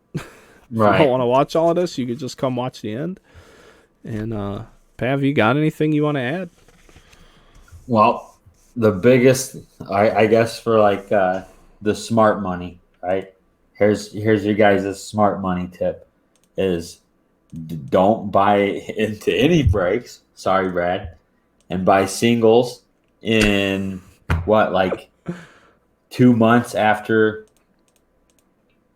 Right. If you don't want to watch all of this, you could just come watch the end. And Pav, you got anything you want to add?
Well, the biggest, I guess, for like the smart money, right? Here's your guys' smart money tip is don't buy into any breaks. Sorry, Brad. And buy singles in like 2 months after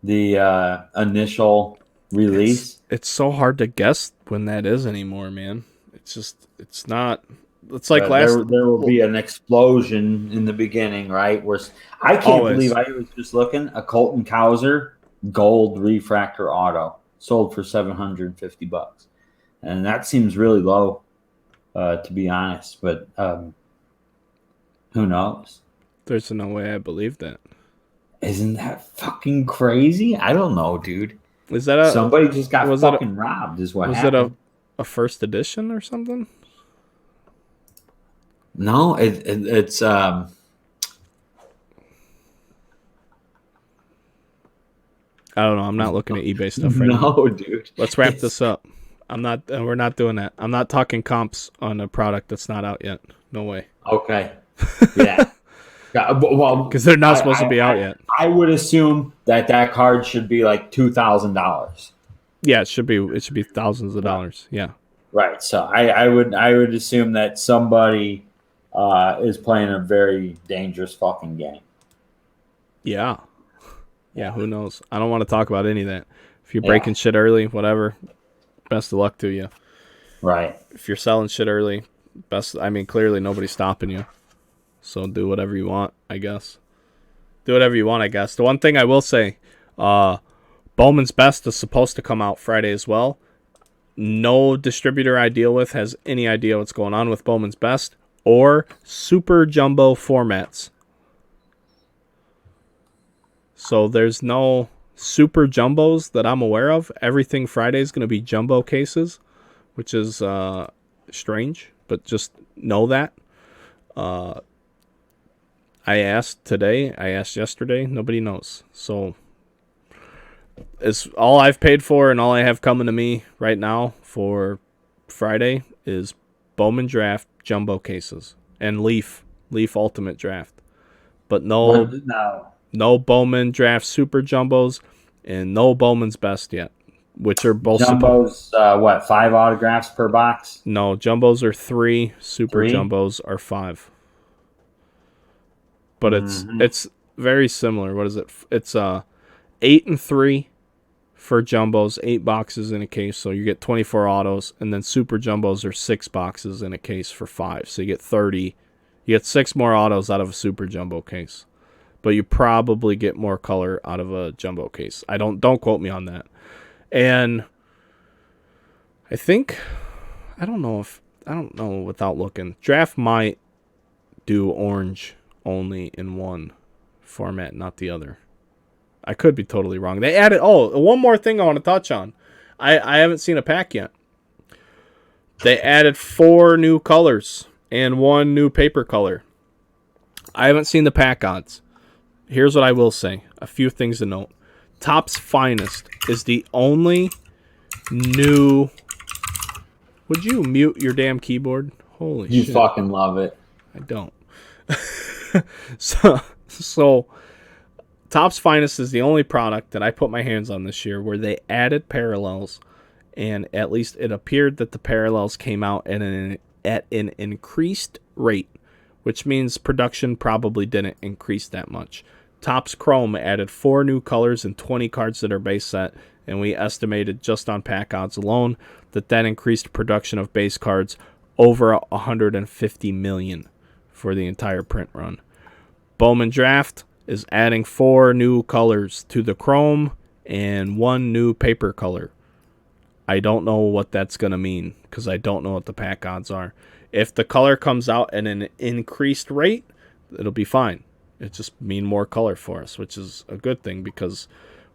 the initial release.
It's so hard to guess when that is anymore, man. It's not. It's like
there will be an explosion in the beginning, right? Where I can't believe I was just looking a Colton Cowser gold refractor auto sold for $750, and that seems really low, to be honest. But who knows?
There's no way I believe that.
Isn't that fucking crazy? I don't know, dude.
Is that
somebody just got fucking robbed? Is what happened?
Was it a first edition or something?
No, it's
I don't know. I'm not looking at eBay stuff right now.
No, dude.
Let's wrap this up. We're not doing that. I'm not talking comps on a product that's not out yet. No way.
Okay. Yeah. Well,
because they're not supposed to be out yet.
I would assume that card should be like $2,000.
Yeah, it should be thousands of dollars. Yeah.
Right. So I would assume that somebody is playing a very dangerous fucking game.
Yeah. Yeah, who knows? I don't want to talk about any of that. If you're breaking shit early, whatever, best of luck to you.
Right.
If you're selling shit early, clearly nobody's stopping you. So do whatever you want, I guess. The one thing I will say, Bowman's Best is supposed to come out Friday as well. No distributor I deal with has any idea what's going on with Bowman's Best or Super Jumbo formats. So there's no Super Jumbos that I'm aware of. Everything Friday is going to be jumbo cases, which is strange, but just know that. I asked today, I asked yesterday, nobody knows. So it's all I've paid for and all I have coming to me right now for Friday is Bowman Draft jumbo cases and Leaf Ultimate Draft. But no Bowman Draft Super Jumbos and no Bowman's Best yet, which are both
Jumbos, 5 autographs per box?
No, Jumbos are 3, Super Jumbos are 5. But it's very similar. What is it? It's 8 and 3 for Jumbos, 8 boxes in a case, so you get 24 autos, and then Super Jumbos are 6 boxes in a case for 5, so you get 30. You get 6 more autos out of a Super Jumbo case, but you probably get more color out of a Jumbo case. Don't quote me on that. And I don't know without looking. Draft might do orange only in one format, not the other. I could be totally wrong. They added one more thing I want to touch on. I haven't seen a pack yet. They added 4 new colors and 1 new paper color. I haven't seen the pack odds. Here's what I will say. A few things to note. Topps Finest is the only new... Would you mute your damn keyboard? Holy shit.
You fucking love it.
I don't. So Topps Finest is the only product that I put my hands on this year where they added parallels, and at least it appeared that the parallels came out at an increased rate, which means production probably didn't increase that much. Topps Chrome added 4 new colors and 20 cards that are base set, and we estimated just on pack odds alone that increased production of base cards over 150 million for the entire print run. Bowman Draft is adding 4 new colors to the Chrome and 1 new paper color. I don't know what that's going to mean because I don't know what the pack odds are. If the color comes out at an increased rate, it'll be fine. It just mean more color for us, which is a good thing because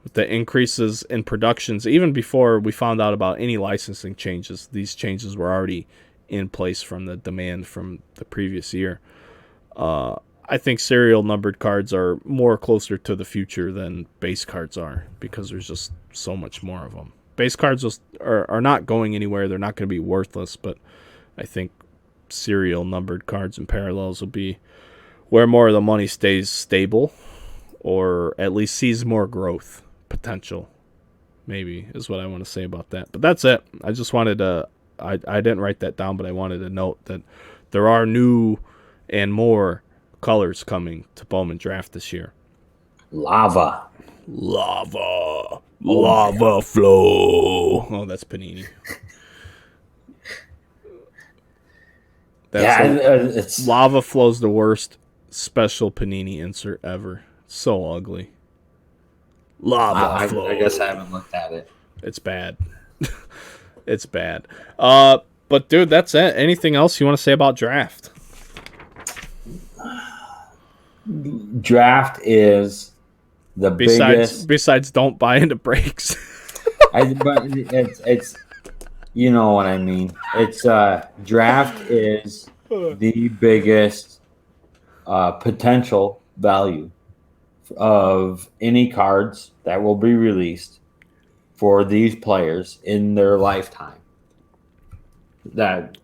with the increases in productions, even before we found out about any licensing changes, these changes were already in place from the demand from the previous year. I think serial numbered cards are more closer to the future than base cards are because there's just so much more of them. Base cards are not going anywhere. They're not going to be worthless, but I think serial numbered cards and parallels will be where more of the money stays stable or at least sees more growth potential, maybe is what I want to say about that. But that's it. I just wanted to, I didn't write that down, but I wanted to note that there are new and more colors coming to Bowman Draft this year.
Lava
flow. Oh, that's Panini. It's Lava Flow's the worst special Panini insert ever. So ugly. Lava Flow.
I guess I haven't looked at it.
It's bad. It's bad. But dude, that's it. Anything else you want to say about Draft?
Draft is the biggest.
Besides, don't buy into breaks.
But it's you know what I mean. It's Draft is the biggest potential value of any cards that will be released for these players in their lifetime. That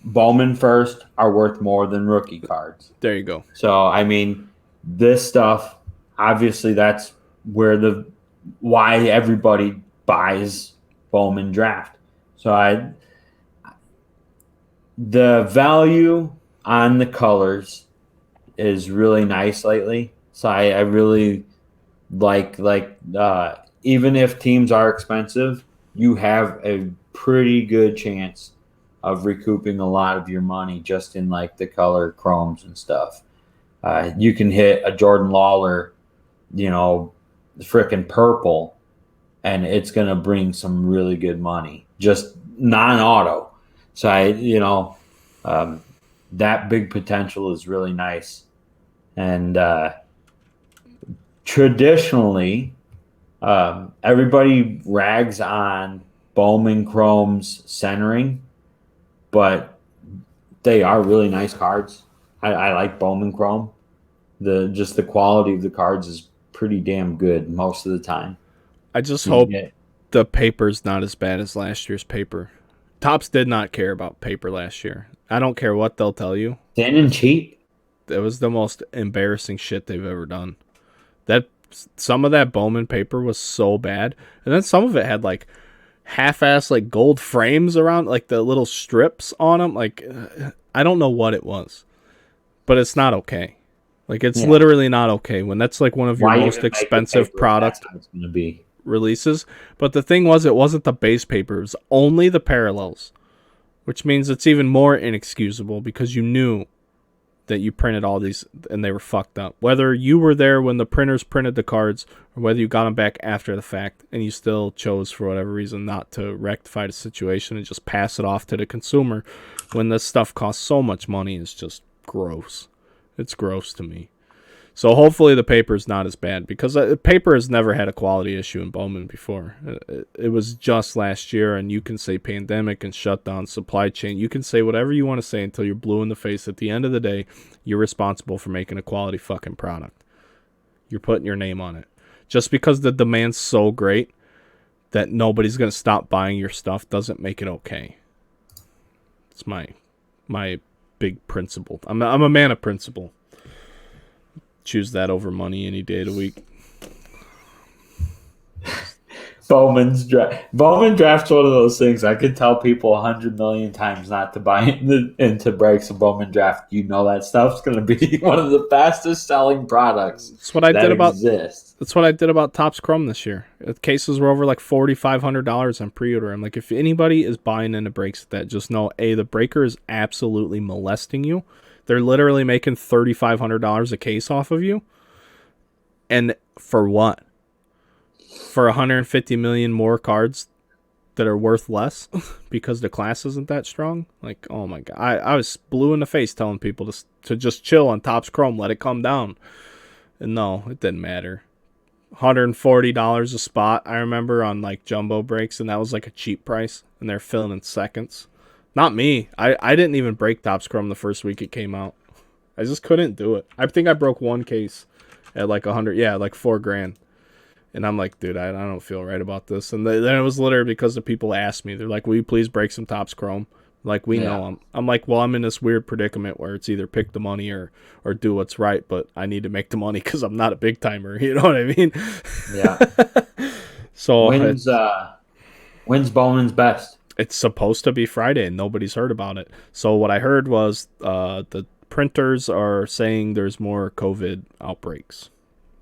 Bowman first are worth more than rookie cards.
There you go.
So, I mean, this stuff, obviously that's why everybody buys Bowman Draft. So the value on the colors is really nice lately. So I really like even if teams are expensive, you have a pretty good chance of recouping a lot of your money just in like the color chromes and stuff. You can hit a Jordan Lawler, frickin' purple, and it's going to bring some really good money, just non-auto. So that big potential is really nice. And traditionally, everybody rags on Bowman Chrome's centering, but they are really nice cards. I like Bowman Chrome. The quality of the cards is pretty damn good most of the time.
I just hope the paper's not as bad as last year's paper. Topps did not care about paper last year. I don't care what they'll tell you.
Thin and cheap.
It was the most embarrassing shit they've ever done. Some of that Bowman paper was so bad, and then some of it had like half-ass like gold frames around, like the little strips on them. Like I don't know what it was, but it's not okay. Like it's literally not okay when that's like one of your most expensive product releases. But the thing was, it wasn't the base paper; it was only the parallels, which means it's even more inexcusable because you knew that you printed all these and they were fucked up. Whether you were there when the printers printed the cards or whether you got them back after the fact and you still chose for whatever reason not to rectify the situation and just pass it off to the consumer when this stuff costs so much money is just gross. It's gross to me. So hopefully the paper's not as bad because paper has never had a quality issue in Bowman before. It was just last year, and you can say pandemic and shutdown, supply chain. You can say whatever you want to say until you're blue in the face. At the end of the day, you're responsible for making a quality fucking product. You're putting your name on it. Just because the demand's so great that nobody's going to stop buying your stuff doesn't make it okay. It's my big principle. I'm a man of principle. Choose that over money any day of the week.
Bowman Draft's one of those things I could tell people 100 million times not to buy into breaks of Bowman Draft. You know that stuff's going to be one of the fastest selling products.
That's what I did about Topps Chrome this year. The cases were over like $4,500 on pre-order. I'm like, if anybody is buying into breaks at that, just know the breaker is absolutely molesting you. They're literally making $3,500 a case off of you. And for what? For 150 million more cards that are worth less because the class isn't that strong? Like, oh my God. I was blue in the face telling people to just chill on Topps Chrome, let it come down. And no, it didn't matter. $140 a spot, I remember, on like jumbo breaks, and that was like a cheap price, and they're filling in seconds. Not me. I didn't even break Topps Chrome the first week it came out. I just couldn't do it. I think I broke one case at like like $4,000. And I'm like, dude, I don't feel right about this. And then it was literally because the people asked me. They're like, will you please break some Topps Chrome? Like, we know I'm like, well, I'm in this weird predicament where it's either pick the money or do what's right, but I need to make the money because I'm not a big timer. You know what I mean?
Yeah.
So
when's Bowman's best?
It's supposed to be Friday, and nobody's heard about it. So what I heard was the printers are saying there's more COVID outbreaks.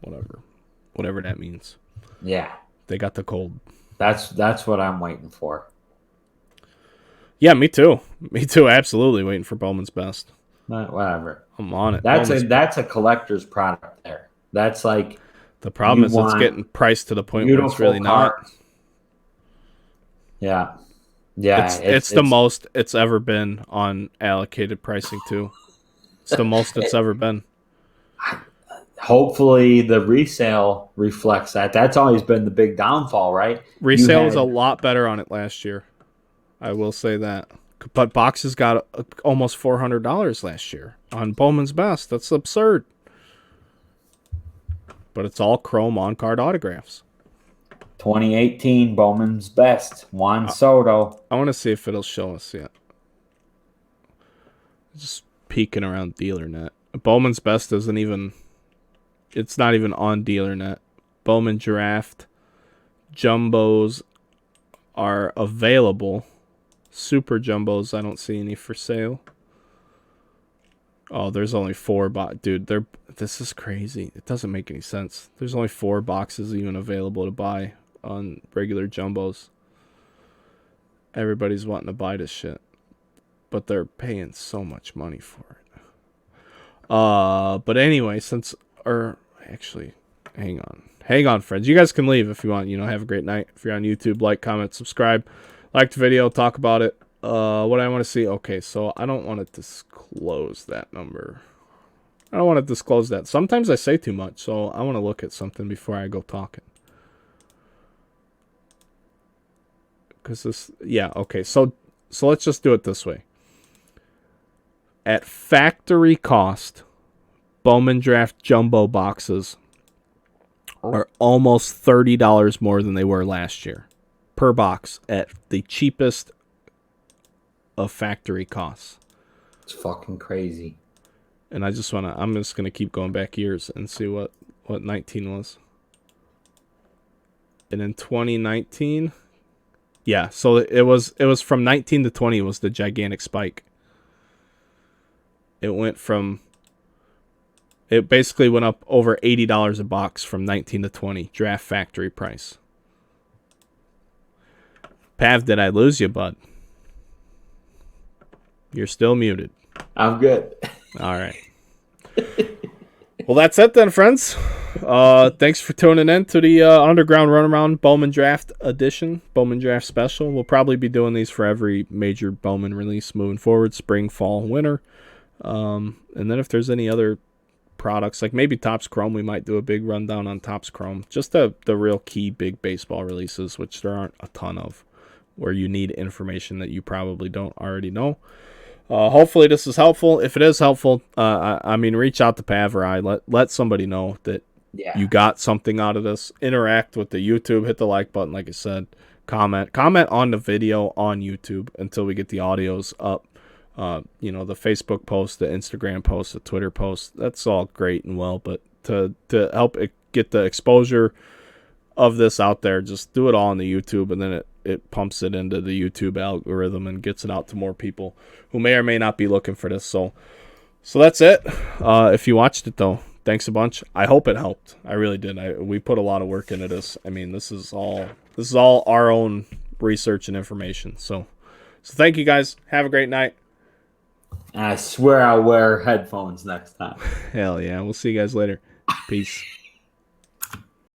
Whatever that means.
Yeah.
They got the cold.
That's what I'm waiting for.
Yeah, me too. Me too. Absolutely waiting for Bowman's best.
Whatever.
I'm on it.
That's a collector's product there. That's like
the problem is it's getting priced to the point where it's really not.
Yeah. Yeah.
It's the most it's ever been on allocated pricing too. It's the most it's ever been.
Hopefully the resale reflects that. That's always been the big downfall, right?
Resale was a lot better on it last year. I will say that. But boxes got almost $400 last year on Bowman's best. That's absurd. but it's all chrome on-card autographs.
2018 Bowman's Best, Juan Soto.
I want to see if it'll show us yet. Just peeking around DealerNet. Bowman's Best isn't even... It's not even on DealerNet. Bowman Draft. Jumbos are available. Super Jumbos, I don't see any for sale. Oh, there's only 4 dude, this is crazy. It doesn't make any sense. There's only 4 boxes even available to buy on regular Jumbos. Everybody's wanting to buy this shit, but they're paying so much money for it. But anyway, actually, hang on, friends. You guys can leave if you want. Have a great night. If you're on YouTube, like, comment, subscribe, like the video, talk about it. What I want to see. Okay, so I don't want to disclose that number. I don't want to disclose that. Sometimes I say too much, so I want to look at something before I go talking. Okay. So let's just do it this way. At factory cost, Bowman Draft Jumbo boxes are almost $30 more than they were last year per box at the cheapest of factory costs.
It's fucking crazy.
And I'm just going to keep going back years and see what 19 was. And in 2019, yeah, so it was from 19 to 20 was the gigantic spike. It basically went up over $80 a box from 19 to 20 draft factory price. Pav, did I lose you, bud? You're still muted.
I'm good.
All right. Well, that's it then, friends. Thanks for tuning in to the Underground Runaround Bowman Draft edition, Bowman Draft special. We'll probably be doing these for every major Bowman release moving forward, spring, fall, winter. And then if there's any other products, like maybe Topps Chrome, we might do a big rundown on Topps Chrome. Just the real key big baseball releases, which there aren't a ton of, where you need information that you probably don't already know. Hopefully this is helpful. If it is helpful, reach out to Pav or I. Let somebody know that you got something out of this. Interact with the YouTube. Hit the like button, like I said. Comment on the video on YouTube until we get the audios up. The Facebook post, the Instagram post, the Twitter post. That's all great and well, but to help get the exposure of this out there, just do it all on the YouTube, and then it pumps it into the YouTube algorithm and gets it out to more people who may or may not be looking for this. So that's it. If you watched it though, thanks a bunch. I hope it helped. I really did. We put a lot of work into this. I mean, this is all our own research and information. So thank you guys. Have a great night.
I swear I'll wear headphones next time.
Hell yeah. We'll see you guys later. Peace.